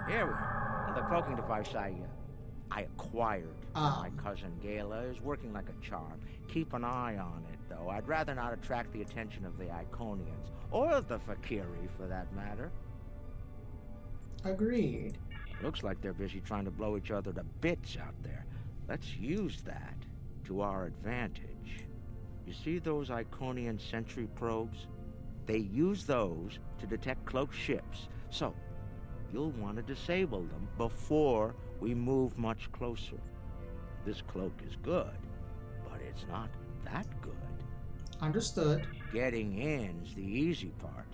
Here we are. The cloaking device I acquired. My cousin Gala is working like a charm. Keep an eye on it, though. I'd rather not attract the attention of the Iconians, or the Fakiri, for that matter. Agreed. Looks like they're busy trying to blow each other to bits out there. Let's use that to our advantage. You see those Iconian sentry probes? They use those to detect cloaked ships, so you'll want to disable them before we move much closer. This cloak is good, but it's not that good. Understood. Getting in's the easy part.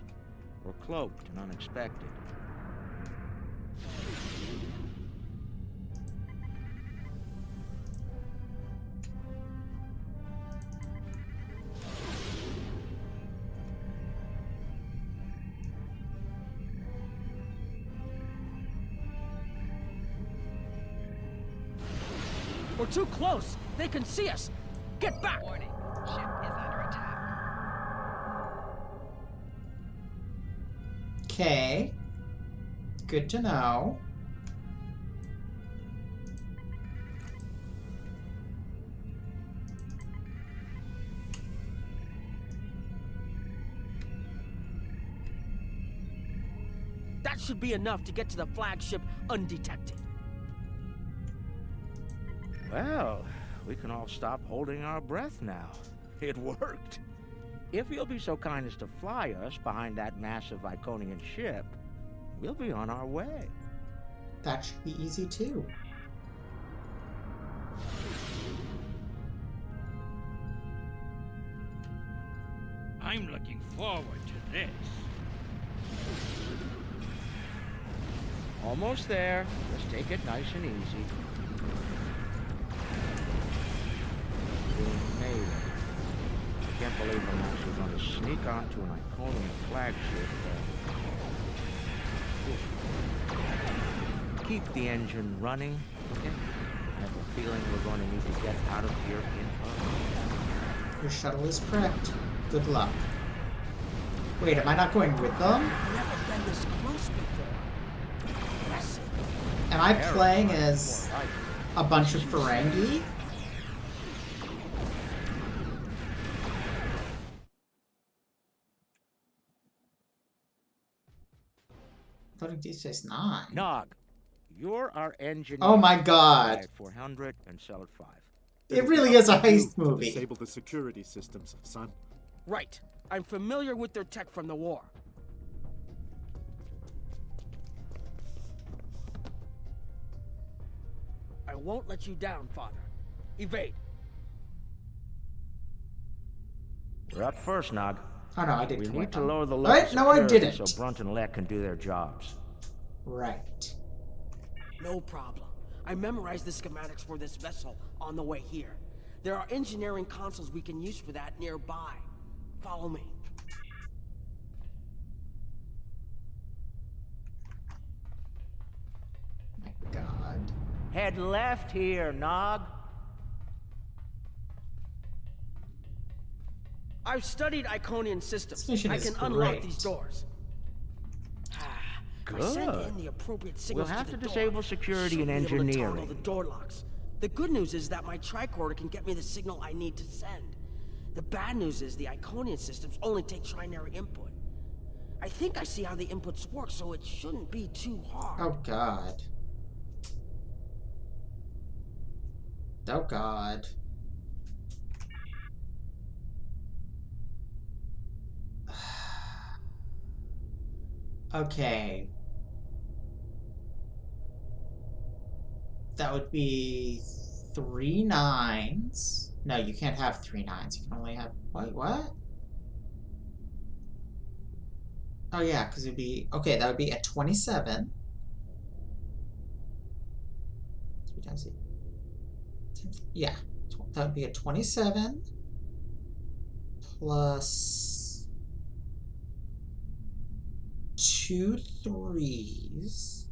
We're cloaked and unexpected. We're too close. They can see us. Get back. Warning. Ship is under attack. Okay. Good to know. That should be enough to get to the flagship undetected. Well, we can all stop holding our breath now. It worked. If you'll be so kind as to fly us behind that massive Iconian ship, we'll be on our way. That should be easy too. I'm looking forward to this. Almost there. Just take it nice and easy. Being made. I can't believe I'm actually going to sneak onto an Iconian flagship. Keep the engine running. Okay? I have a feeling we're going to need to get out of here in a hurry. Your shuttle is prepped. Good luck. Wait, am I not going with them? Never been this close before. Impressive. Am I playing as a bunch of Ferengi? I thought it says 9. Nog, you're our engineer. Oh my god. Buy it 400 and sell it 5. It really is a heist To movie. disable the security systems, son. Right. I'm familiar with their tech from the war. I won't let you down, Father. Evade. We're up first, Nog. Oh no, I did We come need with to them. lower the Right? level No, I security didn't. so Brunt and Lek can do their jobs. Right. No problem. I memorized the schematics for this vessel on the way here. There are engineering consoles we can use for that nearby. Follow me. My god. Head left here, Nog. I've studied Iconian systems. This mission I is can unlock great. these doors. If I send in the appropriate signals We'll have to to the door, disable security should and be able to toggle engineering. the door locks. The good news is that my tricorder can get me the signal I need to send. The bad news is the Iconian systems only take trinary input. I think I see how the inputs work, so it shouldn't be too hard. Oh god. Oh god. Okay. That would be 3 9s. No, you can't have 3 9s. You can only have... Wait, what? Oh yeah, because it'd be okay. That would be at 27. 3 times 8. Yeah, that would be a 27 plus 2 3s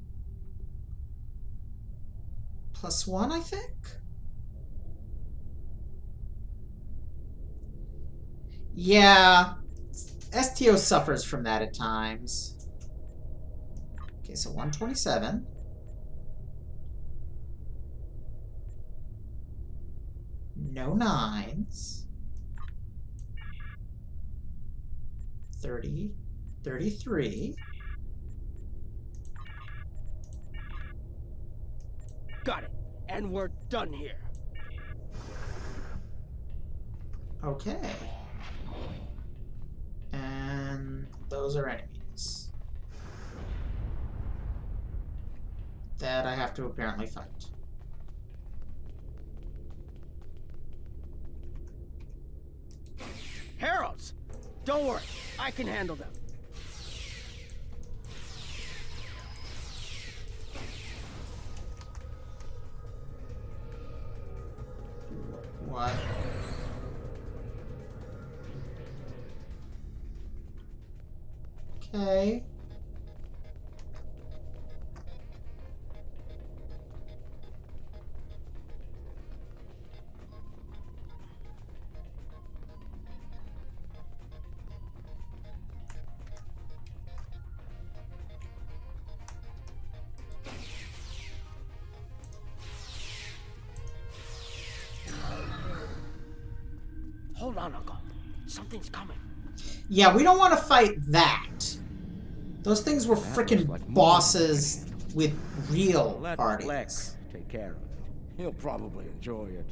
plus 1, I think. Yeah, STO suffers from that at times. Okay, so 127. No 9s. 30, 33. Got it. And we're done here. Okay. And those are enemies that I have to apparently fight. Heralds! Don't worry, I can handle them. What? Okay. Hold on, Uncle. Something's coming. Yeah, we don't want to fight that. Those things were freaking bosses with real parties. Lex take care of it. He'll probably enjoy it.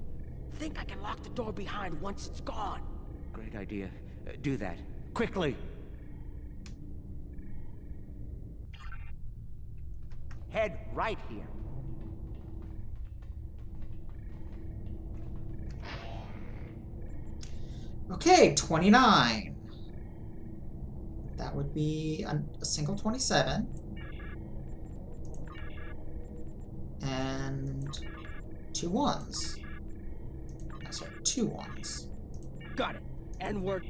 Think I can lock the door behind once it's gone. Great idea. Do that. Quickly. Head right here. Okay, 29. That would be a single 27. And 2 1s. Sorry, 2 1s. Got it. And we're...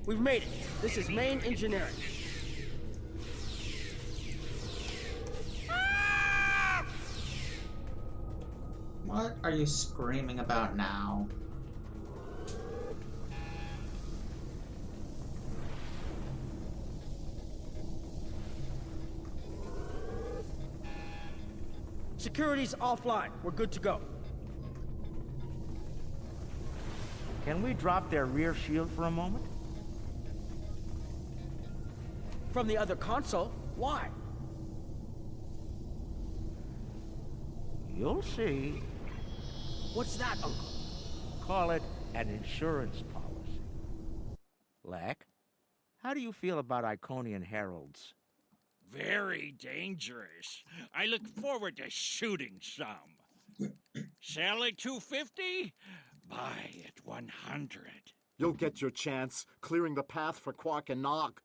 We've made it. This is main engineering. What are you screaming about now? Security's offline. We're good to go. Can we drop their rear shield for a moment? From the other console? Why? You'll see. What's that, Uncle? Call it an insurance policy. Lek, how do you feel about Iconian heralds? Very dangerous. I look forward to shooting some. Sell at 250? Buy at 100. You'll get your chance, clearing the path for Quark and Nog.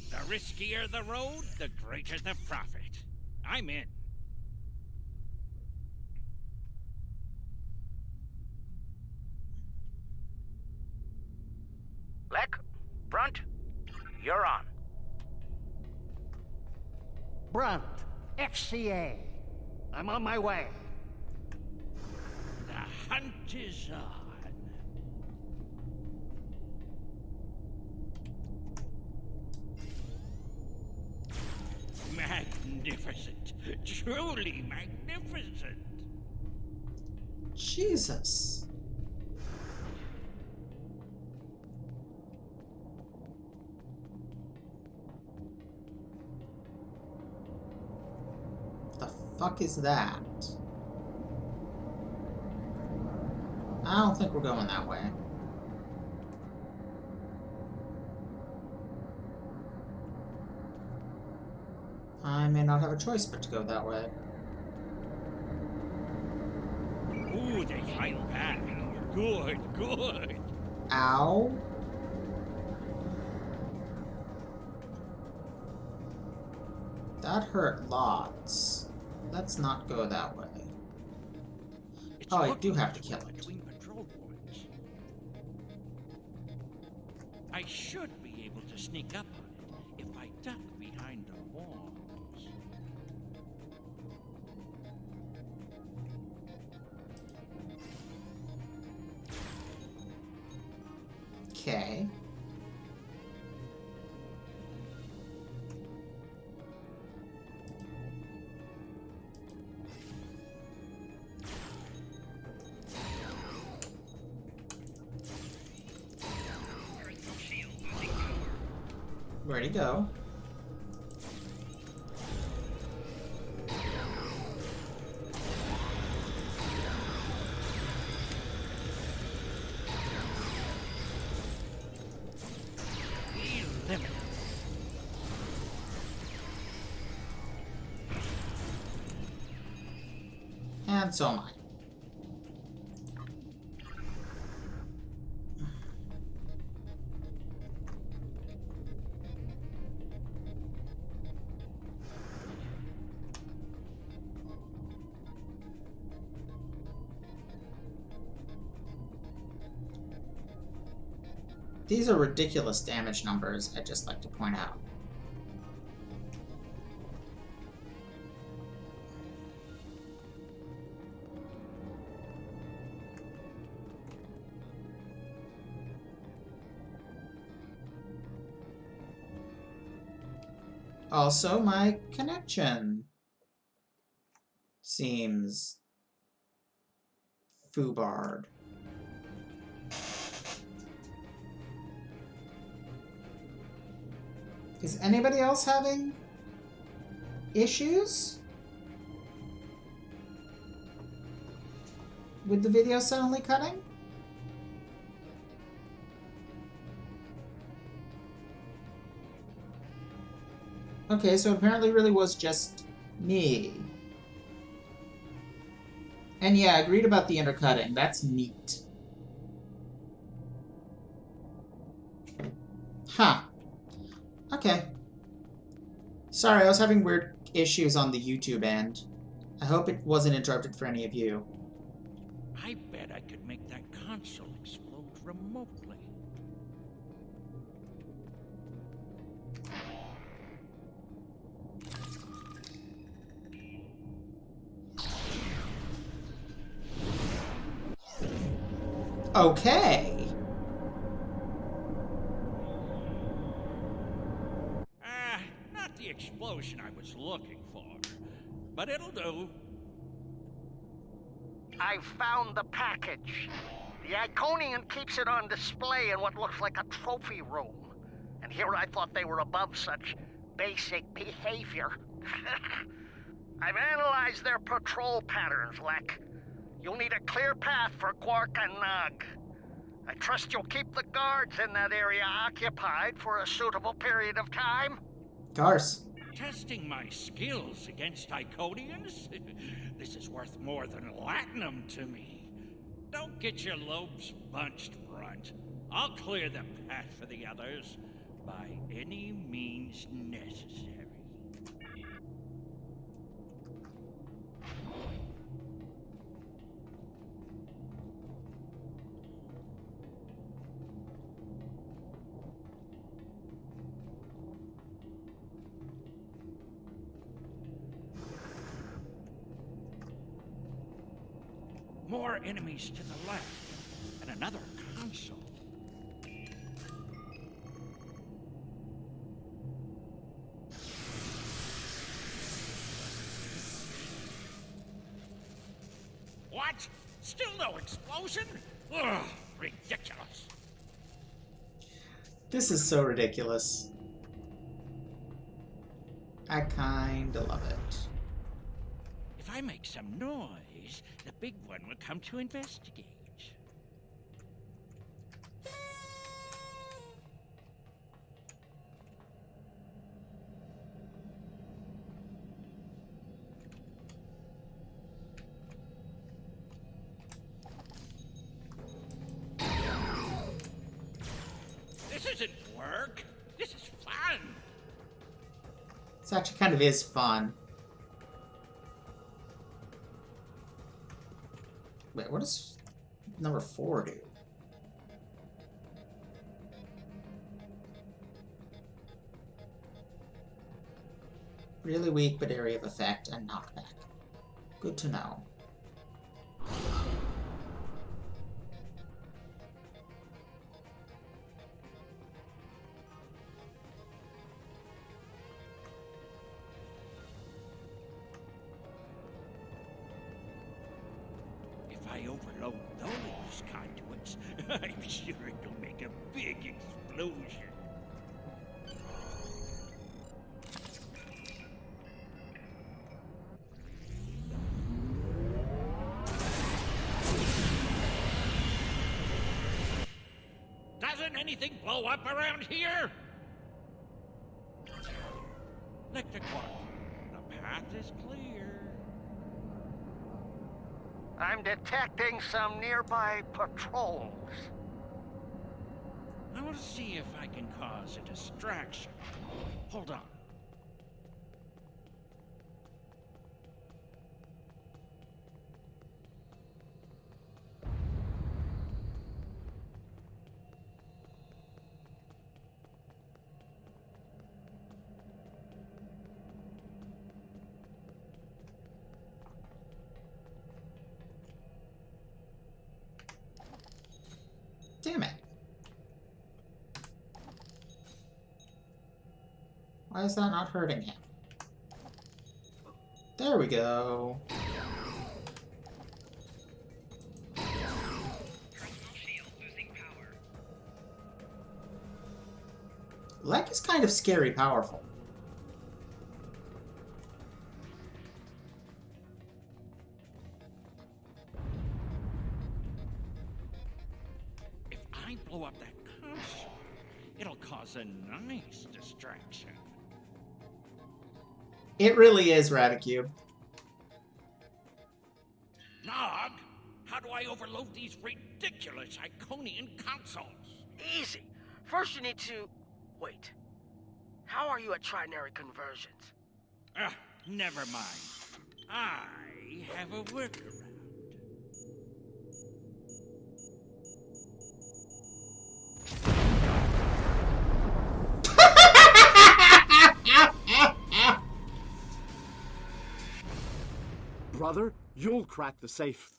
The riskier the road, the greater the profit. I'm in. Lek, Brunt, you're on. Brunt, XCA. I'm on my way. The hunt is on. Magnificent. Truly magnificent. Jesus. fuck is that? I don't think we're going that way. I may not have a choice but to go that way. Ooh, they fight back. Good, good. Ow. That hurt lots. Let's not go that way. Oh, I do have to kill it. Patrol points. I should be able to sneak up on it if I duck behind the walls. Okay. Where'd he go? And so am I. These are ridiculous damage numbers, I'd just like to point out. Also, my connection seems foobarred. Is anybody else having issues with the video suddenly cutting? Okay, so apparently it really was just me. And yeah, I agreed about the intercutting. That's neat. Huh. Okay. Sorry, I was having weird issues on the YouTube end. I hope it wasn't interrupted for any of you. I bet I could make that console explode remotely. Okay. Not the explosion I was looking for, but it'll do. I found the package. The Iconian keeps it on display in what looks like a trophy room. And here I thought they were above such basic behavior. I've analyzed their patrol patterns, Lek. You'll need a clear path for Quark and Nog. I trust you'll keep the guards in that area occupied for a suitable period of time. Garce. Testing my skills against Iconians? This is worth more than latinum to me. Don't get your lobes bunched, Brunt. I'll clear the path for the others by any means necessary. More enemies to the left, and another console. What? Still no explosion? Ugh, ridiculous. This is so ridiculous. I kinda love it. If I make some noise, the big one will come to investigate. This isn't work. This is fun. This actually kind of is fun. Wait, what does number 4 do? Really weak, but area of effect and knockback. Good to know. If I overload those conduits, I'm sure it'll make a big explosion. Doesn't anything blow up around here? Lictor Quark, the path is clear. I'm detecting some nearby patrols. I want to see if I can cause a distraction. Hold on. Damn it. Why is that not hurting him? There we go. Lek is kind of scary powerful. If I blow up that console, it'll cause a nice distraction. It really is, Radicube. Nog, how do I overload these ridiculous Iconian consoles? Easy. First you need to... Wait. How are you at trinary conversions? Never mind. I have a workaround. Brother, you'll crack the safe.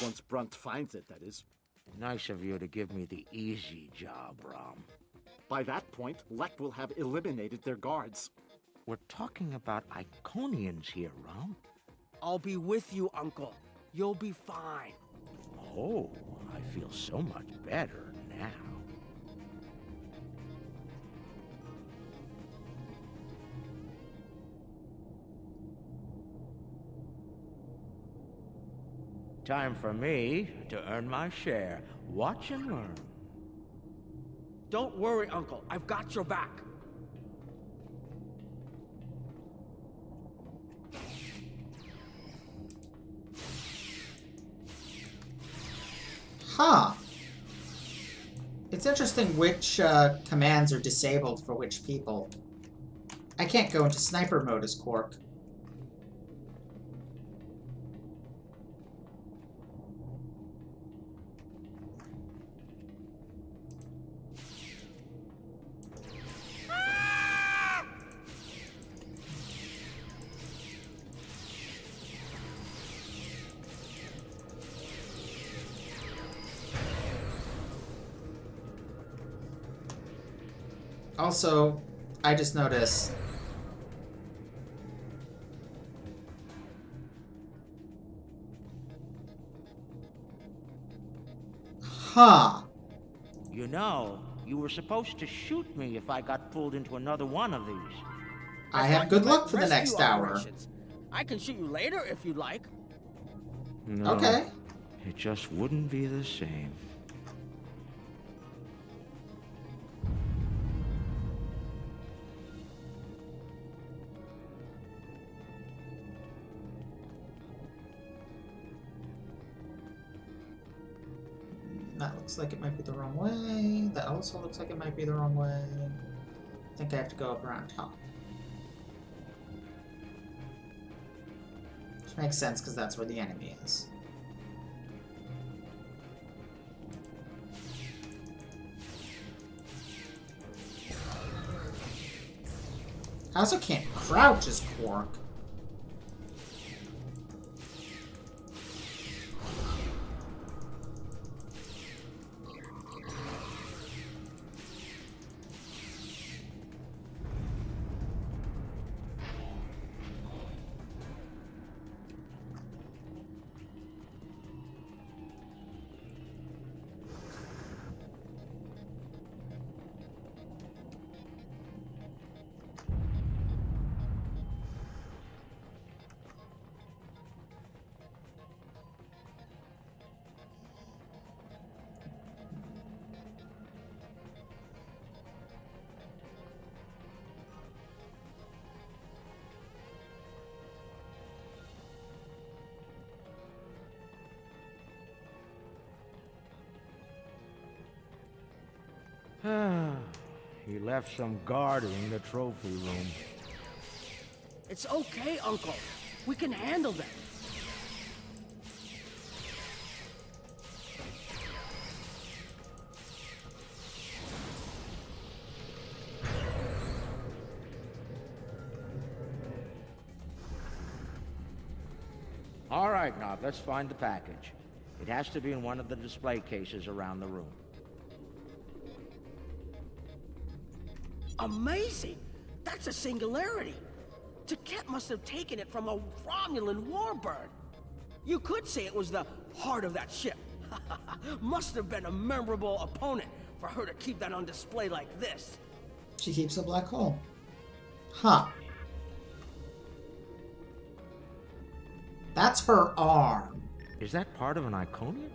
Once Brunt finds it, that is. Nice of you to give me the easy job, Rom. By that point, Lek will have eliminated their guards. We're talking about Iconians here, Rom. I'll be with you, Uncle. You'll be fine. Oh, I feel so much better now. Time for me to earn my share. Watch and learn. Don't worry, Uncle. I've got your back. Huh. It's interesting which commands are disabled for which people. I can't go into sniper mode as Quark. Also, I just noticed... Huh. You know, you were supposed to shoot me if I got pulled into another one of these. I have good luck for the next hour. I can shoot you later if you'd like. No, Okay. it just wouldn't be the same. That looks like it might be the wrong way. That also looks like it might be the wrong way. I think I have to go up around top. Which makes sense because that's where the enemy is. I also can't crouch as Quark. He left some guarding the trophy room. It's okay, Uncle. We can handle them. All right, Nob, let's find the package. It has to be in one of the display cases around the room. Amazing! That's a singularity. Taket must have taken it from a Romulan warbird. You could say it was the heart of that ship. Must have been a memorable opponent for her to keep that on display like this. She keeps a black hole. Huh. That's her arm. Is that part of an Iconian?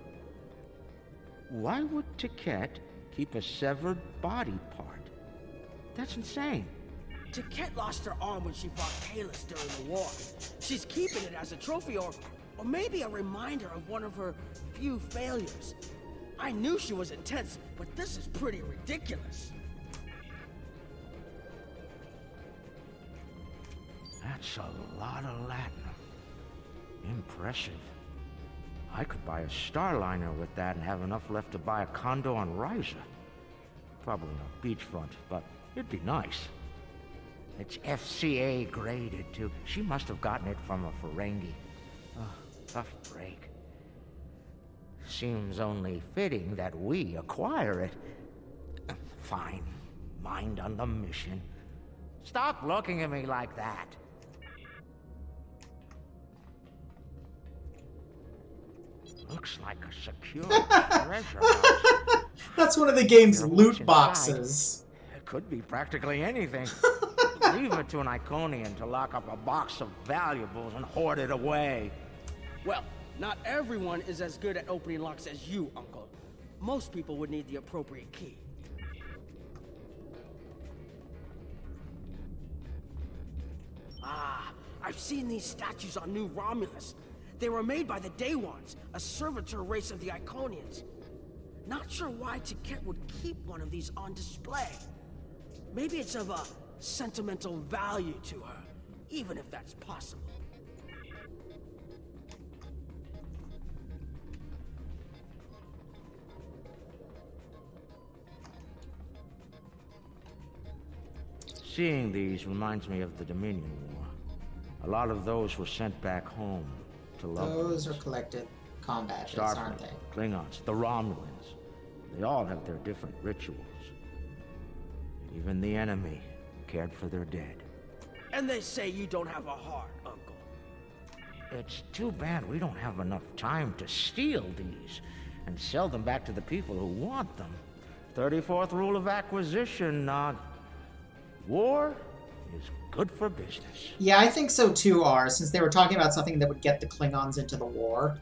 Why would Taket keep a severed body part? That's insane. Taket lost her arm when she fought Kahless during the war. She's keeping it as a trophy or maybe a reminder of one of her few failures. I knew she was intense, but this is pretty ridiculous. That's a lot of latinum. Impressive. I could buy a Starliner with that and have enough left to buy a condo on Ryza. Probably not beachfront, but it'd be nice. It's FCA graded, too. She must have gotten it from a Ferengi. Oh, tough break. Seems only fitting that we acquire it. Fine. Mind on the mission. Stop looking at me like that. Looks like a secure treasure house. That's one of the game's What's loot inside? boxes. It could be practically anything. Leave it to an Iconian to lock up a box of valuables and hoard it away. Well, not everyone is as good at opening locks as you, Uncle. Most people would need the appropriate key. Ah, I've seen these statues on New Romulus. They were made by the Daewons, a servitor race of the Iconians. Not sure why Taket would keep one of these on display. Maybe it's of a sentimental value to her, even if that's possible. Seeing these reminds me of the Dominion War. A lot of those were sent back home to loved ones. Those are collected combat bits, aren't they? Klingons, the Romulans. They all have their different rituals. Even the enemy cared for their dead. And they say you don't have a heart, Uncle. It's too bad we don't have enough time to steal these and sell them back to the people who want them. 34th rule of acquisition, Nog. War is good for business. Yeah, I think so too, R, since they were talking about something that would get the Klingons into the war.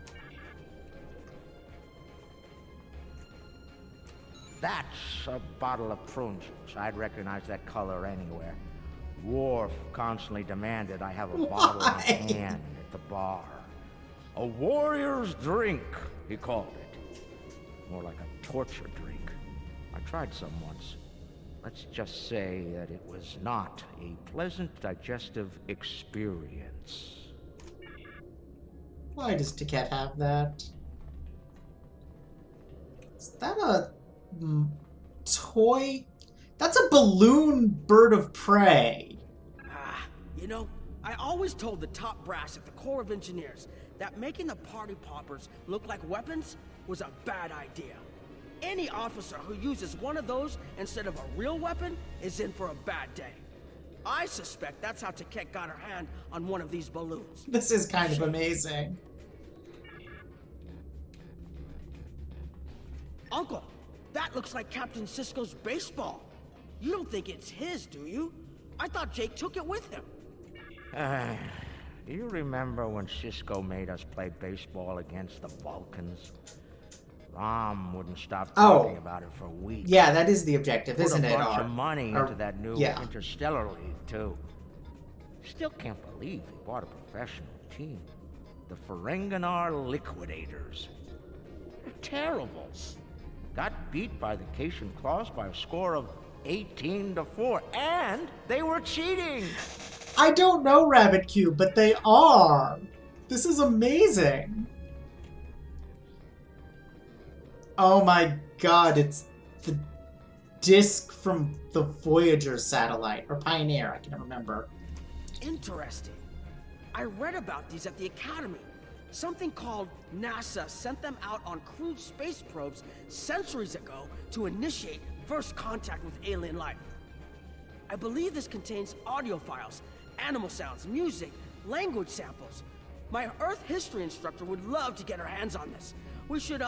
That's a bottle of prune juice. I'd recognize that color anywhere. Worf constantly demanded I have a bottle in hand at the bar. A warrior's drink, he called it. More like a torture drink. I tried some once. Let's just say that it was not a pleasant digestive experience. Why does Taket have that? Is that a toy? That's a balloon bird of prey. You know, I always told the top brass at the Corps of Engineers that making the party poppers look like weapons was a bad idea. Any officer who uses one of those instead of a real weapon is in for a bad day. I suspect that's how Taket got her hand on one of these balloons. This is kind of amazing. Uncle, that looks like Captain Sisko's baseball. You don't think it's his, do you? I thought Jake took it with him. Do you remember when Sisko made us play baseball against the Vulcans? Rom wouldn't stop talking about it for weeks. Yeah, that is the objective, isn't it? Put a bunch of money into that new yeah. Interstellar League, too. Still can't believe he bought a professional team. The Ferenginar Liquidators. They're terrible. Got beat by the Cation Claws by a score of 18-4, and they were cheating! I don't know, Rabbit Cube, but they are! This is amazing! Oh my god, it's the disc from the Voyager satellite, or Pioneer, I can't remember. Interesting. I read about these at the Academy. Something called NASA sent them out on crewed space probes centuries ago to initiate first contact with alien life. I believe this contains audio files, animal sounds, music, language samples. My Earth history instructor would love to get her hands on this. We should,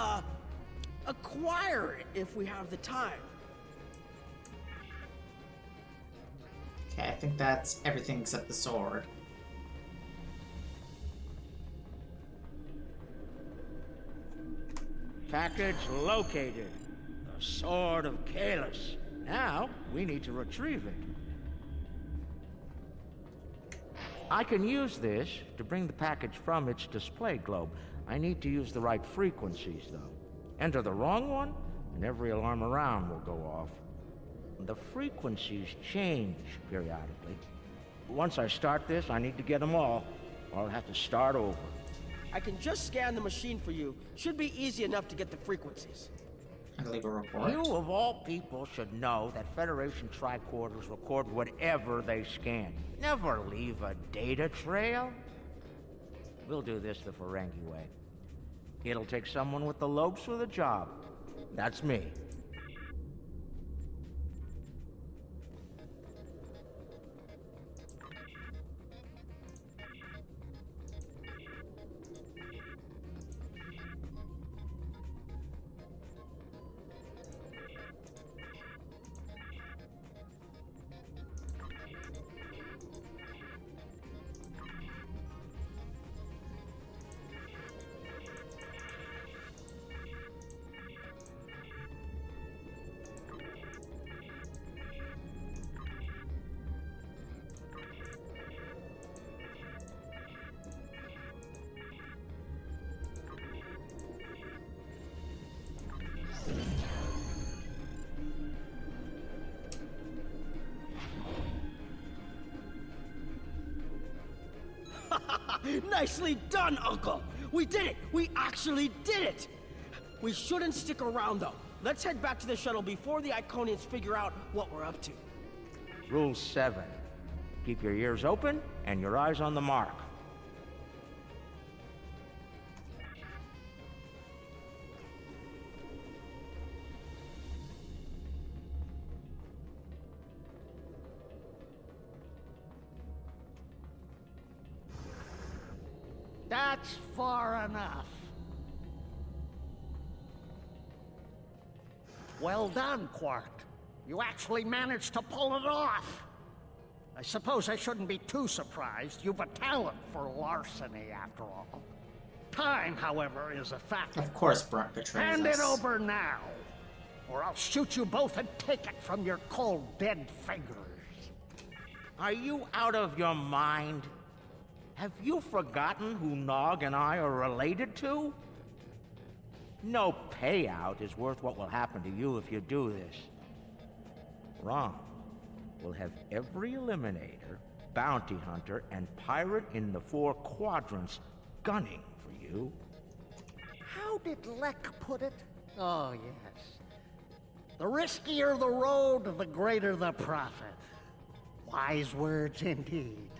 acquire it if we have the time. Okay, I think that's everything except the sword. Package located. The Sword of Kahless. Now, we need to retrieve it. I can use this to bring the package from its display globe. I need to use the right frequencies, though. Enter the wrong one, and every alarm around will go off. The frequencies change periodically. Once I start this, I need to get them all, or I'll have to start over. I can just scan the machine for you. Should be easy enough to get the frequencies. And leave a report. You, of all people, should know that Federation tricorders record whatever they scan. Never leave a data trail. We'll do this the Ferengi way. It'll take someone with the lopes for the job. That's me. Nicely done, Uncle! We did it! We actually did it! We shouldn't stick around, though. Let's head back to the shuttle before the Iconians figure out what we're up to. Rule 7. Keep your ears open and your eyes on the mark. That's far enough. Well done, Quark. You actually managed to pull it off. I suppose I shouldn't be too surprised. You've a talent for larceny, after all. Time, however, is a factor. Of course Brunt betrays Hand us. it over now, or I'll shoot you both and take it from your cold, dead fingers. Are you out of your mind? Have you forgotten who Nog and I are related to? No payout is worth what will happen to you if you do this. Wrong. We'll have every Eliminator, Bounty Hunter, and Pirate in the 4 quadrants gunning for you. How did Lek put it? Oh, yes. The riskier the road, the greater the profit. Wise words indeed.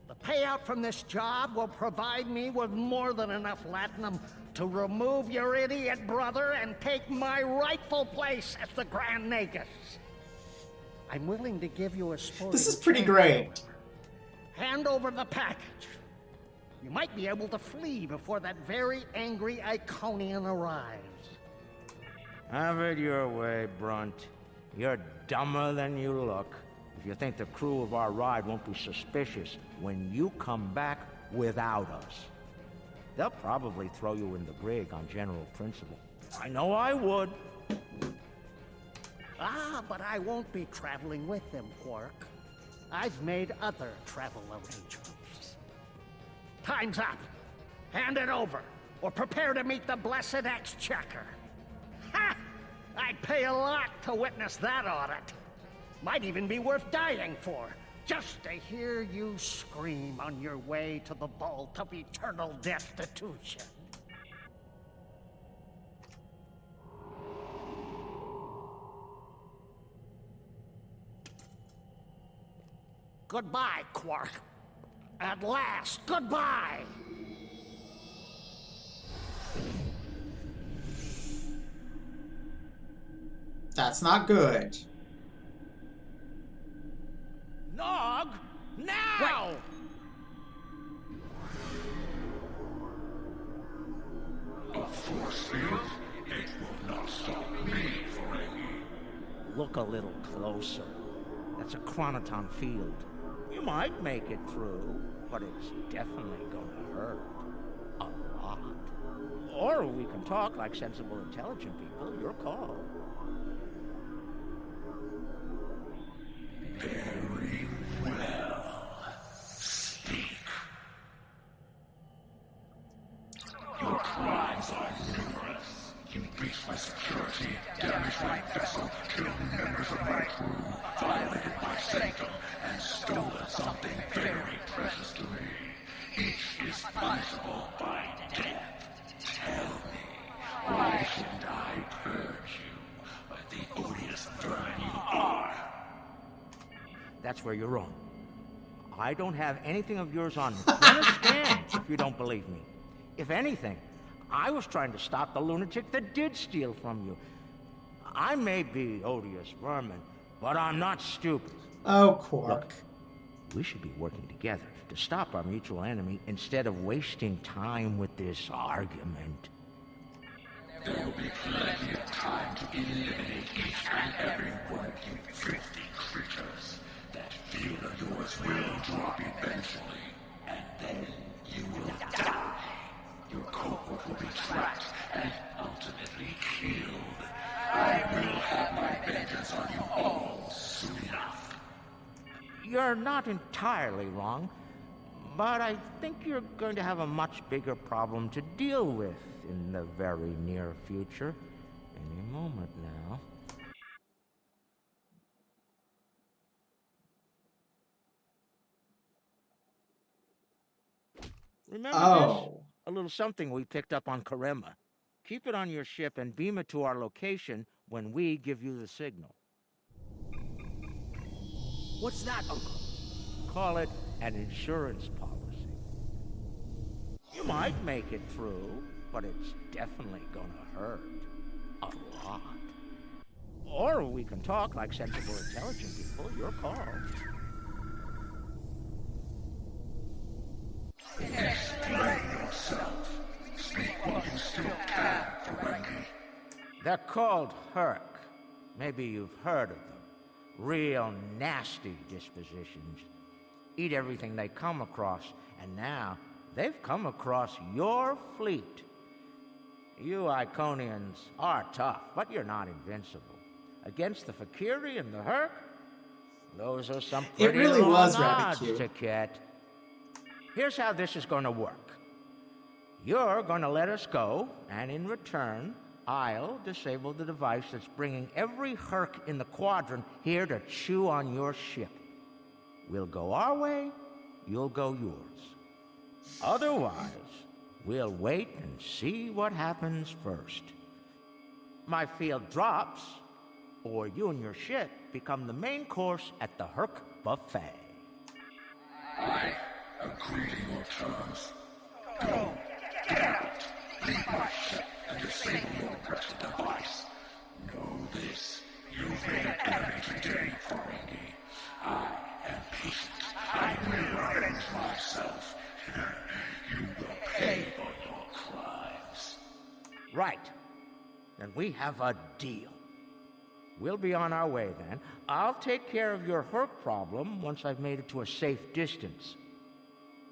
The payout from this job will provide me with more than enough latinum to remove your idiot brother and take my rightful place as the Grand Nagus. I'm willing to give you a sporting This is pretty chance, great. however. Hand over the package. You might be able to flee before that very angry Iconian arrives. Have it your way, Brunt. You're dumber than you look. If you think the crew of our ride won't be suspicious when you come back without us. They'll probably throw you in the brig on general principle. I know I would. Ah, but I won't be traveling with them, Quark. I've made other travel arrangements. Time's up. Hand it over, or prepare to meet the blessed Exchequer. Ha! I'd pay a lot to witness that audit. Might even be worth dying for, just to hear you scream on your way to the vault of eternal destitution. Goodbye, Quark. At last, goodbye! That's not good. Nog! Now! A force field? It will not stop me, Ferengi. Look a little closer. That's a chronoton field. You might make it through, but it's definitely gonna hurt. A lot. Or we can talk like sensible, intelligent people. Your call. Very well. Speak. Your crimes are numerous. You breached my security, damaged my vessel, killed members of my crew, violated my sanctum, and stolen something very precious to me. Each is punishable by death. Tell me, why shouldn't I purge you like the odious vermin you are? That's where you're wrong. I don't have anything of yours on me. Understand, if you don't believe me. If anything, I was trying to stop the lunatic that did steal from you. I may be odious vermin, but I'm not stupid. Oh, Quark. Look, we should be working together to stop our mutual enemy instead of wasting time with this argument. There will be plenty of time to eliminate each and every one of you filthy creatures. That field of yours will drop eventually, and then you will die. Your cohort will be tracked and ultimately killed. I will have my vengeance on you all soon enough. You're not entirely wrong, but I think you're going to have a much bigger problem to deal with in the very near future. Any moment now. Remember this? A little something we picked up on Karema. Keep it on your ship and beam it to our location when we give you the signal. What's that, Uncle? Call it an insurance policy. You might make it through, but it's definitely gonna hurt. A lot. Or we can talk like sensible, intelligent people. Your call. Explain yourself. Speak while you still can, Ferengi. They're called Herc. Maybe you've heard of them. Real nasty dispositions. Eat everything they come across, and now they've come across your fleet. You Iconians are tough, but you're not invincible. Against the Fakiri and the Herc, those are some pretty really long was odds, Rabbit Q. Taket. Here's how this is going to work. You're going to let us go, and in return, I'll disable the device that's bringing every Herc in the quadrant here to chew on your ship. We'll go our way, you'll go yours. Otherwise, we'll wait and see what happens first. My field drops, or you and your ship become the main course at the Herc buffet. I agree to your terms. Go, get out, leave my ship and disable your precious device. Know this, you've made it every today, Ferengi. I am patient. I will avenge myself. You will pay for your crimes. Right. Then we have a deal. We'll be on our way then. I'll take care of your Herc problem once I've made it to a safe distance.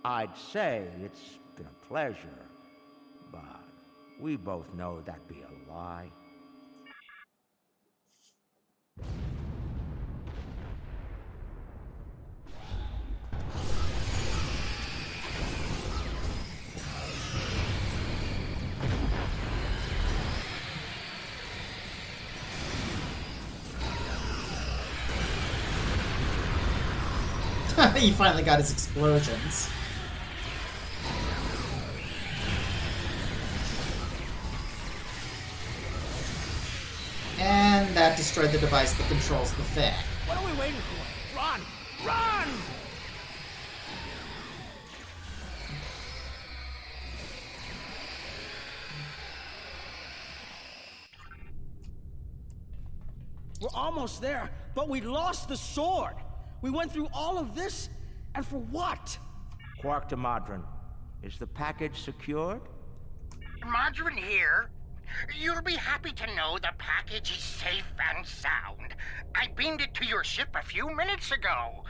I'd say it's been a pleasure, but we both know that'd be a lie. He finally got his explosions. And that destroyed the device that controls the thing. What are we waiting for? Run! Run! We're almost there, but we lost the sword. We went through all of this, and for what? Quark to Modron. Is the package secured? Modron here. You'll be happy to know the package is safe and sound. I beamed it to your ship a few minutes ago.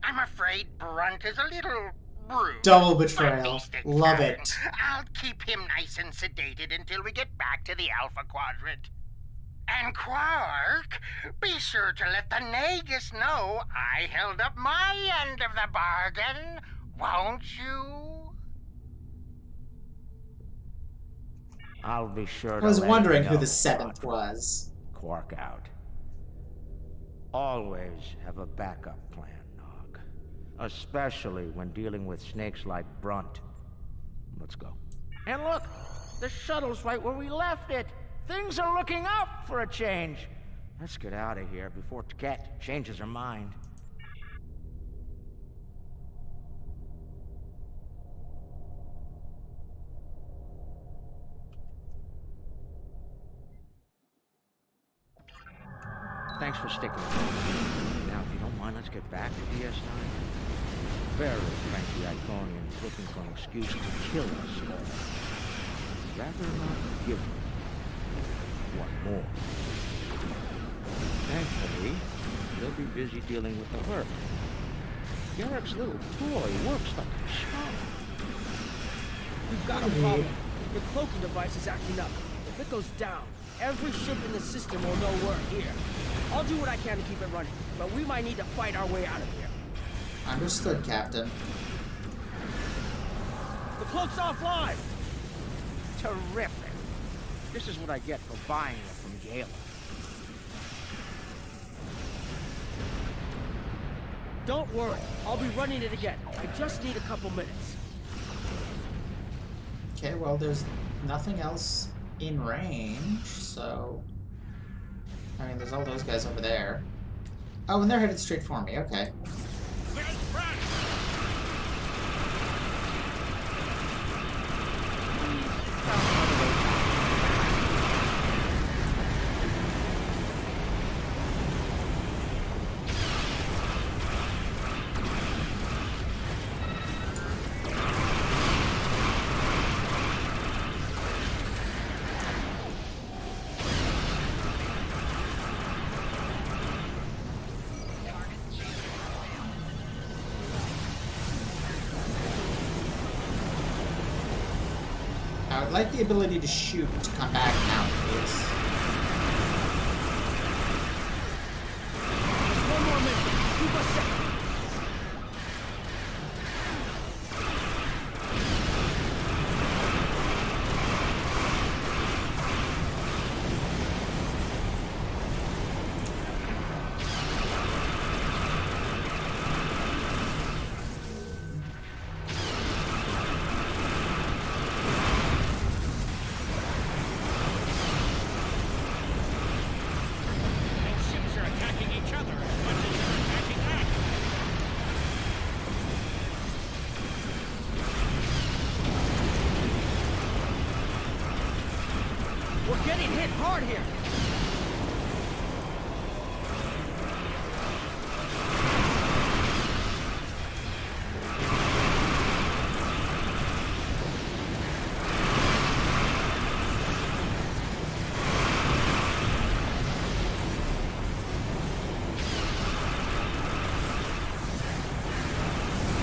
I'm afraid Brunt is a little rude. Double but betrayal. basic Love fun. it. I'll keep him nice and sedated until we get back to the Alpha Quadrant. And Quark, be sure to let the Nagus know I held up my end of the bargain, won't you? I'll be sure I to was let wondering you who know, the seventh was. Quark out. Always have a backup plan, Nog. Especially when dealing with snakes like Brunt. Let's go. And look! The shuttle's right where we left it! Things are looking up for a change! Let's get out of here before Taket changes her mind. Thanks for sticking with me. Now, if you don't mind, let's get back to DS9. Very cranky Iconian is looking for an excuse to kill us all. Rather not give them one more. Thankfully, they'll be busy dealing with the Herc. Garrick's little toy works like a charm. We've got a problem. Your cloaking device is acting up. If it goes down, every ship in the system will know we're here. I'll do what I can to keep it running, but we might need to fight our way out of here. Understood, Captain. The cloak's offline! Terrific. This is what I get for buying it from Gala. Don't worry, I'll be running it again. I just need a couple minutes. Okay, well, there's nothing else in range, so... I mean, there's all those guys over there. Oh, and they're headed straight for me, okay. I would like the ability to shoot to come back now, please. One more minute. Keep us safe. We're getting hit hard here.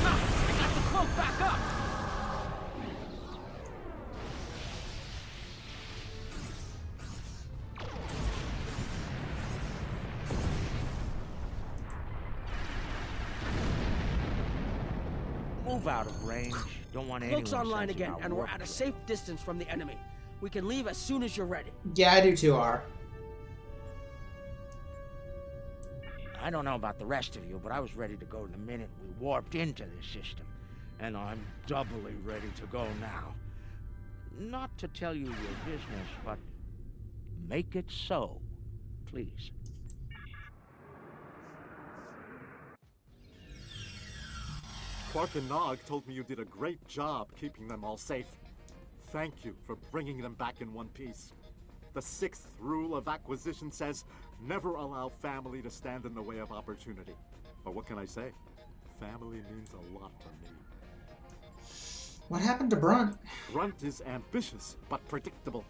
I got the cloak back up. Move out of range. Don't want anyone Cloak's online sensing again, our and we're warp at a core. safe distance from the enemy. We can leave as soon as you're ready. Yeah, I do too, R. I don't know about the rest of you, but I was ready to go the minute we warped into this system. And I'm doubly ready to go now. Not to tell you your business, but make it so, please. Quark and Nog told me you did a great job keeping them all safe. Thank you for bringing them back in one piece. The 6th rule of acquisition says, never allow family to stand in the way of opportunity. But what can I say? Family means a lot to me. What happened to Brunt? Brunt is ambitious, but predictable.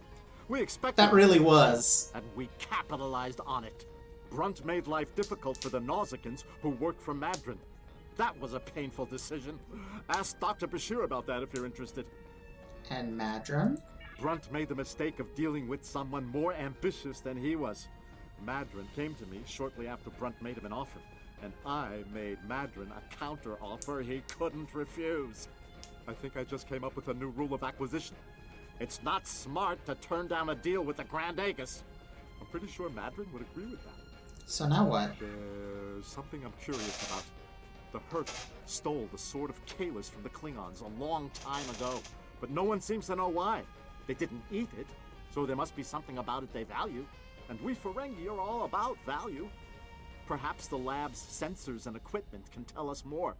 We expected... That really was. And we capitalized on it. Brunt made life difficult for the Nausicans who worked for Madron. That was a painful decision. Ask Dr. Bashir about that if you're interested. And Madron? Brunt made the mistake of dealing with someone more ambitious than he was. Madron came to me shortly after Brunt made him an offer, and I made Madron a counter-offer he couldn't refuse. I think I just came up with a new rule of acquisition. It's not smart to turn down a deal with the Grand Aegis. I'm pretty sure Madron would agree with that. So now what? There's something I'm curious about. The Hurk stole the Sword of Kahless from the Klingons a long time ago, but no one seems to know why. They didn't eat it, so there must be something about it they value. And we Ferengi are all about value. Perhaps the lab's sensors and equipment can tell us more.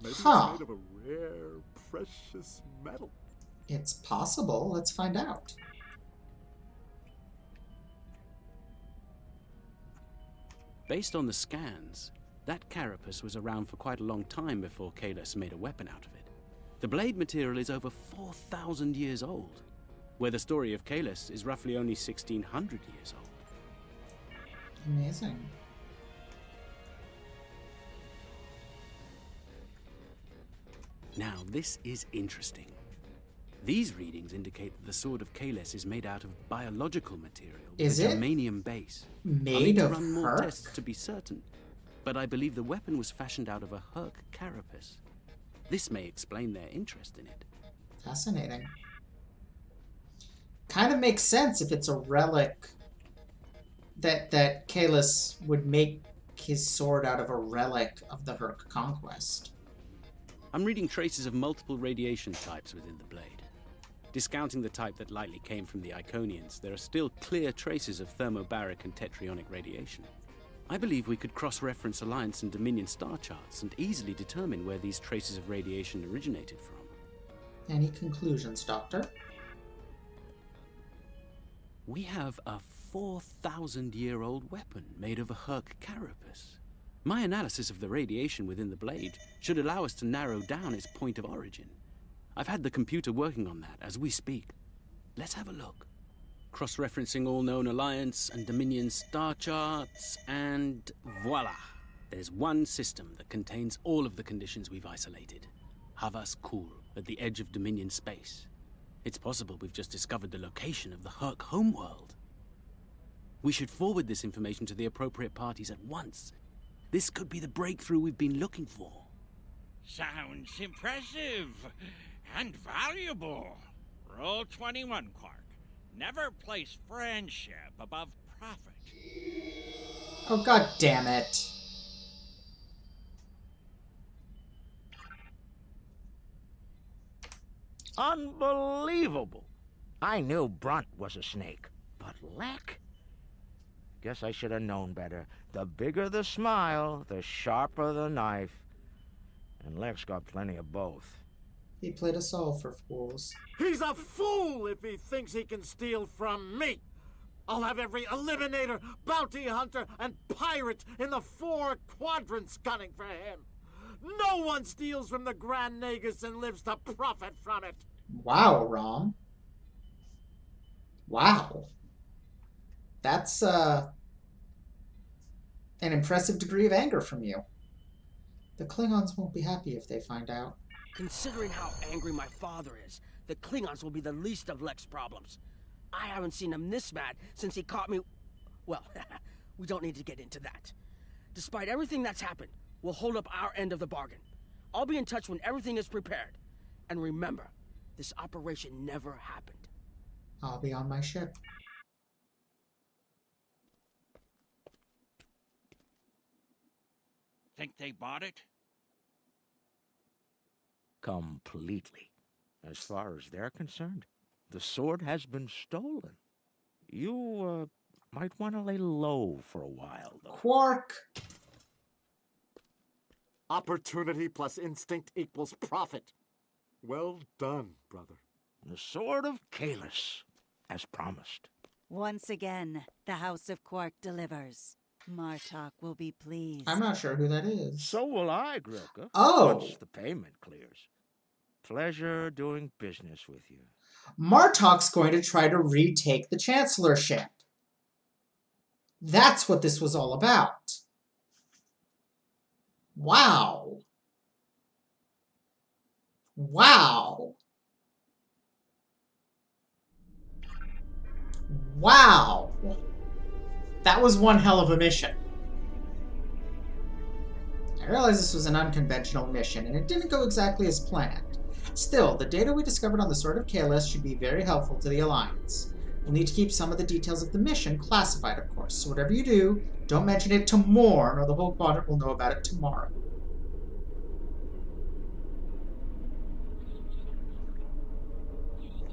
Maybe it's made of a rare, precious metal. It's possible. Let's find out. Based on the scans, that carapace was around for quite a long time before Kahless made a weapon out of it. The blade material is over 4,000 years old, where the story of Kahless is roughly only 1,600 years old. Amazing. Now, this is interesting. These readings indicate that the Sword of Kahless is made out of biological material Is with a it? germanium base. Made I'll need to of run more Hurk? tests to be certain, but I believe the weapon was fashioned out of a Hurk carapace. This may explain their interest in it. Fascinating. Kind of makes sense if it's a relic that Kahless would make his sword out of a relic of the Hurk conquest. I'm reading traces of multiple radiation types within the blade. Discounting the type that likely came from the Iconians, there are still clear traces of thermobaric and tetrionic radiation. I believe we could cross-reference Alliance and Dominion star charts and easily determine where these traces of radiation originated from. Any conclusions, Doctor? We have a 4,000-year-old weapon made of a Hurk carapace. My analysis of the radiation within the blade should allow us to narrow down its point of origin. I've had the computer working on that as we speak. Let's have a look. Cross-referencing all known Alliance and Dominion star charts, and voila! There's one system that contains all of the conditions we've isolated. Havas Kul, at the edge of Dominion space. It's possible we've just discovered the location of the Herc homeworld. We should forward this information to the appropriate parties at once. This could be the breakthrough we've been looking for. Sounds impressive and valuable. Rule 21, Quark. Never place friendship above profit. Oh, god damn it. Unbelievable. I knew Brunt was a snake, but Lek? Guess I should have known better. The bigger the smile, the sharper the knife. And Lek's got plenty of both. He played us all for fools. He's a fool if he thinks he can steal from me. I'll have every eliminator, bounty hunter, and pirate in the 4 quadrants gunning for him. No one steals from the Grand Nagus and lives to profit from it. Wow, Rom. Wow. That's, an impressive degree of anger from you. The Klingons won't be happy if they find out. Considering how angry my father is, the Klingons will be the least of Lek's problems. I haven't seen him this mad since he caught me... Well, we don't need to get into that. Despite everything that's happened, we'll hold up our end of the bargain. I'll be in touch when everything is prepared. And remember, this operation never happened. I'll be on my ship. Think they bought it? Completely. As far as they're concerned, the sword has been stolen. You, might want to lay low for a while, though. Quark! Opportunity plus instinct equals profit. Well done, brother. The Sword of Kahless, as promised. Once again, the House of Quark delivers. Martok will be pleased. I'm not sure who that is. So will I, Grilka. Oh! Once the payment clears. Pleasure doing business with you. Martok's going to try to retake the Chancellorship. That's what this was all about. Wow. Wow. Wow. That was one hell of a mission. I realize this was an unconventional mission, and it didn't go exactly as planned. Still, the data we discovered on the Sword of Kahless should be very helpful to the Alliance. We'll need to keep some of the details of the mission classified, of course, so whatever you do, don't mention it to Morn, or the whole quadrant will know about it tomorrow.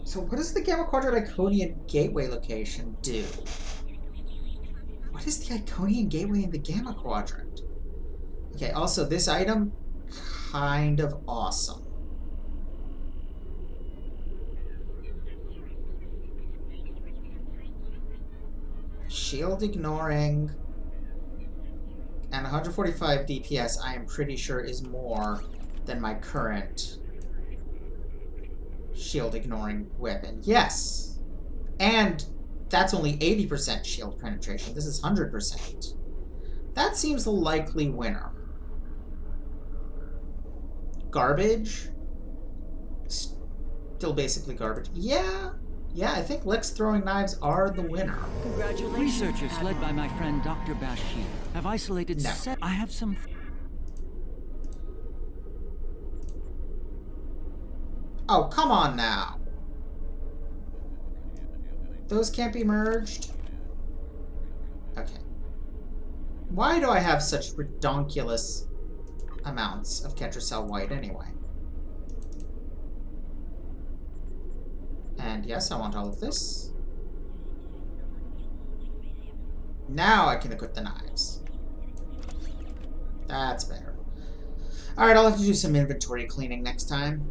So what does the Gamma Quadrant Iconian Gateway location do? What is the Iconian Gateway in the Gamma Quadrant? Okay, also, this item, kind of awesome. Shield ignoring, and 145 DPS, I am pretty sure is more than my current shield ignoring weapon. Yes! And that's only 80% shield penetration. This is 100%. That seems the likely winner. Garbage? Still basically garbage. Yeah, I think Lek's throwing knives are the winner. Congratulations. Researchers led by my friend Dr. Bashir have isolated I have some... Oh, come on now. Those can't be merged? Okay. Why do I have such redonkulous amounts of Ketracel White anyway? And yes, I want all of this. Now I can equip the knives. That's better. Alright, I'll have to do some inventory cleaning next time.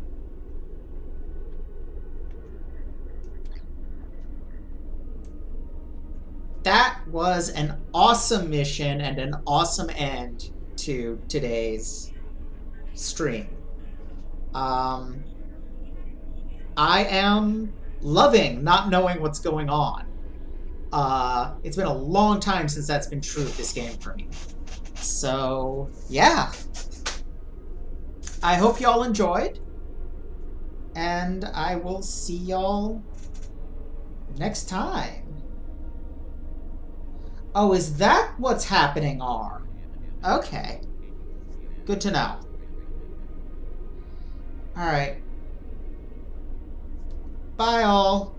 That was an awesome mission and an awesome end to today's stream. I am loving not knowing what's going on. It's been a long time since that's been true of this game for me. So, yeah. I hope y'all enjoyed. and I will see y'all next time. Oh, is that what's happening, R? Okay. Good to know. Alright. Bye, all.